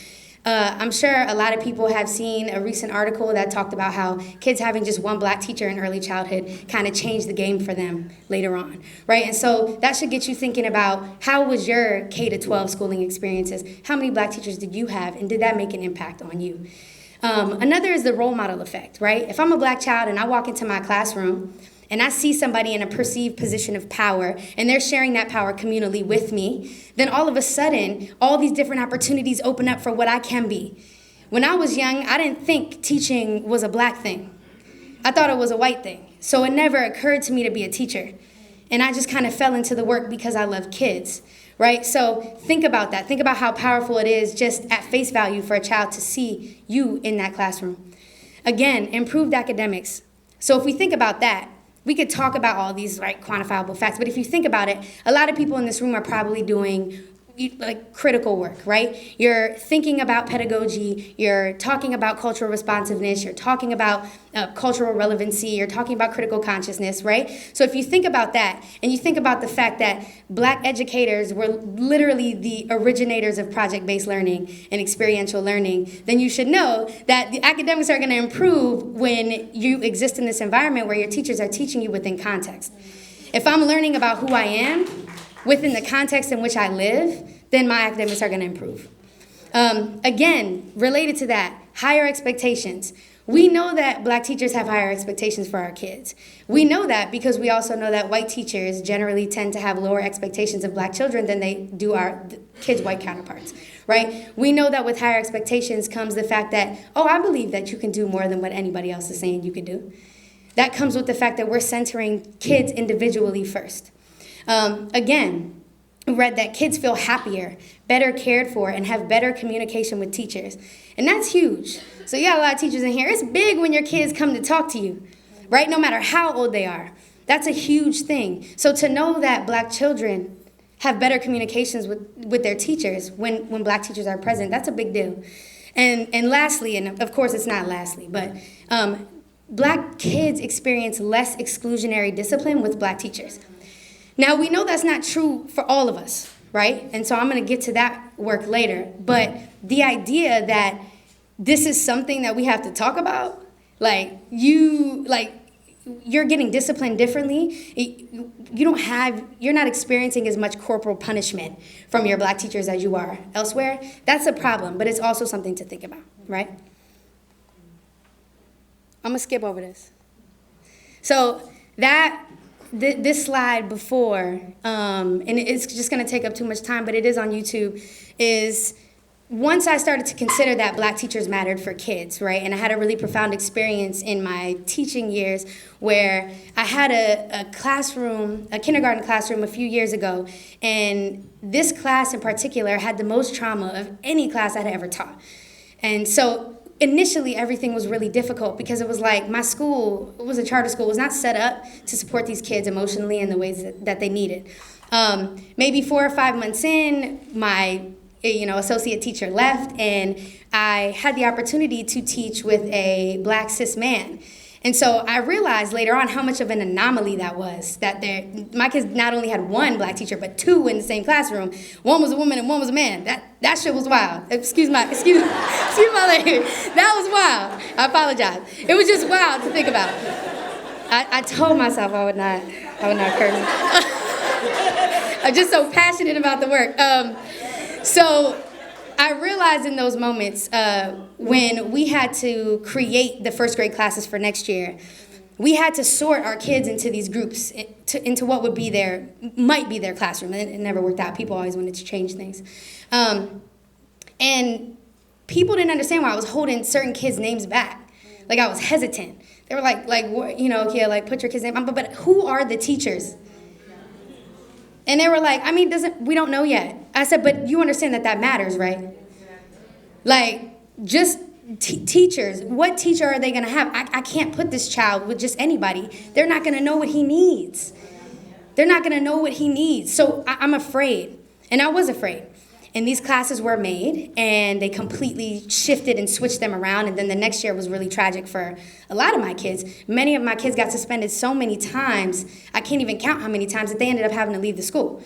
[SPEAKER 11] I'm sure a lot of people have seen a recent article that talked about how kids having just one Black teacher in early childhood kind of changed the game for them later on, right? And so that should get you thinking about, how was your K-12 schooling experiences? How many Black teachers did you have, and did that make an impact on you? Another is the role model effect, right? If I'm a Black child and I walk into my classroom and I see somebody in a perceived position of power, and they're sharing that power communally with me, then all of a sudden, all these different opportunities open up for what I can be. When I was young, I didn't think teaching was a Black thing. I thought it was a white thing. So it never occurred to me to be a teacher. And I just kind of fell into the work because I love kids, right? So think about that. Think about how powerful it is just at face value for a child to see you in that classroom. Again, improved academics. So if we think about that, we could talk about all these quantifiable facts, but if you think about it, a lot of people in this room are probably doing critical work, right? You're thinking about pedagogy, you're talking about cultural responsiveness, you're talking about cultural relevancy, you're talking about critical consciousness, right? So if you think about that, and you think about the fact that Black educators were literally the originators of project-based learning and experiential learning, then you should know that the academics are gonna improve when you exist in this environment where your teachers are teaching you within context. If I'm learning about who I am within the context in which I live, then my academics are going to improve. Again, related to that, higher expectations. We know that Black teachers have higher expectations for our kids. We know that because we also know that white teachers generally tend to have lower expectations of Black children than they do our kids' white counterparts, right? We know that with higher expectations comes the fact that, oh, I believe that you can do more than what anybody else is saying you can do. That comes with the fact that we're centering kids individually first. Again, we read that kids feel happier, better cared for, and have better communication with teachers. And that's huge. So you got a lot of teachers in here. It's big when your kids come to talk to you, right? No matter how old they are. That's a huge thing. So to know that Black children have better communications with their teachers when black teachers are present. That's a big deal. And lastly, and of course it's not lastly, but black kids experience less exclusionary discipline with black teachers. Now, we know that's not true for all of us, right? And so I'm going to get to that work later. But the idea that this is something that we have to talk about, you're getting disciplined differently. You're not experiencing as much corporal punishment from your black teachers as you are elsewhere. That's a problem, but it's also something to think about, right? I'm going to skip over this. So this slide before, and it's just going to take up too much time, but it is on YouTube, is once I started to consider that black teachers mattered for kids, right? And I had a really profound experience in my teaching years where I had a classroom, a kindergarten classroom a few years ago, and this class in particular had the most trauma of any class I'd ever taught. And so initially, everything was really difficult because it was like my school, it was a charter school, was not set up to support these kids emotionally in the ways that they needed. Maybe 4 or 5 months in, my associate teacher left, and I had the opportunity to teach with a black cis man. And so I realized later on how much of an anomaly that was, that my kids not only had one black teacher, but 2 in the same classroom. One was a woman and one was a man. That shit was wild. Excuse my language. That was wild. I apologize. It was just wild to think about. I told myself I would not curse. I'm just so passionate about the work. So I realized in those moments when we had to create the first grade classes for next year, we had to sort our kids into these groups, into what might be their classroom. And it never worked out. People always wanted to change things. And people didn't understand why I was holding certain kids' names back. Like, I was hesitant. They were like, put your kid's name on. But who are the teachers? And they were like, we don't know yet. I said, but you understand that matters, right? Just teachers. What teacher are they going to have? I can't put this child with just anybody. They're not going to know what he needs. They're not going to know what he needs. So I'm afraid. And I was afraid. And these classes were made, and they completely shifted and switched them around. And then the next year was really tragic for a lot of my kids. Many of my kids got suspended so many times, I can't even count how many times, that they ended up having to leave the school.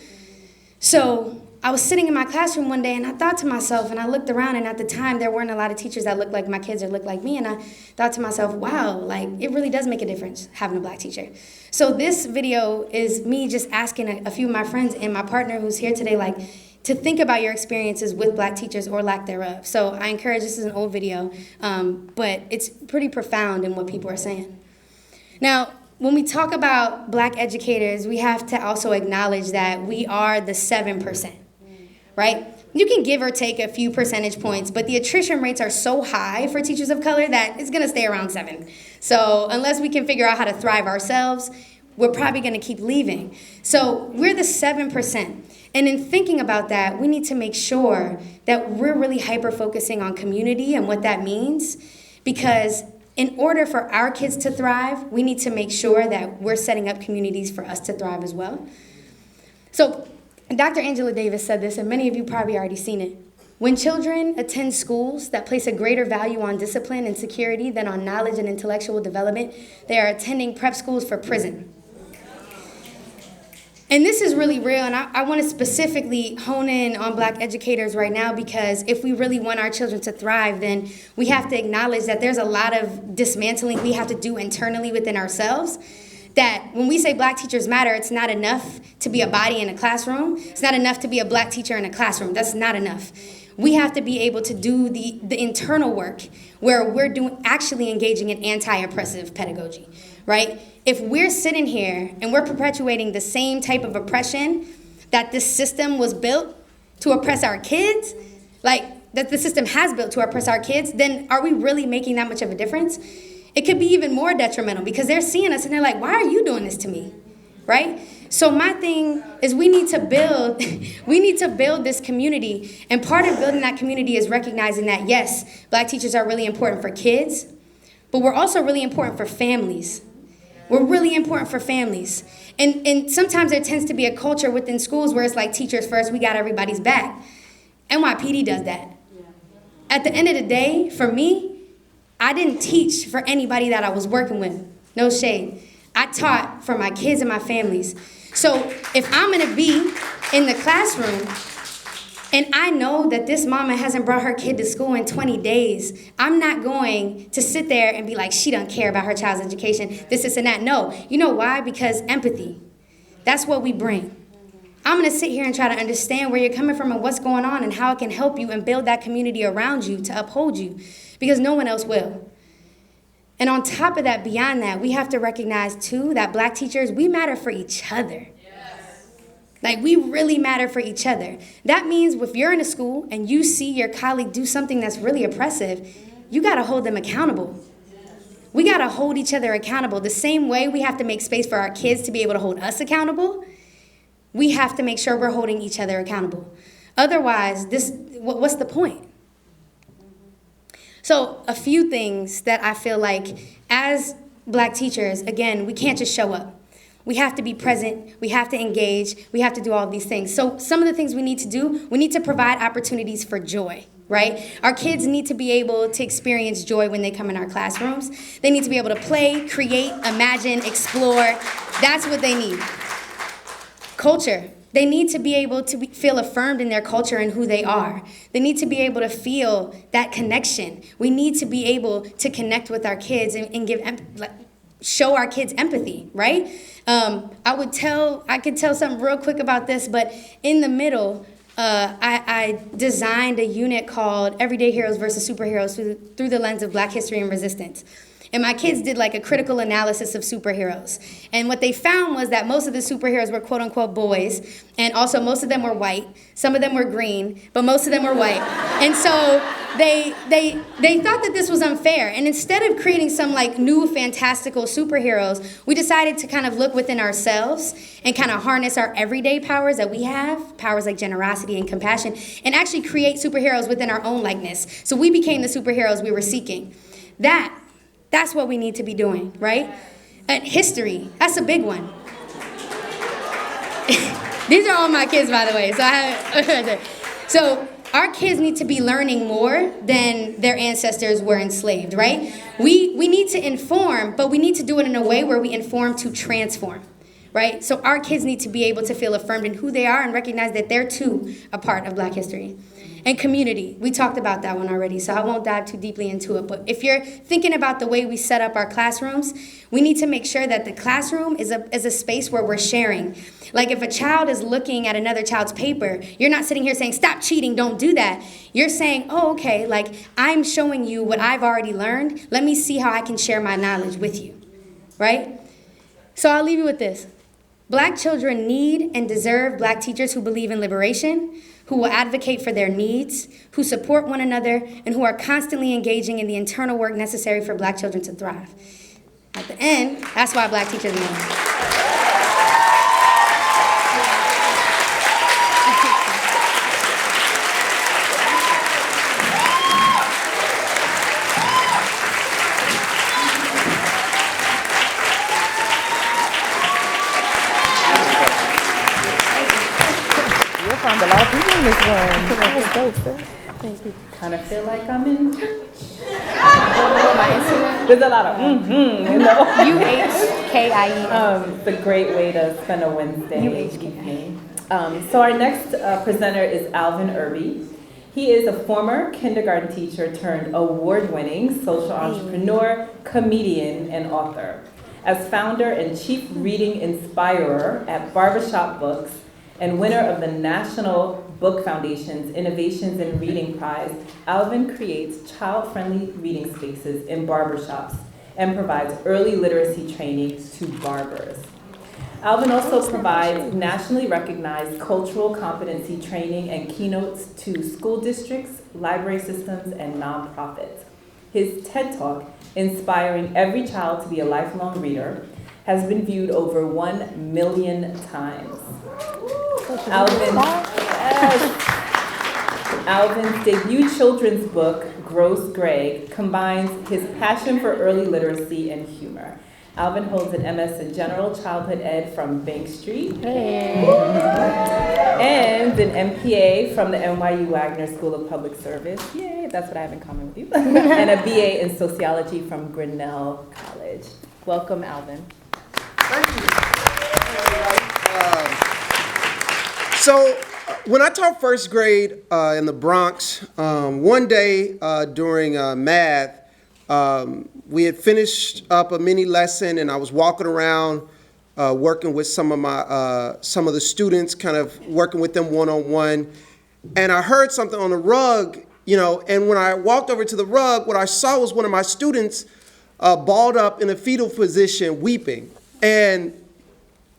[SPEAKER 11] So I was sitting in my classroom one day, and I thought to myself, and I looked around, and at the time, there weren't a lot of teachers that looked like my kids or looked like me. And I thought to myself, wow, it really does make a difference having a black teacher. So this video is me just asking a few of my friends and my partner who's here today, to think about your experiences with black teachers or lack thereof. So I encourage, this is an old video, but it's pretty profound in what people are saying. Now, when we talk about black educators, we have to also acknowledge that we are the 7%, right? You can give or take a few percentage points, but the attrition rates are so high for teachers of color that it's gonna stay around 7. So unless we can figure out how to thrive ourselves, we're probably gonna keep leaving. So we're the 7%. And in thinking about that, we need to make sure that we're really hyper-focusing on community and what that means, because in order for our kids to thrive, we need to make sure that we're setting up communities for us to thrive as well. So Dr. Angela Davis said this, and many of you probably already seen it. When children attend schools that place a greater value on discipline and security than on knowledge and intellectual development, they are attending prep schools for prison. And this is really real, and I want to specifically hone in on black educators right now, because if we really want our children to thrive, then we have to acknowledge that there's a lot of dismantling we have to do internally within ourselves. That when we say black teachers matter, it's not enough to be a body in a classroom. It's not enough to be a black teacher in a classroom. That's not enough. We have to be able to do the internal work where we're actually engaging in anti-oppressive pedagogy, right? If we're sitting here and we're perpetuating the same type of oppression that this system was built to oppress our kids, that the system has built to oppress our kids, then are we really making that much of a difference? It could be even more detrimental, because they're seeing us and they're like, why are you doing this to me, right? So my thing is we need to build this community, and part of building that community is recognizing that, yes, black teachers are really important for kids, but we're also really important for families. We're really important for families. And sometimes there tends to be a culture within schools where it's like teachers first, we got everybody's back. NYPD does that. At the end of the day, for me, I didn't teach for anybody that I was working with. No shade. I taught for my kids and my families. So if I'm gonna be in the classroom and I know that this mama hasn't brought her kid to school in 20 days, I'm not going to sit there and be like, she doesn't care about her child's education, this, and that. No, you know why? Because empathy. That's what we bring. I'm gonna sit here and try to understand where you're coming from and what's going on and how it can help you and build that community around you to uphold you, because no one else will. And on top of that, beyond that, we have to recognize too that Black teachers, we matter for each other. Like, we really matter for each other. That means if you're in a school and you see your colleague do something that's really oppressive, you gotta hold them accountable. We gotta hold each other accountable. The same way we have to make space for our kids to be able to hold us accountable, we have to make sure we're holding each other accountable. Otherwise, what's the point? So a few things that I feel like as Black teachers, again, we can't just show up. We have to be present, we have to engage, we have to do all of these things. So some of the things we need to do, we need to provide opportunities for joy, right? Our kids need to be able to experience joy when they come in our classrooms. They need to be able to play, create, imagine, explore. That's what they need. Culture. They need to be able to feel affirmed in their culture and who they are. They need to be able to feel that connection. We need to be able to connect with our kids and show our kids empathy, right? I could tell something real quick about this, but in the middle, I designed a unit called Everyday Heroes versus Superheroes through the lens of Black history and resistance. And my kids did like a critical analysis of superheroes. And what they found was that most of the superheroes were quote unquote boys. And also most of them were white. Some of them were green, but most of them were white. And so they thought that this was unfair. And instead of creating some like new fantastical superheroes, we decided to kind of look within ourselves and kind of harness our everyday powers that we have, powers like generosity and compassion, and actually create superheroes within our own likeness. So we became the superheroes we were seeking. That's what we need to be doing, right? History, that's a big one. These are all my kids, by the way. So our kids need to be learning more than their ancestors were enslaved, right? We need to inform, but we need to do it in a way where we inform to transform, right? So our kids need to be able to feel affirmed in who they are and recognize that they're too a part of Black history. And community, we talked about that one already, so I won't dive too deeply into it. But if you're thinking about the way we set up our classrooms, we need to make sure that the classroom is a space where we're sharing. Like if a child is looking at another child's paper, you're not sitting here saying, stop cheating, don't do that. You're saying, oh, okay, like I'm showing you what I've already learned. Let me see how I can share my knowledge with you, right? So I'll leave you with this. Black children need and deserve Black teachers who believe in liberation, who will advocate for their needs, who support one another, and who are constantly engaging in the internal work necessary for Black children to thrive. At the end, that's why Black teachers matter.
[SPEAKER 12] Found a lot of people in this room. That was dope, sir. Thank you.
[SPEAKER 3] Kind of feel like I'm in church.
[SPEAKER 12] My Instagram.
[SPEAKER 3] There's a lot of you know.
[SPEAKER 12] UHKIE.
[SPEAKER 3] It's a great way to spend a Wednesday evening. So our next presenter is Alvin Irby. He is a former kindergarten teacher turned award-winning social entrepreneur, comedian, and author. As founder and chief reading inspirer at Barbershop Books, and winner of the National Book Foundation's Innovations in Reading Prize, Alvin creates child-friendly reading spaces in barbershops and provides early literacy training to barbers. Alvin also provides nationally recognized cultural competency training and keynotes to school districts, library systems, and nonprofits. His TED Talk, Inspiring Every Child to be a Lifelong Reader, has been viewed over 1 million times. Alvin's debut children's book, Gross Greg, combines his passion for early literacy and humor. Alvin holds an MS in General Childhood Ed from Bank Street.
[SPEAKER 11] Hey.
[SPEAKER 3] And an MPA from the NYU Wagner School of Public Service. Yay, that's what I have in common with you. And a BA in Sociology from Grinnell College. Welcome, Alvin.
[SPEAKER 13] Thank you. So when I taught first grade in the Bronx, one day during math, we had finished up a mini lesson, and I was walking around working with some of the students, kind of working with them one-on-one, and I heard something on the rug, and when I walked over to the rug, what I saw was one of my students balled up in a fetal position, weeping. And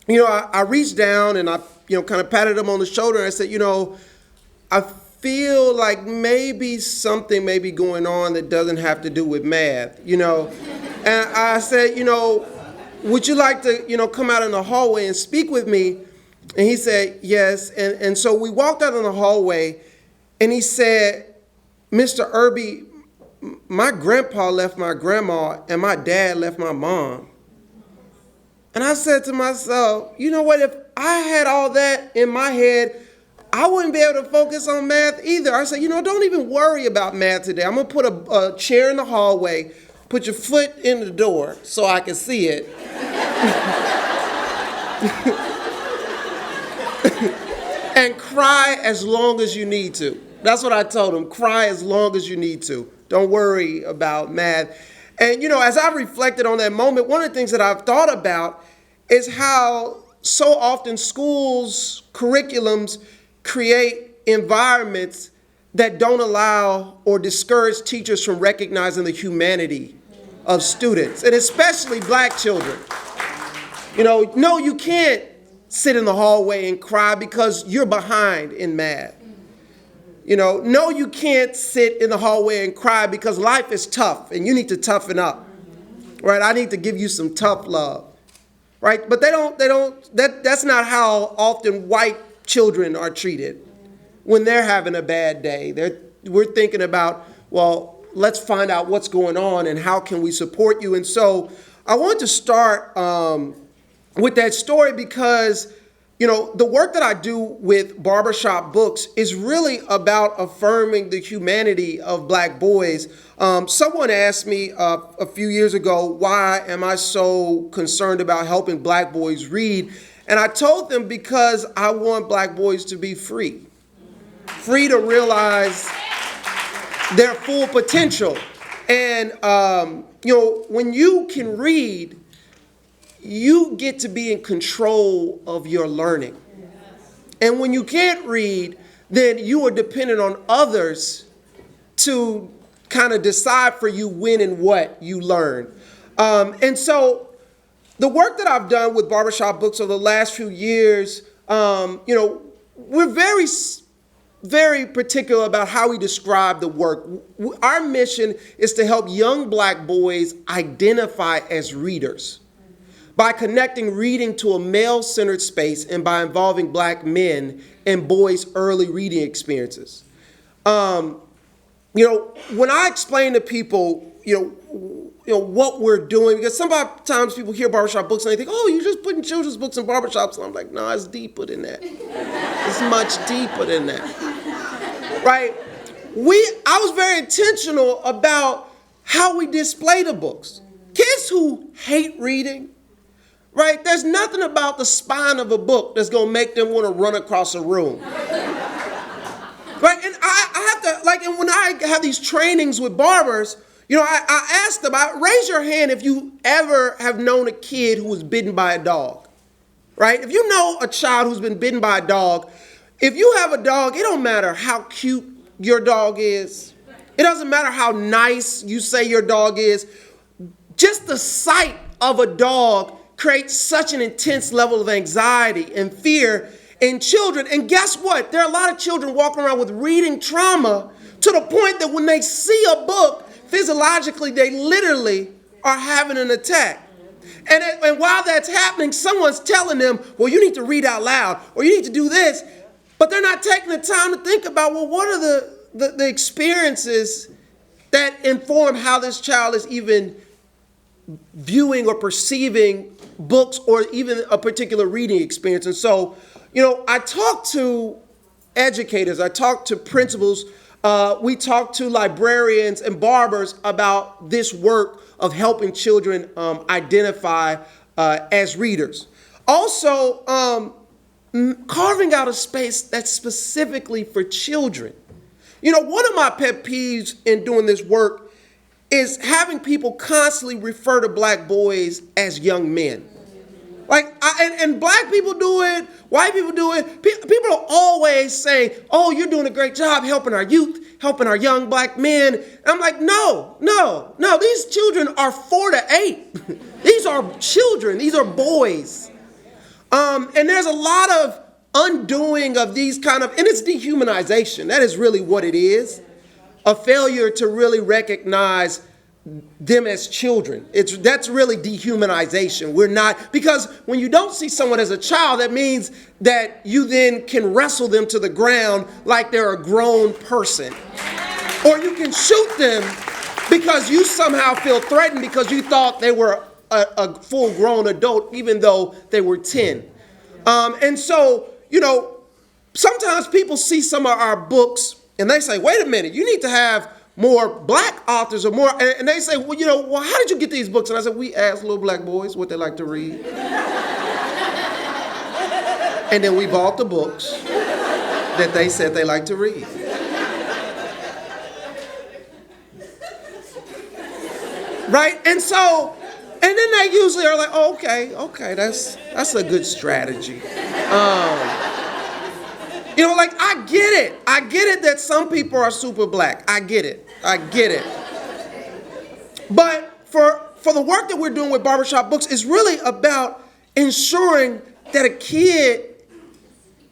[SPEAKER 13] I reached down and I kind of patted him on the shoulder and I said, I feel like maybe something may be going on that doesn't have to do with math, And I said, would you like to, come out in the hallway and speak with me? And he said, yes. And so we walked out in the hallway and he said, Mr. Irby, my grandpa left my grandma and my dad left my mom. And I said to myself, you know what, if I had all that in my head, I wouldn't be able to focus on math either. I said, don't even worry about math today. I'm going to put a chair in the hallway, put your foot in the door so I can see it. And cry as long as you need to. That's what I told him. Cry as long as you need to. Don't worry about math. And, as I reflected on that moment, one of the things that I've thought about is how so often schools, curriculums create environments that don't allow or discourage teachers from recognizing the humanity of students, and especially black children. No, you can't sit in the hallway and cry because you're behind in math. No, you can't sit in the hallway and cry because life is tough and you need to toughen up, right? I need to give you some tough love, right? But that's not how often white children are treated when they're having a bad day. We're thinking about, well, let's find out what's going on and how can we support you. And so I want to start with that story because the work that I do with Barbershop Books is really about affirming the humanity of black boys. Someone asked me a few years ago, why am I so concerned about helping black boys read? And I told them because I want black boys to be free to realize their full potential. And, when you can read, you get to be in control of your learning. And when you can't read, then you are dependent on others to kind of decide for you when and what you learn. And so the work that I've done with Barbershop Books over the last few years, we're very, very particular about how we describe the work. Our mission is to help young black boys identify as readers by connecting reading to a male-centered space and by involving black men in boys' early reading experiences. When I explain to people, what we're doing, because sometimes people hear barbershop books and they think, oh, you're just putting children's books in barbershops. And I'm like, no, it's deeper than that. It's much deeper than that, right? I was very intentional about how we display the books. Kids who hate reading, right? There's nothing about the spine of a book that's going to make them want to run across a room. Right? And I have to, and when I have these trainings with barbers, I ask them, raise your hand if you ever have known a kid who was bitten by a dog, right? If you know a child who's been bitten by a dog, if you have a dog, it don't matter how cute your dog is. It doesn't matter how nice you say your dog is. Just the sight of a dog creates such an intense level of anxiety and fear in children. And guess what? There are a lot of children walking around with reading trauma to the point that when they see a book, physiologically, they literally are having an attack. And while that's happening, someone's telling them, well, you need to read out loud, or you need to do this. But they're not taking the time to think about, well, what are the experiences that inform how this child is even viewing or perceiving books or even a particular reading experience. And so, you know, I talk to educators, I talk to principals, we talk to librarians and barbers about this work of helping children identify as readers. Also, carving out a space that's specifically for children. You know, one of my pet peeves in doing this work is having people constantly refer to black boys as young men. Like, and black people do it, white people do it. People are always saying, oh, you're doing a great job helping our youth, helping our young black men. And I'm like, no, these children are 4 to 8. These are children, these are boys. And there's a lot of undoing of these kind of, and it's dehumanization. That is really what it is. A failure to really recognize them as children. That's really dehumanization. We're not, because when you don't see someone as a child, that means that you then can wrestle them to the ground like they're a grown person. Or you can shoot them because you somehow feel threatened because you thought they were a full-grown adult even though they were 10. And so, you know, sometimes people see some of our books and they say, wait a minute, you need to have more black authors or more, and they say, well, you know, well, how did you get these books? And I said, we asked little black boys what they like to read. And then we bought the books that they said they like to read. Right? And so, and then they usually are like, oh, okay, that's a good strategy. You know, like, I get it that some people are super black. I get it. But for the work that we're doing with Barbershop Books, it's really about ensuring that a kid,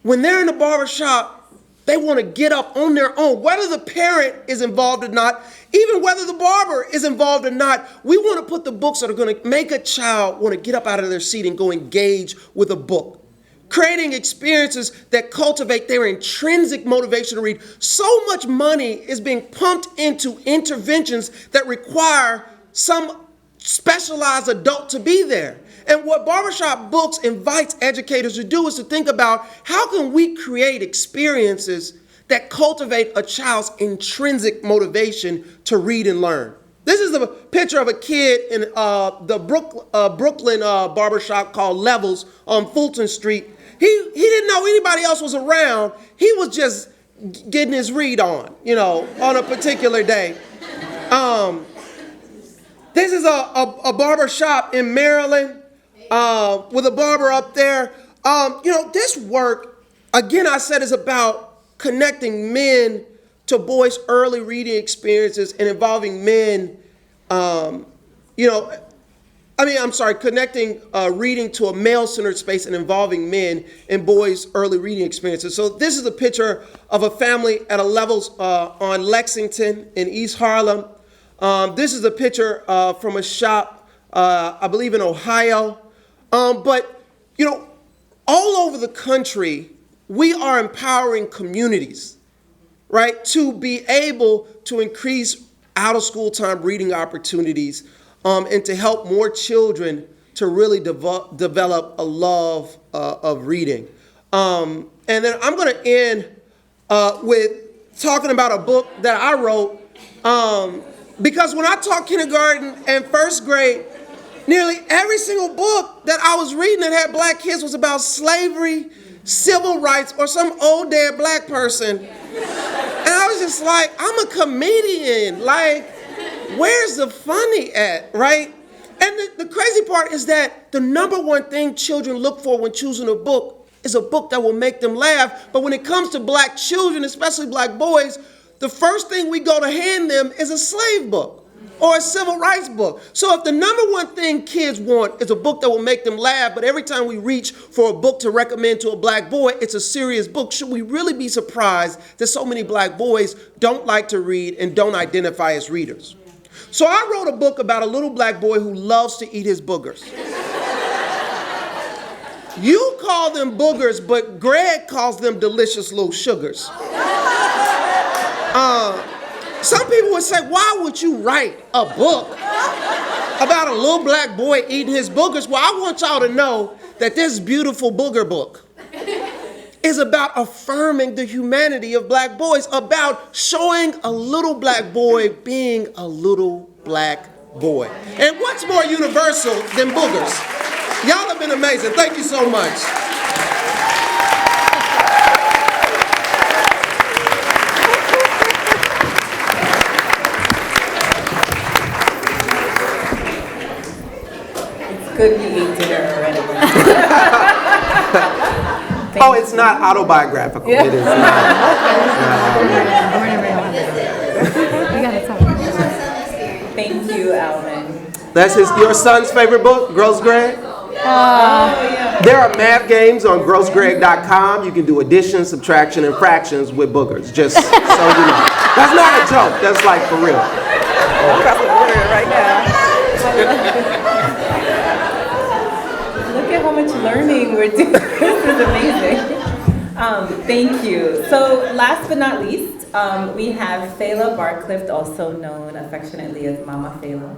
[SPEAKER 13] when they're in the barbershop, they want to get up on their own, whether the parent is involved or not, even whether the barber is involved or not. We want to put the books that are going to make a child want to get up out of their seat and go engage with a book. Creating experiences that cultivate their intrinsic motivation to read. So much money is being pumped into interventions that require some specialized adult to be there. And what Barbershop Books invites educators to do is to think about how can we create experiences that cultivate a child's intrinsic motivation to read and learn. This is a picture of a kid in the Brooklyn barbershop called Levels on Fulton Street. He didn't know anybody else was around. He was just getting his read on, you know, on a particular day. This is a barber shop in Maryland with a barber up there. You know, this work, again, I said, is about connecting men to boys' early reading experiences and involving men, connecting reading to a male-centered space and involving men in boys' early reading experiences. So this is a picture of a family at a Levels on Lexington in East Harlem. This is a picture from a shop, I believe in Ohio. But, you know, all over the country, we are empowering communities, right, to be able to increase out-of-school time reading opportunities and to help more children to really develop a love of reading. And then I'm going to end with talking about a book that I wrote because when I taught kindergarten and first grade, nearly every single book that I was reading that had black kids was about slavery, civil rights, or some old dead black person. And I was just like, I'm a comedian. Like, where's the funny at, right? And the crazy part is that the number one thing children look for when choosing a book is a book that will make them laugh. But when it comes to black children, especially black boys, the first thing we go to hand them is a slave book or a civil rights book. So if the number one thing kids want is a book that will make them laugh, but every time we reach for a book to recommend to a black boy, it's a serious book, should we really be surprised that so many black boys don't like to read and don't identify as readers? So I wrote a book about a little black boy who loves to eat his boogers. You call them boogers, but Greg calls them delicious little sugars. Some people would say, why would you write a book about a little black boy eating his boogers. Well, I want y'all to know that this beautiful booger book is about affirming the humanity of black boys, about showing a little black boy being a little black boy. And what's more universal than boogers? Y'all have been amazing. Thank you so much.
[SPEAKER 3] Good we ate dinner already.
[SPEAKER 13] Oh, it's not autobiographical. It is not.
[SPEAKER 3] Thank you, Alvin.
[SPEAKER 13] That's your son's favorite book, Gross Greg? There are math games on grossgreg.com. You can do addition, subtraction, and fractions with boogers, just so you know. That's not a joke. That's like for real.
[SPEAKER 3] I'm about to order it right now. Look at how much learning we're doing. This is amazing. Thank you. So last but not least, we have Fela Barclift, also known affectionately as Mama Fela.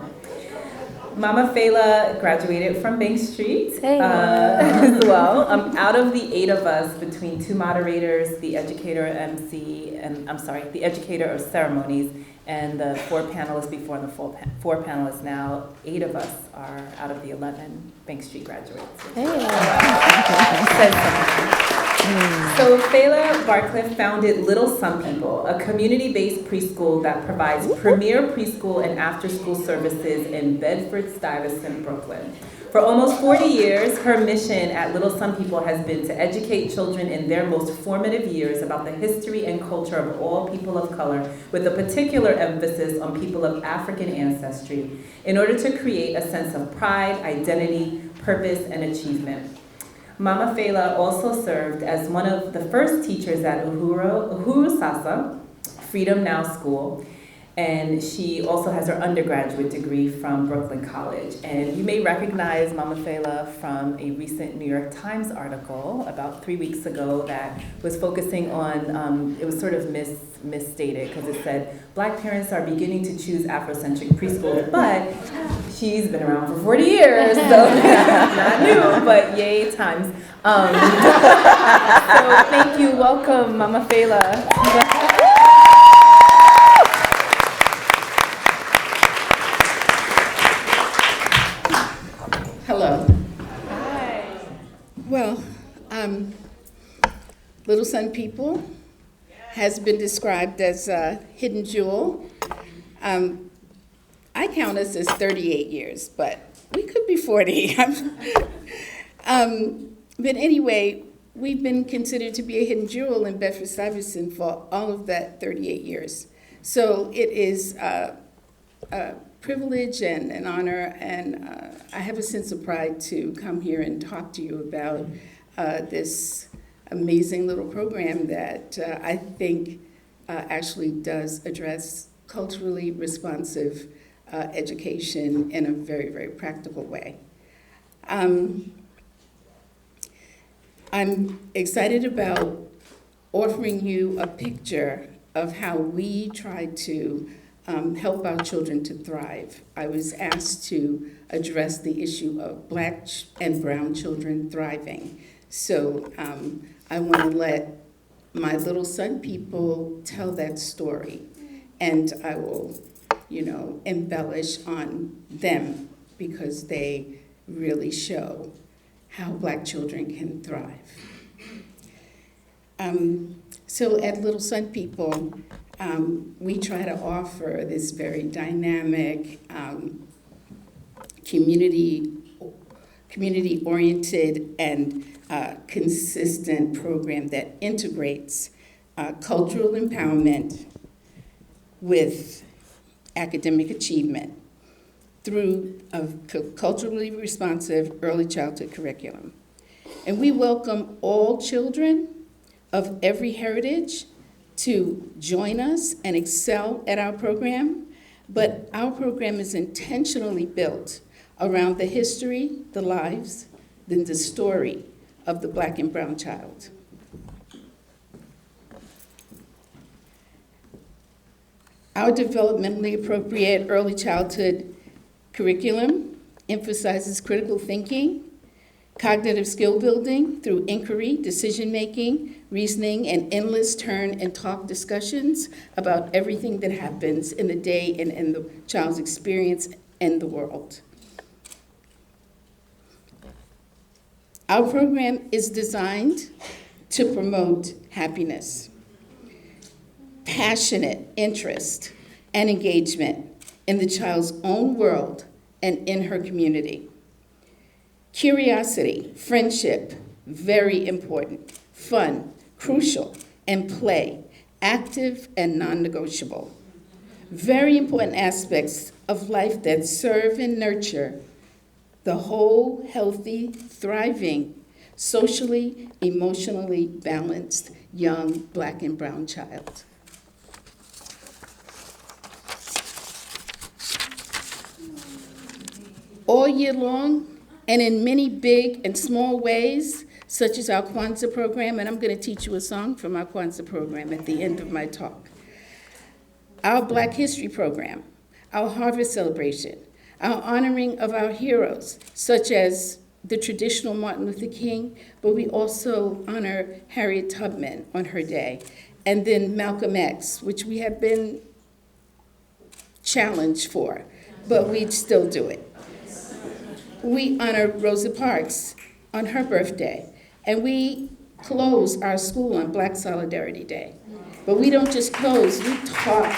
[SPEAKER 3] Mama Fela graduated from Bank Street as well. Out of the 8 of us, between 2 moderators, the educator MC, and the educator of ceremonies, and the 4 panelists before, the 4 panelists now, 8 of us are out of the 11 Bank Street graduates. So Fela Barclift founded Little Sun People, a community-based preschool that provides premier preschool and after-school services in Bedford-Stuyvesant, Brooklyn. For almost 40 years, her mission at Little Sun People has been to educate children in their most formative years about the history and culture of all people of color, with a particular emphasis on people of African ancestry, in order to create a sense of pride, identity, purpose, and achievement. Mama Fela also served as one of the first teachers at Uhuru Sasa, Freedom Now School, and she also has her undergraduate degree from Brooklyn College. And you may recognize Mama Fela from a recent New York Times article about 3 weeks ago that was focusing on, it was sort of misstated because it said, Black parents are beginning to choose Afrocentric preschool, but she's been around for 40 years, so not new, but yay times. So thank you, welcome Mama Fela.
[SPEAKER 14] Hello. Hi. Well, Little Sun People has been described as a hidden jewel. I count us as 38 years, but we could be 40. But anyway, we've been considered to be a hidden jewel in Bedford-Stuyvesant for all of that 38 years. So it is a privilege and an honor, and I have a sense of pride to come here and talk to you about this amazing little program that I think actually does address culturally responsive education in a very, very practical way. I'm excited about offering you a picture of how we try to help our children to thrive. I was asked to address the issue of Black and brown children thriving. So I want to let my Little Sun People tell that story. And I will, embellish on them because they really show how Black children can thrive. So at Little Sun People, we try to offer this very dynamic, community-oriented and consistent program that integrates cultural empowerment with academic achievement through a culturally responsive early childhood curriculum. And we welcome all children of every heritage to join us and excel at our program, but our program is intentionally built around the history, the lives, then the story of the Black and brown child. Our developmentally appropriate early childhood Curriculum emphasizes critical thinking, cognitive skill building through inquiry, decision-making, reasoning, and endless turn and talk discussions about everything that happens in the day and in the child's experience and the world. Our program is designed to promote happiness, passionate interest, and engagement in the child's own world and in her community. Curiosity, friendship, very important. Fun, crucial, and play, active and non-negotiable. Very important aspects of life that serve and nurture the whole, healthy, thriving, socially, emotionally balanced young Black and brown child. All year long, and in many big and small ways, such as our Kwanzaa program, and I'm going to teach you a song from our Kwanzaa program at the end of my talk. Our Black History program, our harvest celebration, our honoring of our heroes, such as the traditional Martin Luther King, but we also honor Harriet Tubman on her day, and then Malcolm X, which we have been challenged for, but we still do it. We honor Rosa Parks on her birthday, and we close our school on Black Solidarity Day. But we don't just close, we talk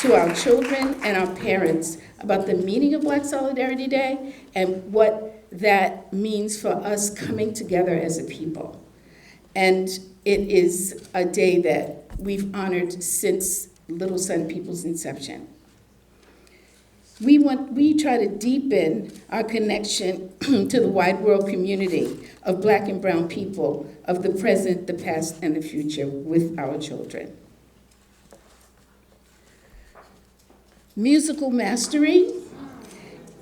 [SPEAKER 14] to our children and our parents about the meaning of Black Solidarity Day and what that means for us coming together as a people. And it is a day that we've honored since Little Sun People's inception. We try to deepen our connection to the wide world community of Black and brown people of the present, the past, and the future with our children. Musical mastery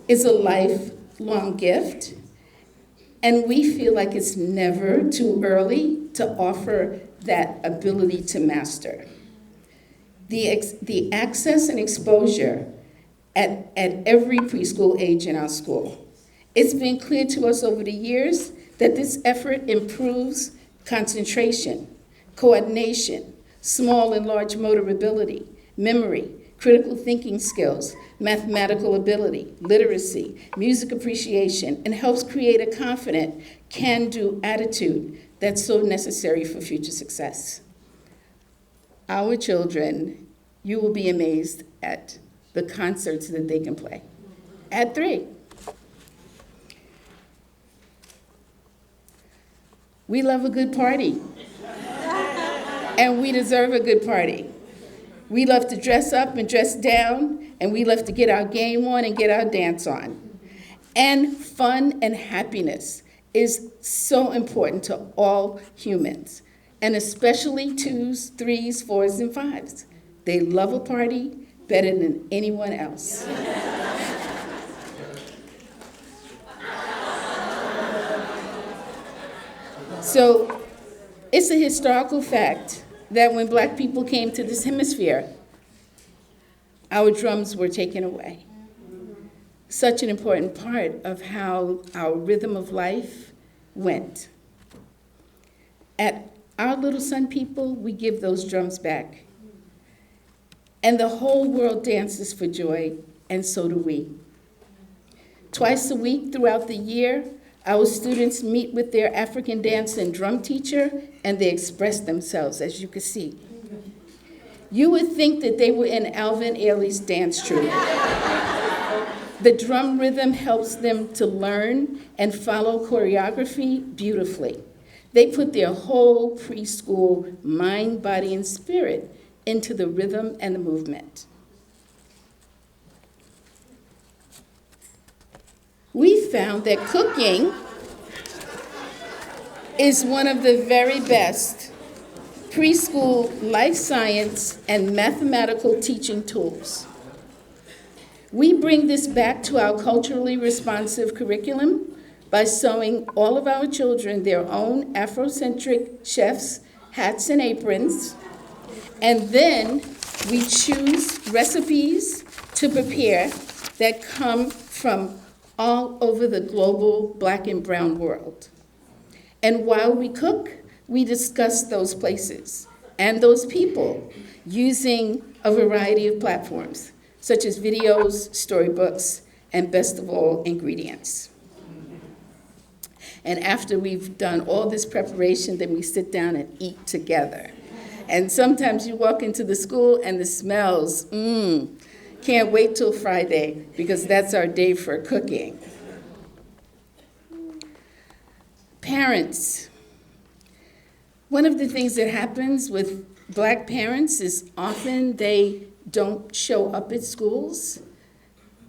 [SPEAKER 14] is a lifelong gift, and we feel like it's never too early to offer that ability to master. The access and exposure at every preschool age in our school. It's been clear to us over the years that this effort improves concentration, coordination, small and large motor ability, memory, critical thinking skills, mathematical ability, literacy, music appreciation, and helps create a confident, can-do attitude that's so necessary for future success. Our children, you will be amazed at the concerts that they can play at 3. We love a good party, and we deserve a good party. We love to dress up and dress down, and we love to get our game on and get our dance on. And fun and happiness is so important to all humans, and especially 2s, 3s, 4s, and 5s. They love a party better than anyone else. So it's a historical fact that when Black people came to this hemisphere, our drums were taken away. Such an important part of how our rhythm of life went. At our Little Sun People, we give those drums back. And the whole world dances for joy, and so do we. Twice a week throughout the year, our students meet with their African dance and drum teacher, and they express themselves, as you can see. You would think that they were in Alvin Ailey's dance troupe. The drum rhythm helps them to learn and follow choreography beautifully. They put their whole preschool mind, body, and spirit into the rhythm and the movement. We found that cooking is one of the very best preschool life science and mathematical teaching tools. We bring this back to our culturally responsive curriculum by sewing all of our children their own Afrocentric chef's hats and aprons, and then we choose recipes to prepare that come from all over the global Black and brown world. And while we cook, we discuss those places and those people using a variety of platforms, such as videos, storybooks, and best of all, ingredients. And after we've done all this preparation, then we sit down and eat together. And sometimes you walk into the school and the smells, can't wait till Friday because that's our day for cooking. Parents. One of the things that happens with Black parents is often they don't show up at schools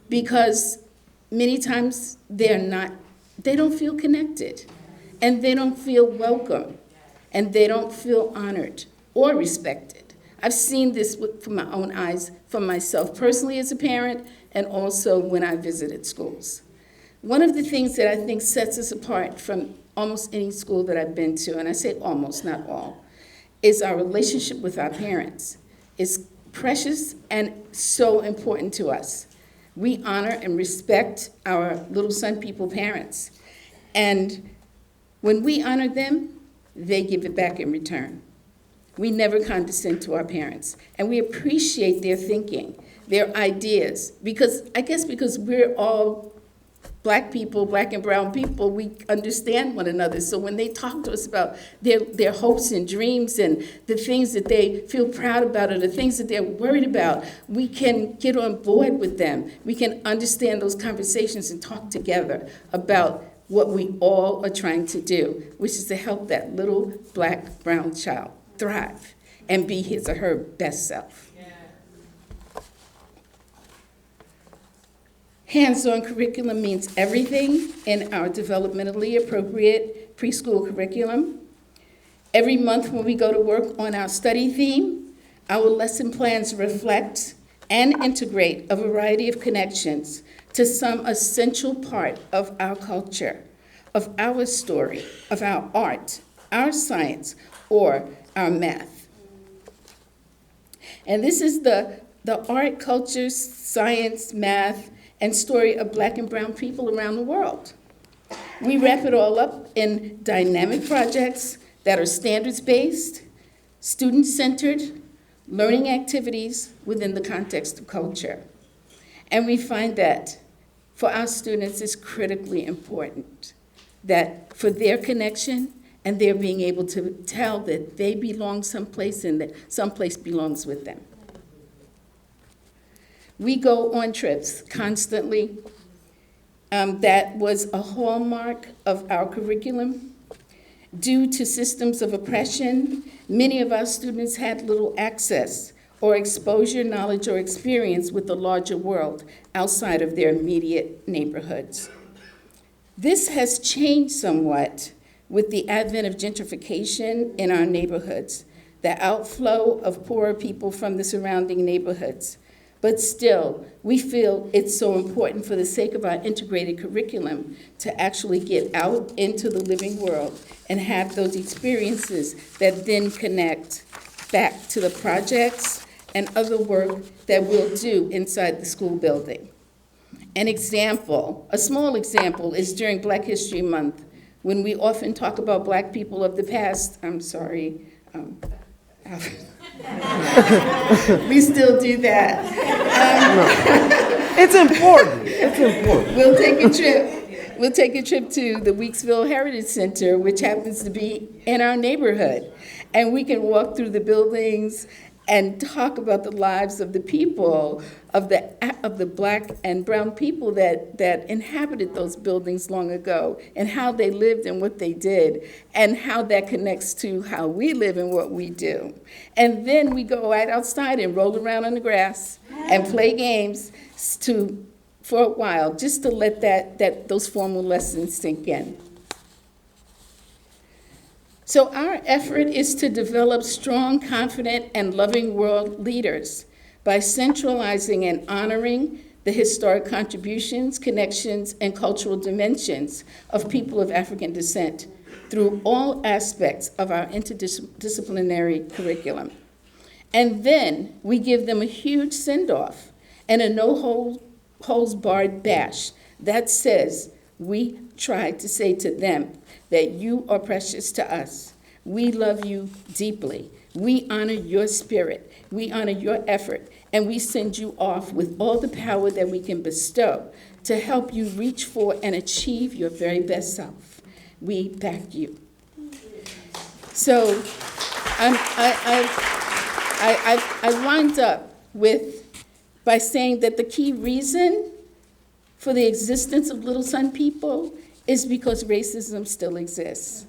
[SPEAKER 14] because many times they don't feel connected and they don't feel welcome and they don't feel honored or respected. I've seen this from my own eyes, from myself personally as a parent and also when I visited schools. One of the things that I think sets us apart from almost any school that I've been to, and I say almost, not all, is our relationship with our parents. It's precious and so important to us. We honor and respect our little Sun People parents. And when we honor them, they give it back in return. We never condescend to our parents. And we appreciate their thinking, their ideas, because we're all Black people, Black and brown people, we understand one another. So when they talk to us about their hopes and dreams and the things that they feel proud about or the things that they're worried about, we can get on board with them. We can understand those conversations and talk together about what we all are trying to do, which is to help that little Black, brown child thrive and be his or her best self. Hands-on curriculum means everything in our developmentally appropriate preschool curriculum. Every month when we go to work on our study theme, our lesson plans reflect and integrate a variety of connections to some essential part of our culture, of our story, of our art, our science, or our math. And this is the art, culture, science, math, and story of Black and brown people around the world. We wrap it all up in dynamic projects that are standards-based, student-centered, learning activities within the context of culture. And we find that for our students, it's critically important that for their connection and their being able to tell that they belong someplace and that someplace belongs with them. We go on trips constantly. That was a hallmark of our curriculum. Due to systems of oppression, many of our students had little access or exposure, knowledge, or experience with the larger world outside of their immediate neighborhoods. This has changed somewhat with the advent of gentrification in our neighborhoods, the outflow of poorer people from the surrounding neighborhoods. But still, we feel it's so important for the sake of our integrated curriculum to actually get out into the living world and have those experiences that then connect back to the projects and other work that we'll do inside the school building. An example, a small example, is during Black History Month, when we often talk about Black people of the past. I'm sorry. We still do that.
[SPEAKER 13] It's important. It's important.
[SPEAKER 14] We'll take a trip to the Weeksville Heritage Center, which happens to be in our neighborhood. And we can walk through the buildings and talk about the lives of the people, of the Black and brown people that inhabited those buildings long ago, and how they lived and what they did, and how that connects to how we live and what we do. And then we go right outside and roll around on the grass and play games for a while, just to let those formal lessons sink in. So our effort is to develop strong, confident, and loving world leaders by centralizing and honoring the historic contributions, connections, and cultural dimensions of people of African descent through all aspects of our interdisciplinary curriculum. And then we give them a huge send-off and a no holds barred bash that says we try to say to them that you are precious to us. We love you deeply. We honor your spirit. We honor your effort. And we send you off with all the power that we can bestow to help you reach for and achieve your very best self. We back you. So I wind up by saying that the key reason for the existence of Little Sun people is because racism still exists.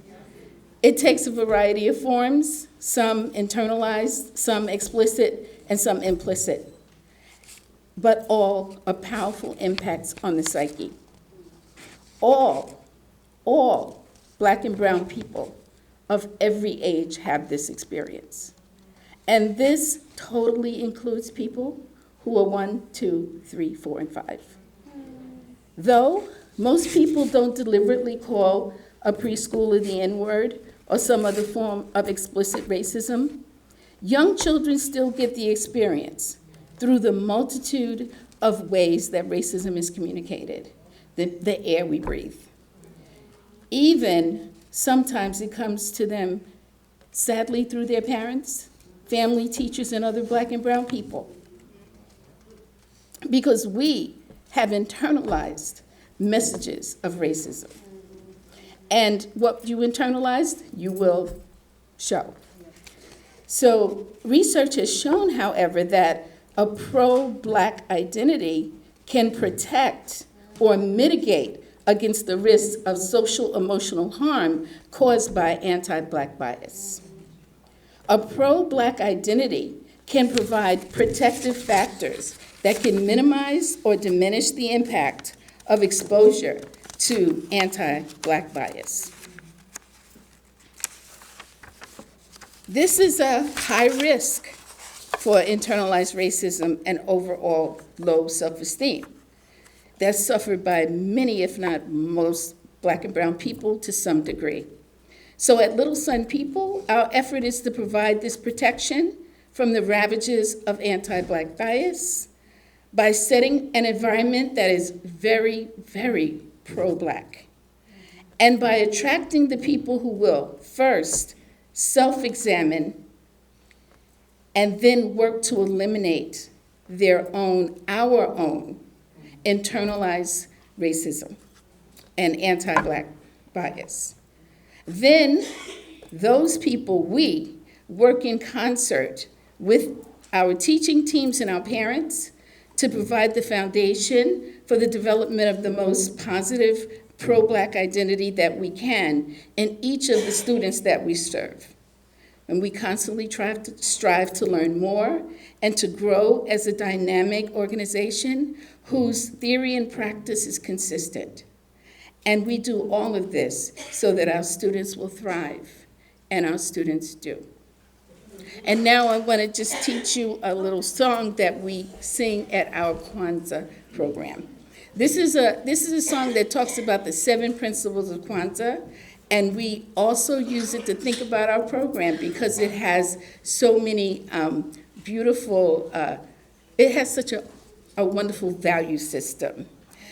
[SPEAKER 14] It takes a variety of forms, some internalized, some explicit, and some implicit, but all are powerful impacts on the psyche. All Black and brown people of every age have this experience. And this totally includes people who are 1, 2, 3, 4, and 5. Though most people don't deliberately call a preschooler the N-word or some other form of explicit racism, young children still get the experience through the multitude of ways that racism is communicated, the air we breathe. Even sometimes it comes to them, sadly, through their parents, family, teachers, and other Black and brown people. Because we have internalized messages of racism. And what you internalized, you will show. So research has shown, however, that a pro-Black identity can protect or mitigate against the risks of social emotional harm caused by anti-Black bias. A pro-Black identity can provide protective factors that can minimize or diminish the impact of exposure to anti-Black bias. This is a high risk for internalized racism and overall low self-esteem that's suffered by many, if not most, Black and brown people to some degree. So at Little Sun People, our effort is to provide this protection from the ravages of anti-Black bias by setting an environment that is very, very pro-Black, and by attracting the people who will first self-examine and then work to eliminate our own internalized racism and anti-Black bias. Then those people, we work in concert with our teaching teams and our parents to provide the foundation for the development of the most positive pro-Black identity that we can in each of the students that we serve. And we constantly strive to learn more and to grow as a dynamic organization whose theory and practice is consistent. And we do all of this so that our students will thrive, and our students do. And now I want to just teach you a little song that we sing at our Kwanzaa program. This is a song that talks about the 7 principles of Kwanzaa, and we also use it to think about our program because it has so many beautiful, it has such a wonderful value system.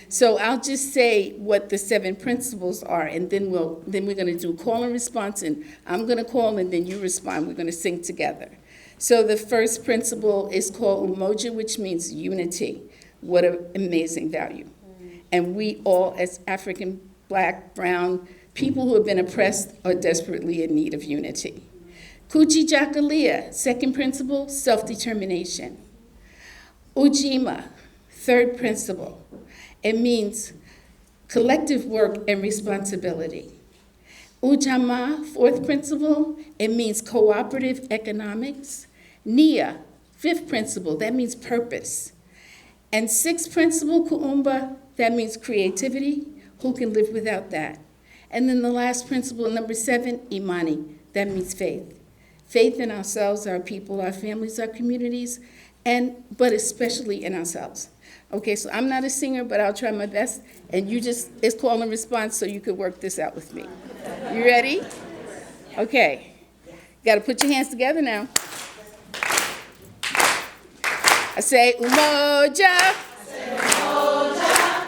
[SPEAKER 14] So I'll just say what the 7 principles are, and then we're going to do call and response, and I'm going to call and then you respond. We're going to sing together. So the first principle is called umoja, which means unity. What an amazing value. And we all, as African, Black, brown, people who have been oppressed are desperately in need of unity. Kujijakalia, second principle, self-determination. Ujima, third principle. It means collective work and responsibility. Ujamaa, fourth principle, it means cooperative economics. Nia, fifth principle, that means purpose. And sixth principle, Kuumba, that means creativity. Who can live without that? And then the last principle, number 7, Imani, that means faith. Faith in ourselves, our people, our families, our communities, but especially in ourselves. Okay, so I'm not a singer, but I'll try my best, and it's call and response, so you could work this out with me. You ready? Okay. You gotta put your hands together now. I say, umoja.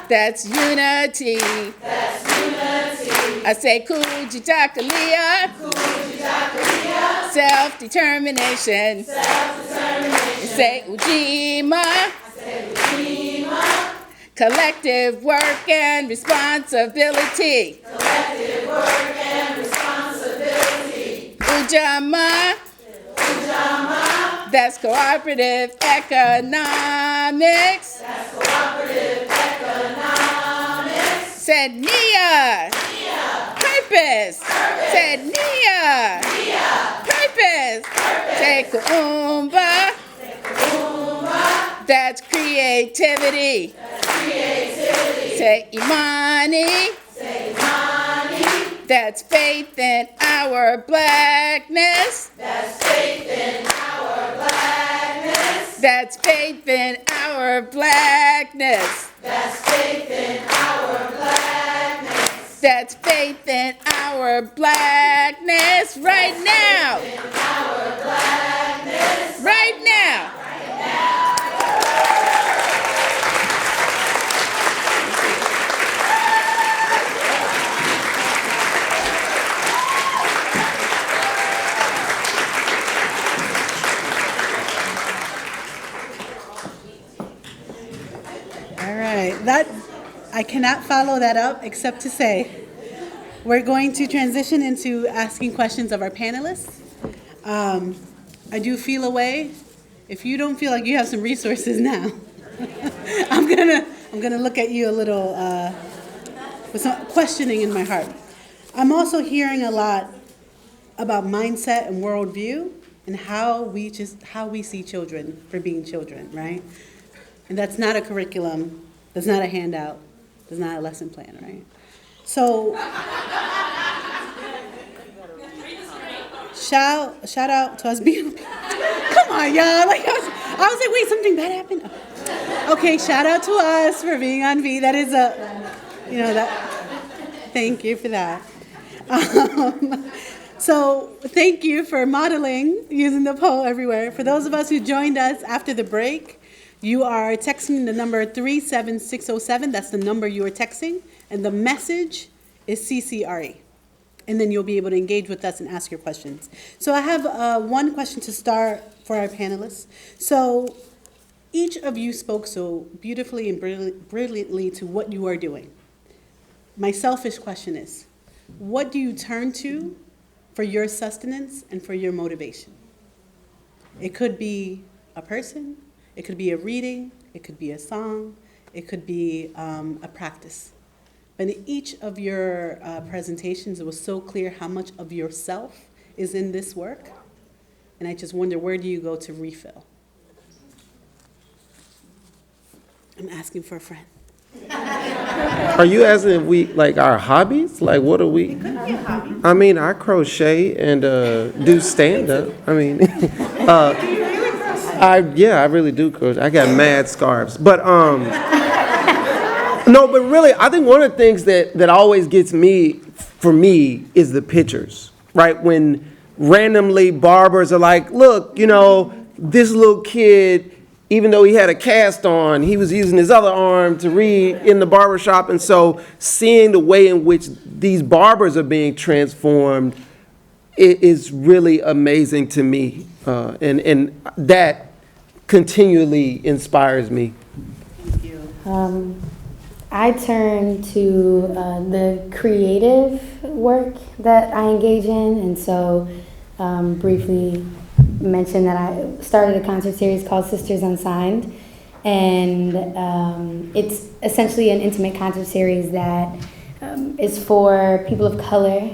[SPEAKER 14] That's unity. That's unity. I say Kujitakalia. Kujitakalia. Self-determination. Self-determination. Say Ujima. I say Ujima. Collective work and responsibility. Collective work and responsibility. Ujama. Ujama. That's cooperative economics. That's cooperative economics. Said Nia. Nia. Purpose. Purpose. Said Nia. Nia. Purpose. Purpose. Say Kuumba. That's creativity. That's creativity. Say Imani. Say Imani. That's faith in our blackness. That's faith in our blackness. That's faith in our blackness. That's faith in our blackness. That's faith in our blackness right now. Faith in our blackness right now.
[SPEAKER 1] All right, I cannot follow that up except to say we're going to transition into asking questions of our panelists. I do feel a way. If you don't feel like you have some resources now, I'm gonna look at you a little with some questioning in my heart. I'm also hearing a lot about mindset and worldview and how we see children for being children, right? And that's not a curriculum, that's not a handout, that's not a lesson plan, right? So, shout out to us being, come on, y'all. Like, I was like, wait, something bad happened? Oh. Okay, shout out to us for being on V. That is thank you for that. So thank you for modeling using the poll everywhere. For those of us who joined us after the break, you are texting the number 37607. That's the number you are texting. And the message is CCRE. And then you'll be able to engage with us and ask your questions. So I have one question to start for our panelists. So each of you spoke so beautifully and brilliantly to what you are doing. My selfish question is, what do you turn to for your sustenance and for your motivation? It could be a person. It could be a reading, it could be a song, it could be a practice. But in each of your presentations, it was so clear how much of yourself is in this work. And I just wonder, where do you go to refill? I'm asking for a friend.
[SPEAKER 13] Are you asking if we, like, our hobbies? Like, what are we?
[SPEAKER 1] It could be a hobby.
[SPEAKER 13] I mean, I crochet and do stand-up. I mean, I really do crochet. I got mad scarves. But, no, but really, I think one of the things that always gets me, for me, is the pictures, right? When randomly barbers are like, look, this little kid, even though he had a cast on, he was using his other arm to read in the barbershop. And so seeing the way in which these barbers are being transformed, it is really amazing to me. And that continually inspires me.
[SPEAKER 1] Thank you.
[SPEAKER 11] I turn to the creative work that I engage in, and so briefly mention that I started a concert series called Sisters Unsigned, and it's essentially an intimate concert series that is for people of color,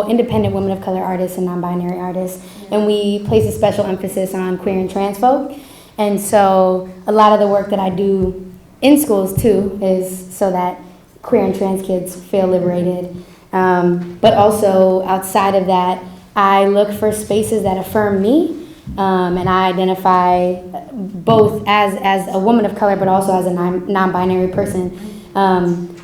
[SPEAKER 11] independent women of color artists and non-binary artists, and we place a special emphasis on queer and trans folk, and so a lot of the work that I do in schools too is so that queer and trans kids feel liberated, but also outside of that, I look for spaces that affirm me, and I identify both as a woman of color, but also as a non-binary person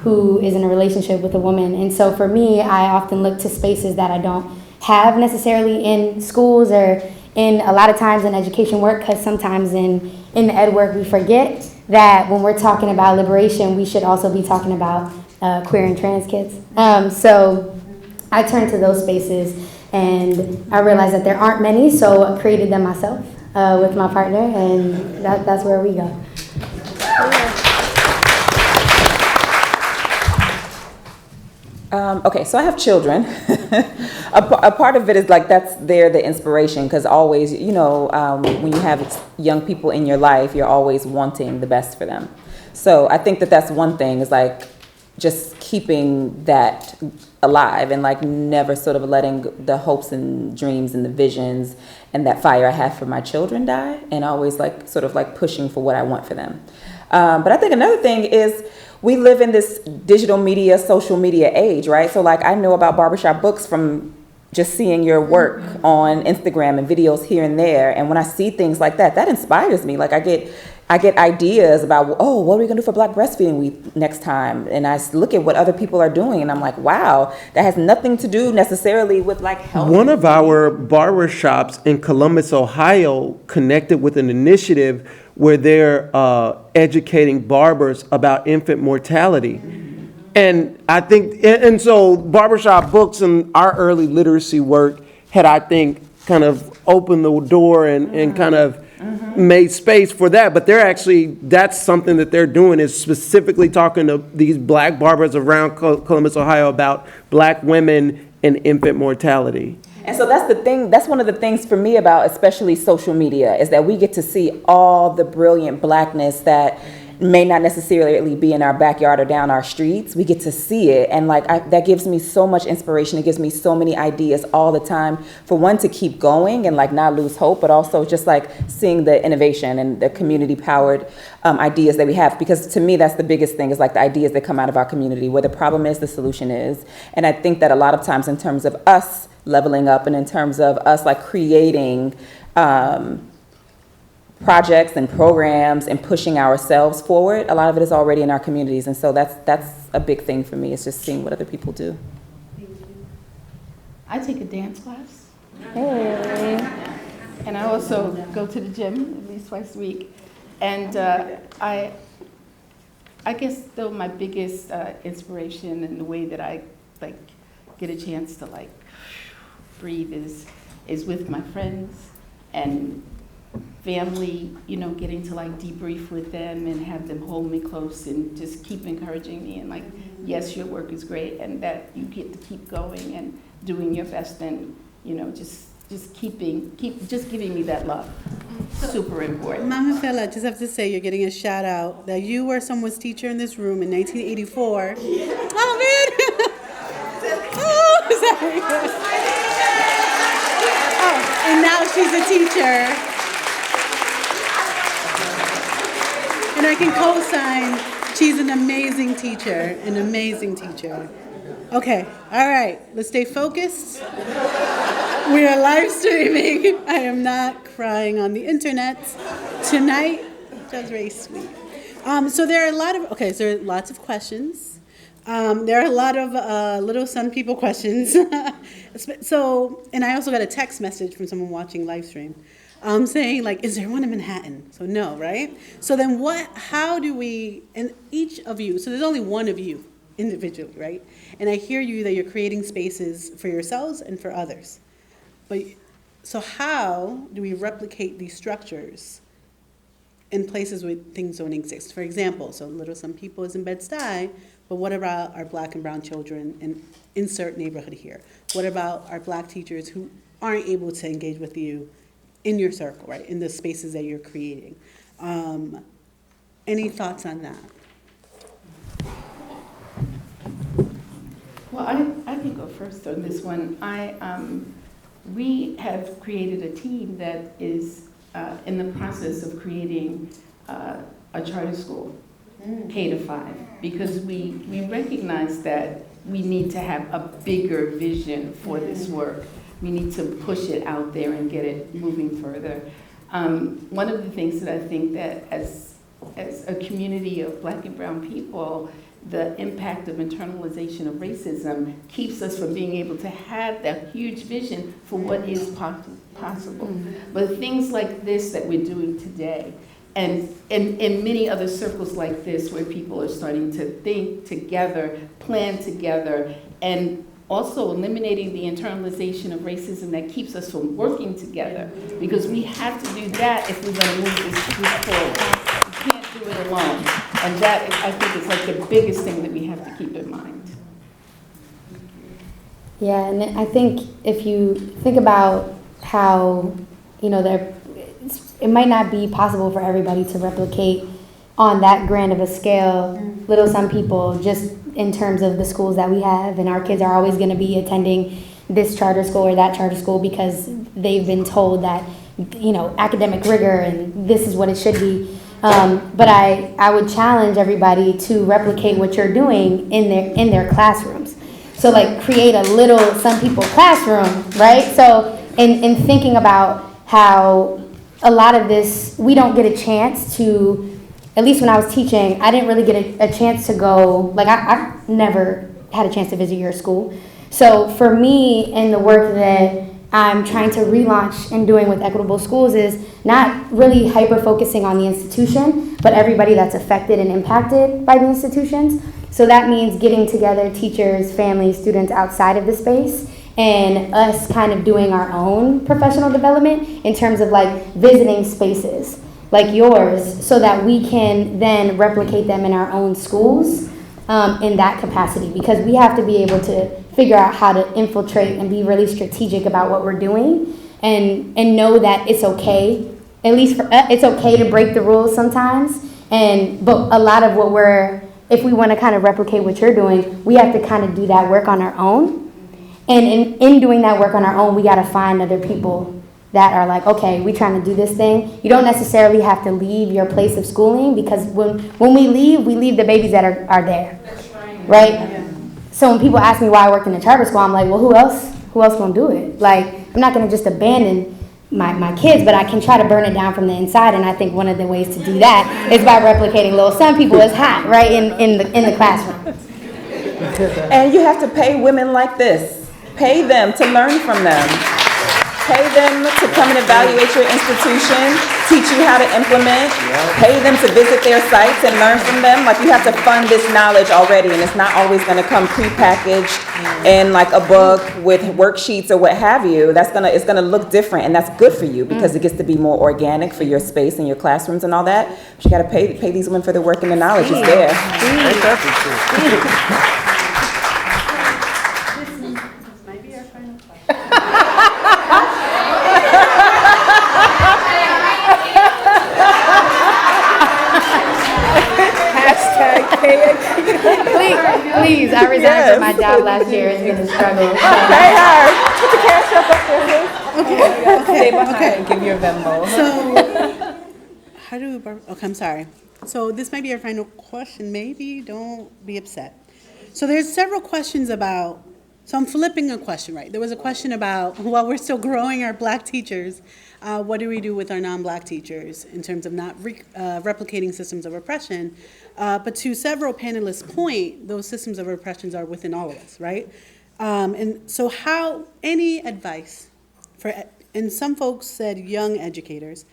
[SPEAKER 11] who is in a relationship with a woman. And so for me, I often look to spaces that I don't have necessarily in schools or in a lot of times in education work, because sometimes in the ed work we forget that when we're talking about liberation, we should also be talking about queer and trans kids. So I turned to those spaces, and I realized that there aren't many, so I created them myself with my partner, and that's where we go.
[SPEAKER 10] Okay, so I have children. A part of it is like they're the inspiration, because always, when you have young people in your life, you're always wanting the best for them. So I think that's one thing, is like just keeping that alive and like never sort of letting the hopes and dreams and the visions and that fire I have for my children die, and always like sort of like pushing for what I want for them. But I think another thing is, we live in this digital media, social media age, right? So like I know about barbershop books from just seeing your work on Instagram and videos here and there. And when I see things like that, that inspires me. Like I get ideas about, oh, what are we gonna do for Black Breastfeeding Week next time? And I look at what other people are doing, and I'm like, wow, that has nothing to do necessarily with like health.
[SPEAKER 13] One of our barbershops in Columbus, Ohio, connected with an initiative where they're educating barbers about infant mortality. And I think, and so barbershop books and our early literacy work had, I think, kind of opened the door and kind of made space for that. But they're actually, that's something that they're doing, is specifically talking to these Black barbers around Columbus, Ohio, about Black women and infant mortality.
[SPEAKER 10] And so that's the thing, that's one of the things for me about especially social media, is that we get to see all the brilliant Blackness that may not necessarily be in our backyard or down our streets. We get to see it, and like that gives me so much inspiration. It gives me so many ideas all the time, for one, to keep going and like not lose hope, but also just like seeing the innovation and the community powered ideas that we have. Because to me, that's the biggest thing, is like the ideas that come out of our community, where the problem is, the solution is. And I think that a lot of times, in terms of us leveling up, and in terms of us like creating projects and programs and pushing ourselves forward, a lot of it is already in our communities. And so that's a big thing for me, is just seeing what other people do.
[SPEAKER 8] I take a dance class. Hey. And I also go to the gym at least twice a week. And I guess though my biggest inspiration and the way that I like get a chance to like breathe is with my friends and family, getting to like debrief with them and have them hold me close and just keep encouraging me, and like, yes, your work is great, and that you get to keep going and doing your best, and just giving me that love. Super important.
[SPEAKER 1] Mama Fela, just have to say, you're getting a shout out that you were someone's teacher in this room in 1984. Oh man! Oh, sorry. Oh, and now she's a teacher. And I can co-sign, she's an amazing teacher, Okay, all right, let's stay focused. We are live streaming. I am not crying on the internet tonight. That was very sweet. So there are lots of questions. There are a lot of little Sun People questions. And I also got a text message from someone watching live stream. Saying like, is there one in Manhattan? So no, right? So then how do we, and each of you, so there's only one of you individually, right? And I hear you that you're creating spaces for yourselves and for others. But so how do we replicate these structures in places where things don't exist? For example, so Little Sun People is in Bed-Stuy, but what about our Black and brown children in insert neighborhood here? What about our Black teachers who aren't able to engage with you in your circle, right, in the spaces that you're creating? Any thoughts on that?
[SPEAKER 14] Well, I can go first on this one. We have created a team that is in the process of creating a charter school, K to 5, because we recognize that we need to have a bigger vision for this work. We need to push it out there and get it moving further. One of the things that I think that as a community of Black and brown people, the impact of internalization of racism keeps us from being able to have that huge vision for what is possible. But things like this that we're doing today and in many other circles like this where people are starting to think together, plan together, and also eliminating the internalization of racism that keeps us from working together. Because we have to do that if we're going to move this forward. We can't do it alone. And that, I think, is like the biggest thing that we have to keep in mind.
[SPEAKER 11] Yeah, and I think if you think about how, it might not be possible for everybody to replicate on that grand of a scale, little some people, just in terms of the schools that we have, and our kids are always going to be attending this charter school or that charter school because they've been told that, academic rigor and this is what it should be. But I would challenge everybody to replicate what you're doing in their classrooms. So like create a little some people classroom, right? So in thinking about how a lot of this, we don't get a chance to, at least when I was teaching, I didn't really get a chance to go, like I've never had a chance to visit your school. So for me, in the work that I'm trying to relaunch and doing with Equitable Schools is not really hyper-focusing on the institution, but everybody that's affected and impacted by the institutions. So that means getting together teachers, families, students outside of the space, and us kind of doing our own professional development in terms of like visiting spaces like yours so that we can then replicate them in our own schools in that capacity, because we have to be able to figure out how to infiltrate and be really strategic about what we're doing and know that it's okay, at least for it's okay to break the rules sometimes, but a lot of what if we want to kind of replicate what you're doing, we have to kind of do that work on our own. And in doing that work on our own, we got to find other people that are like, okay, we're trying to do this thing. You don't necessarily have to leave your place of schooling, because when we leave the babies that are there, right? Yeah. So when people ask me why I work in the charter school, I'm like, well, who else gonna do it? Like, I'm not gonna just abandon my kids, but I can try to burn it down from the inside. And I think one of the ways to do that is by replicating little some people is hot, right, in the classroom.
[SPEAKER 10] And you have to pay women like this. Pay them to learn from them. Pay them to come and evaluate your institution, teach you how to implement, pay them to visit their sites and learn from them. Like, you have to fund this knowledge already, and it's not always going to come prepackaged in like a book with worksheets or what have you. It's gonna look different, and that's good for you because it gets to be more organic for your space and your classrooms and all that. But you got to pay these women for their work, and the knowledge is there.
[SPEAKER 11] Please, I resigned from my job last year. It's been a struggle.
[SPEAKER 10] Pay her. Put the cash up there. Stay behind. Give your Venmo.
[SPEAKER 1] So, okay, I'm sorry. So this might be our final question. Maybe don't be upset. So there's several questions about. So I'm flipping a question, right? There was a question about, while we're still growing our black teachers, what do we do with our non-black teachers in terms of not replicating systems of oppression? But to several panelists' point, those systems of oppressions are within all of us, right? And so any advice and some folks said young educators,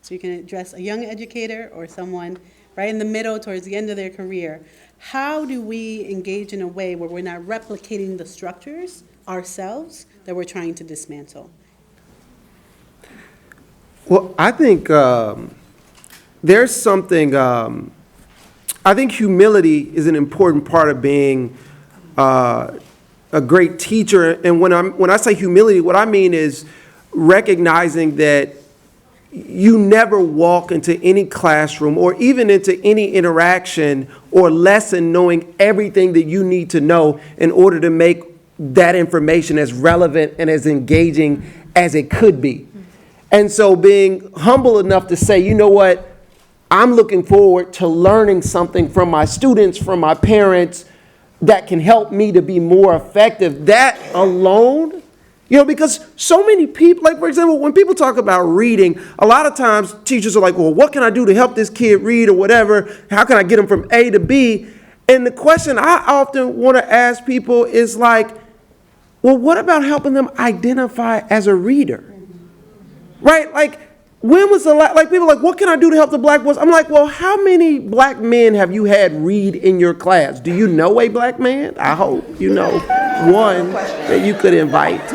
[SPEAKER 1] so you can address a young educator or someone right in the middle towards the end of their career. How do we engage in a way where we're not replicating the structures ourselves that we're trying to dismantle?
[SPEAKER 13] Well, I think there's something, I think humility is an important part of being a great teacher. And when I say humility, what I mean is recognizing that you never walk into any classroom or even into any interaction or lesson knowing everything that you need to know in order to make that information as relevant and as engaging as it could be. And so being humble enough to say, you know what, I'm looking forward to learning something from my students, from my parents, that can help me to be more effective. That alone, because so many people, like for example, when people talk about reading, a lot of times teachers are like, well, what can I do to help this kid read or whatever? How can I get them from A to B? And the question I often want to ask people is like, well, what about helping them identify as a reader? Right? Like, when was the last, like people are like, what can I do to help the black boys? I'm like, well, how many black men have you had read in your class? Do you know a black man? I hope you know one that you could invite.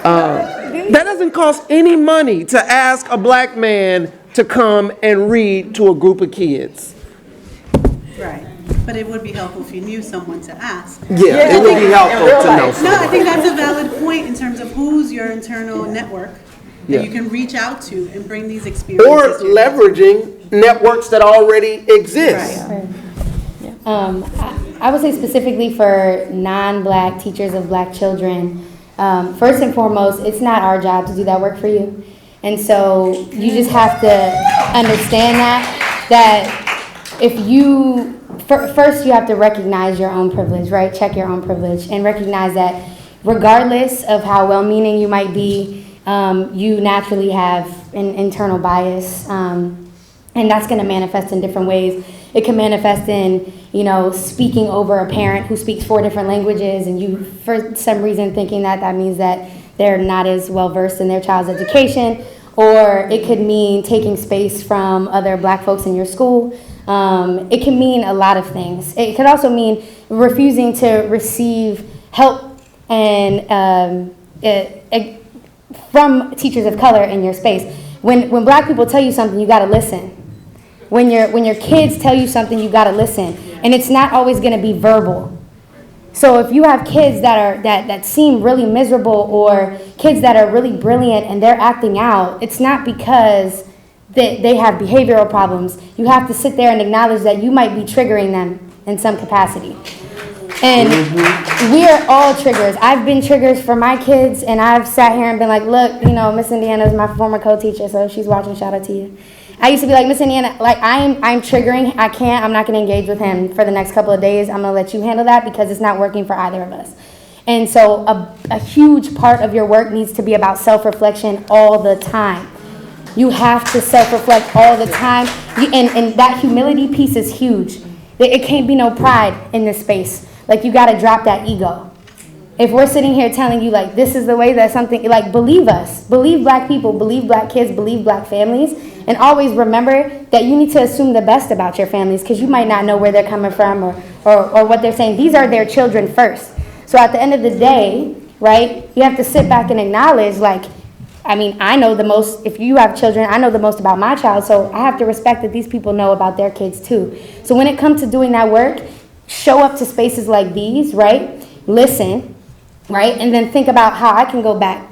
[SPEAKER 13] That doesn't cost any money to ask a black man to come and read to a group of kids.
[SPEAKER 1] Right. But it would be helpful if you knew someone to ask.
[SPEAKER 13] Yeah, it would be helpful to know
[SPEAKER 1] No,
[SPEAKER 13] someone.
[SPEAKER 1] I think that's a valid point in terms of who's your internal network that
[SPEAKER 13] Yeah.
[SPEAKER 1] you can reach out to and bring these experiences
[SPEAKER 13] Or
[SPEAKER 1] to.
[SPEAKER 13] leveraging networks that already exist.
[SPEAKER 11] I would say specifically for non-black teachers of black children, first and foremost, it's not our job to do that work for you. And so you just have to understand that if you, first you have to recognize your own privilege, right? Check your own privilege and recognize that regardless of how well-meaning you might be, you naturally have an internal bias, and that's going to manifest in different ways. It can manifest in, speaking over a parent who speaks 4 different languages, and you, for some reason, thinking that that means that they're not as well versed in their child's education, or it could mean taking space from other black folks in your school. It can mean a lot of things. It could also mean refusing to receive help and from teachers of color in your space. When black people tell you something, you got to listen. When your kids tell you something, you got to listen, and it's not always going to be verbal. So if you have kids that seem really miserable, or kids that are really brilliant and they're acting out, it's not because they have behavioral problems. You have to sit there and acknowledge that you might be triggering them in some capacity. And we are all triggers. I've been triggers for my kids, and I've sat here and been like, look, Miss Indiana is my former co-teacher, so if she's watching, shout out to you. I used to be like, Miss Indiana, like I'm triggering. I'm not going to engage with him for the next couple of days. I'm going to let you handle that because it's not working for either of us. And so a huge part of your work needs to be about self-reflection all the time. You have to self-reflect all the time. And that humility piece is huge. It can't be no pride in this space. Like, you got to drop that ego. If we're sitting here telling you, like, this is the way that something, like, believe us. Believe black people, believe black kids, believe black families. And always remember that you need to assume the best about your families, because you might not know where they're coming from or what they're saying. These are their children first. So at the end of the day, right, you have to sit back and acknowledge, like, I know the most, if you have children, I know the most about my child, so I have to respect that these people know about their kids too. So when it comes to doing that work, show up to spaces like these, right? Listen, right? And then think about how I can go back.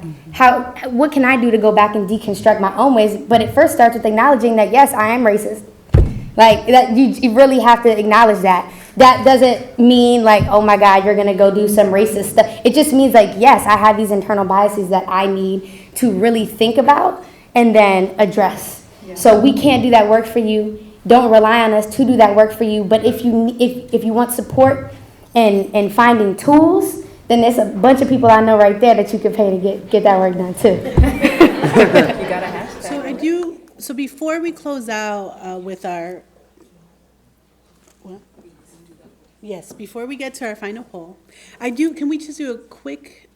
[SPEAKER 11] What can I do to go back and deconstruct my own ways? But it first starts with acknowledging that, yes, I am racist. Like, that you really have to acknowledge that. That doesn't mean like, oh my God, you're going to go do some racist stuff. It just means like, yes, I have these internal biases that I need to really think about and then address. Yeah. So we can't do that work for you. Don't rely on us to do that work for you. But if you want support and finding tools, then there's a bunch of people I know right there that you could pay to get that work done too.
[SPEAKER 9] You got a hashtag.
[SPEAKER 1] So before we close out with our, yes, before we get to our final poll, can we just do a quick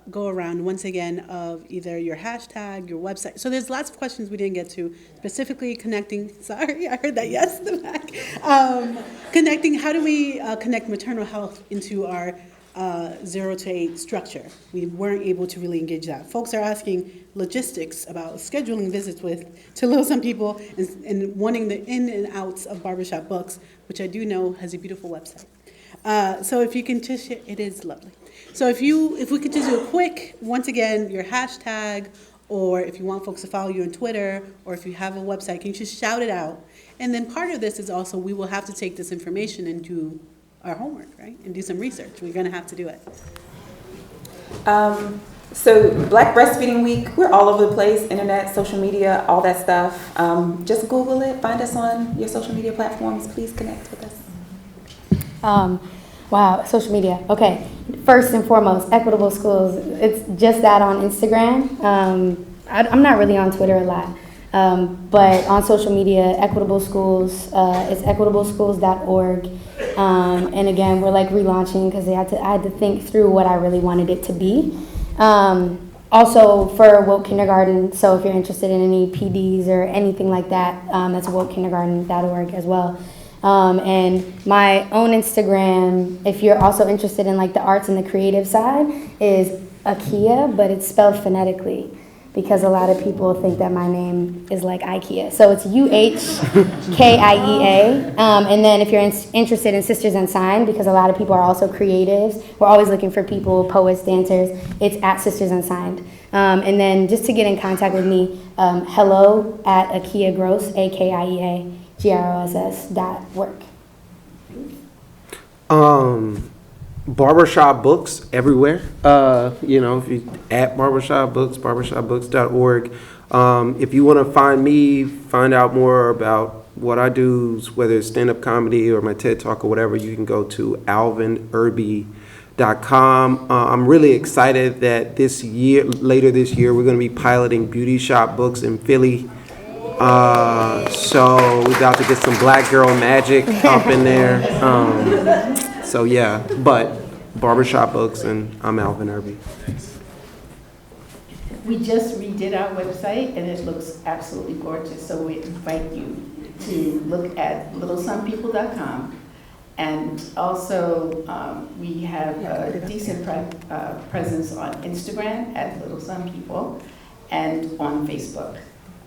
[SPEAKER 1] go around once again of either your hashtag, your website. So there's lots of questions we didn't get to, specifically connecting, sorry, I heard that yes in the back. Connecting, how do we connect maternal health into our 0 to 8 structure? We weren't able to really engage that. Folks are asking logistics about scheduling visits to little some people and wanting the in and outs of barbershop books, which I do know has a beautiful website. So if you can just share, it is lovely. So if we could just do a quick, once again, your hashtag, or if you want folks to follow you on Twitter, or if you have a website, can you just shout it out? And then part of this is also we will have to take this information and do our homework, right? And do some research. We're going to have to do it.
[SPEAKER 10] So Black Breastfeeding Week, we're all over the place, internet, social media, all that stuff. Just Google it, find us on your social media platforms. Please connect with us.
[SPEAKER 11] Wow, social media. Okay, first and foremost, Equitable Schools. It's just that on Instagram. I'm not really on Twitter a lot, but on social media, Equitable Schools. It's equitableschools.org. And again, we're like relaunching because I had to think through what I really wanted it to be. also for Woke Kindergarten, so if you're interested in any PDs or anything like that, that's wokekindergarten.org as well. And my own Instagram, if you're also interested in like the arts and the creative side, is Akia, but it's spelled phonetically because a lot of people think that my name is like IKEA. So it's UHKIEA. And then if you're interested in Sisters Unsigned, because a lot of people are also creatives, we're always looking for people, poets, dancers, it's at Sisters Unsigned. And then just to get in contact with me, hello at Akia Gross, AKIEAGROSS.work.
[SPEAKER 13] Barbershop books everywhere. You know, if you at barbershop books, barbershopbooks.org. If you want to find me, find out more about what I do, whether it's stand-up comedy or my TED Talk or whatever, you can go to alvinirby.com. I'm really excited that later this year, we're going to be piloting beauty shop books in Philly. So we're about to get some black girl magic up in there. So yeah, but barbershop books, and I'm Alvin Irby.
[SPEAKER 14] We just redid our website and it looks absolutely gorgeous. So we invite you to look at littlesonpeople.com. And also we have a decent presence on Instagram at Little Sun People and on Facebook.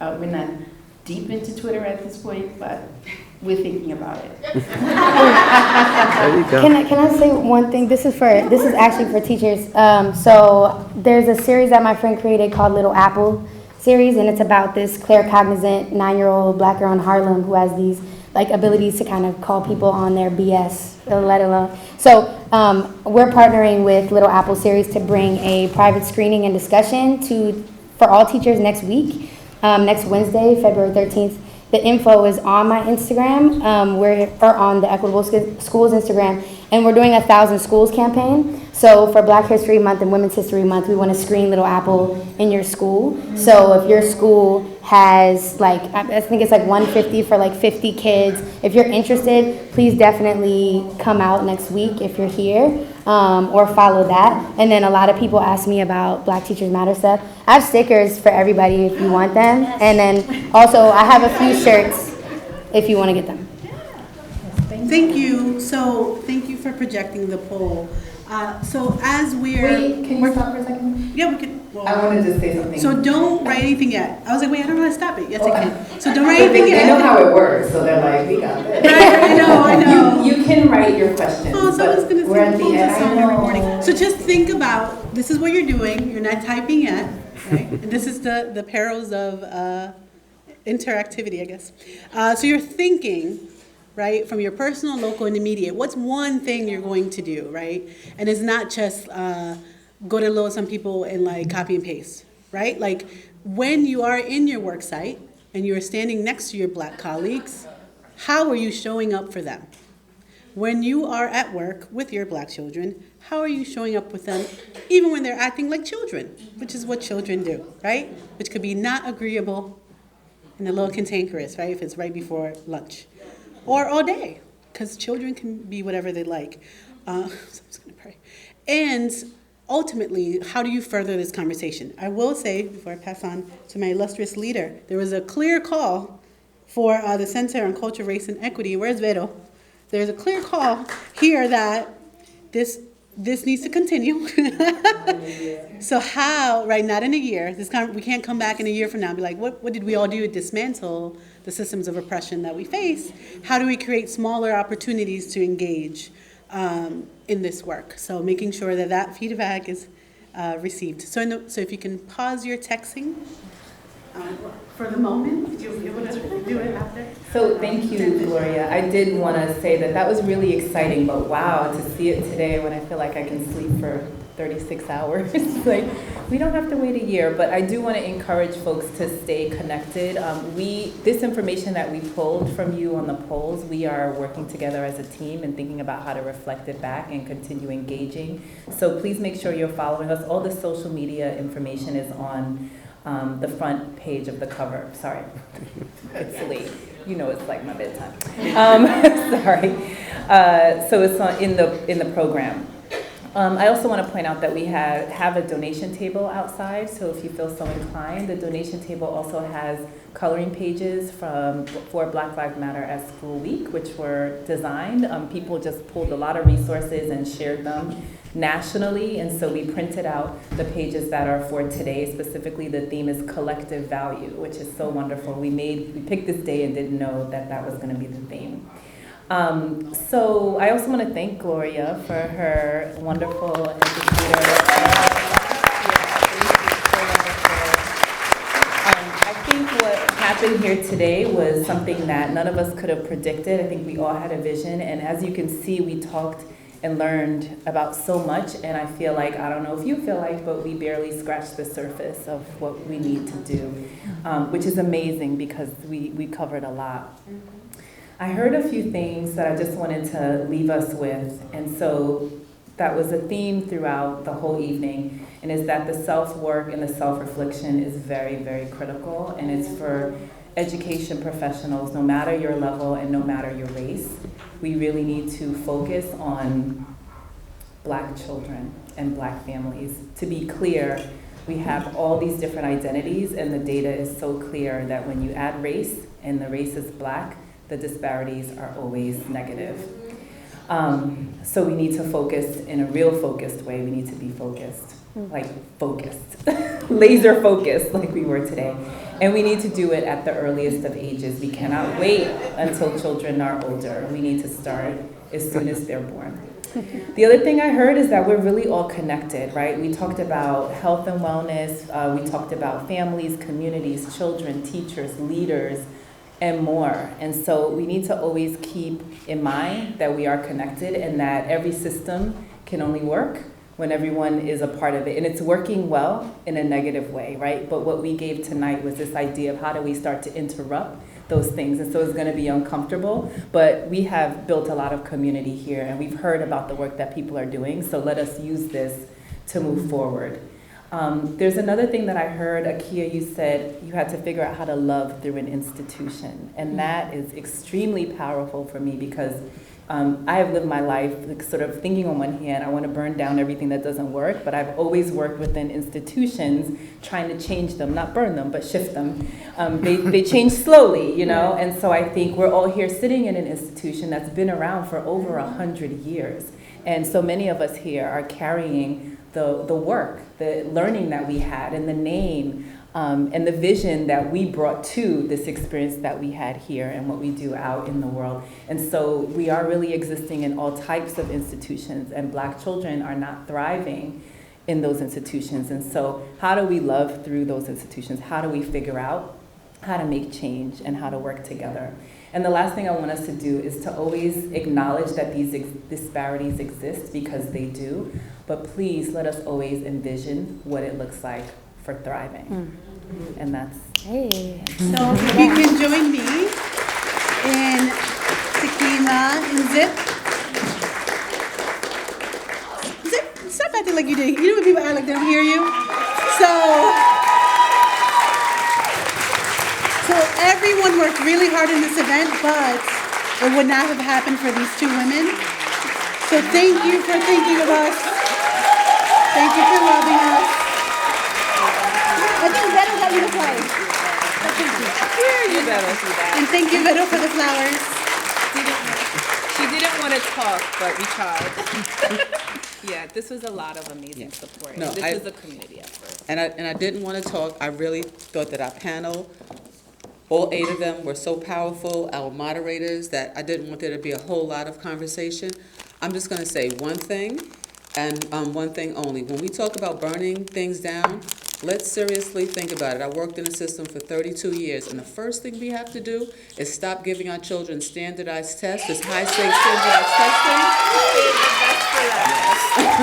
[SPEAKER 14] We're not deep into Twitter at this point, but we're thinking about it.
[SPEAKER 13] There you go.
[SPEAKER 11] Can I say one thing? This is actually for teachers. So there's a series that my friend created called Little Apple series, and it's about this claircognizant 9-year-old black girl in Harlem who has these like abilities to kind of call people on their BS, let alone. So we're partnering with Little Apple series to bring a private screening and discussion for all teachers next week. Next Wednesday, February 13th. The info is on my Instagram, or on the Equitable Schools Instagram, and we're doing a 1,000 Schools campaign. So for Black History Month and Women's History Month, we want to screen Little Apple in your school. So if your school has I think it's like 150 for like 50 kids. If you're interested, please definitely come out next week if you're here, or follow that. And then a lot of people ask me about Black Teachers Matter stuff. I have stickers for everybody if you want them. And then also I have a few shirts if you want to get them.
[SPEAKER 1] Thank you. So thank you for projecting the poll. So as
[SPEAKER 15] Wait, can you stop for a second?
[SPEAKER 1] Yeah, we can. Well,
[SPEAKER 15] I wanted to say something.
[SPEAKER 1] So don't write anything yet. I was like, wait, I don't know how to stop it. Yes, I can. So don't write anything yet.
[SPEAKER 15] They know how it works, so they're like, we got this.
[SPEAKER 1] Right, I know.
[SPEAKER 15] You can write your questions.
[SPEAKER 1] Oh, someone's going to
[SPEAKER 15] we're at the end.
[SPEAKER 1] every morning. So just think about, this is what you're doing. You're not typing yet, right? And this is the perils of interactivity, I guess. So you're thinking, right, from your personal, local, and immediate, what's one thing you're going to do, right? And it's not just go to Little Some People and like copy and paste, right? Like when you are in your work site and you're standing next to your Black colleagues, how are you showing up for them? When you are at work with your Black children, how are you showing up with them, even when they're acting like children, which is what children do, right? Which could be not agreeable and a little cantankerous, right, if it's right before lunch. Or all day, because children can be whatever they like. So I'm just going to pray. And ultimately, how do you further this conversation? I will say, before I pass on to my illustrious leader, there was a clear call for the Center on Culture, Race, and Equity. Where's Vero? There's a clear call here that this needs to continue. So how, right, not in a year, we can't come back in a year from now and be like, what did we all do to dismantle the systems of oppression that we face? How do we create smaller opportunities to engage in this work? So making sure that feedback is received. So if you can pause your texting for the moment, you'll be able to do it after.
[SPEAKER 15] So thank you, Gloria. I did want to say that was really exciting, but wow, to see it today when I feel like I can sleep for 36 hours. Like, we don't have to wait a year, but I do want to encourage folks to stay connected. This information that we pulled from you on the polls, we are working together as a team and thinking about how to reflect it back and continue engaging. So please make sure you're following us. All the social media information is on the front page of the cover. Sorry, it's late. You know it's like my bedtime. Sorry. So it's in the program. I also want to point out that we have a donation table outside, so if you feel so inclined, the donation table also has coloring pages for Black Lives Matter at School Week, which were designed. People just pulled a lot of resources and shared them nationally, and so we printed out the pages that are for today. Specifically, the theme is collective value, which is so wonderful. We picked this day and didn't know that that was going to be the theme. So I also want to thank Gloria for her wonderful educator. I think what happened here today was something that none of us could have predicted. I think we all had a vision, and as you can see, we talked and learned about so much, and I feel like, I don't know if you feel like, but we barely scratched the surface of what we need to do, which is amazing because we covered a lot. I heard a few things that I just wanted to leave us with, and so that was a theme throughout the whole evening, and is that the self-work and the self-reflection is very, very critical, and it's for education professionals, no matter your level and no matter your race. We really need to focus on Black children and Black families. To be clear, we have all these different identities, and the data is so clear that when you add race, and the race is Black, the disparities are always negative. So we need to focus in a real focused way. We need to be focused, like focused, laser focused like we were today. And we need to do it at the earliest of ages. We cannot wait until children are older. We need to start as soon as they're born. The other thing I heard is that we're really all connected, right? We talked about health and wellness. We talked about families, communities, children, teachers, leaders, and more. And so we need to always keep in mind that we are connected and that every system can only work when everyone is a part of it. And it's working well in a negative way, right? But what we gave tonight was this idea of how do we start to interrupt those things. And so it's going to be uncomfortable, but we have built a lot of community here, and we've heard about the work that people are doing. So let us use this to move forward. There's another thing that I heard, Akia, you said you had to figure out how to love through an institution. And that is extremely powerful for me because I have lived my life like, sort of thinking on one hand, I want to burn down everything that doesn't work, but I've always worked within institutions trying to change them, not burn them, but shift them. They change slowly, you know, and so I think we're all here sitting in an institution that's been around for over 100 years. And so many of us here are carrying the work, the learning that we had, and the name, and the vision that we brought to this experience that we had here and what we do out in the world. And so we are really existing in all types of institutions, and Black children are not thriving in those institutions. And so how do we love through those institutions? How do we figure out how to make change and how to work together? And the last thing I want us to do is to always acknowledge that these disparities exist, because they do, but please let us always envision what it looks like for thriving. And that's...
[SPEAKER 11] Hey.
[SPEAKER 1] So if you can join me in Tequila and Zip. Zip, stop acting like you did. You know when people act like they don't hear you? So everyone worked really hard in this event, but it would not have happened for these two women. So thank you for thinking of us. Thank you for loving us. I think Beto got you the flowers.
[SPEAKER 9] You better see that.
[SPEAKER 1] And thank you, Beto, for the flowers.
[SPEAKER 9] She didn't want to talk, but we tried. Yeah, this was a lot of amazing support.
[SPEAKER 16] No,
[SPEAKER 9] this is a community effort.
[SPEAKER 16] And I didn't want to talk. I really thought that our panel, all 8 of them, were so powerful, our moderators, that I didn't want there to be a whole lot of conversation. I'm just going to say one thing, and one thing only. When we talk about burning things down, let's seriously think about it. I worked in the system for 32 years, and the first thing we have to do is stop giving our children standardized tests, this high-stakes standardized testing.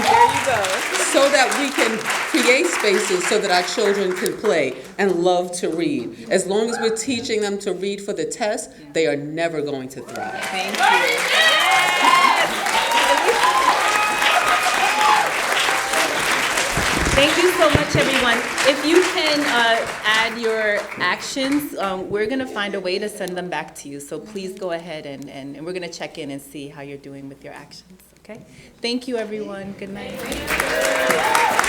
[SPEAKER 9] There you go.
[SPEAKER 16] So that we can create spaces so that our children can play and love to read. As long as we're teaching them to read for the test, they are never going to thrive.
[SPEAKER 9] Thank you. Thank you so much, everyone. If you can add your actions, we're going to find a way to send them back to you. So please go ahead and we're going to check in and see how you're doing with your actions. Okay? Thank you, everyone. Good night.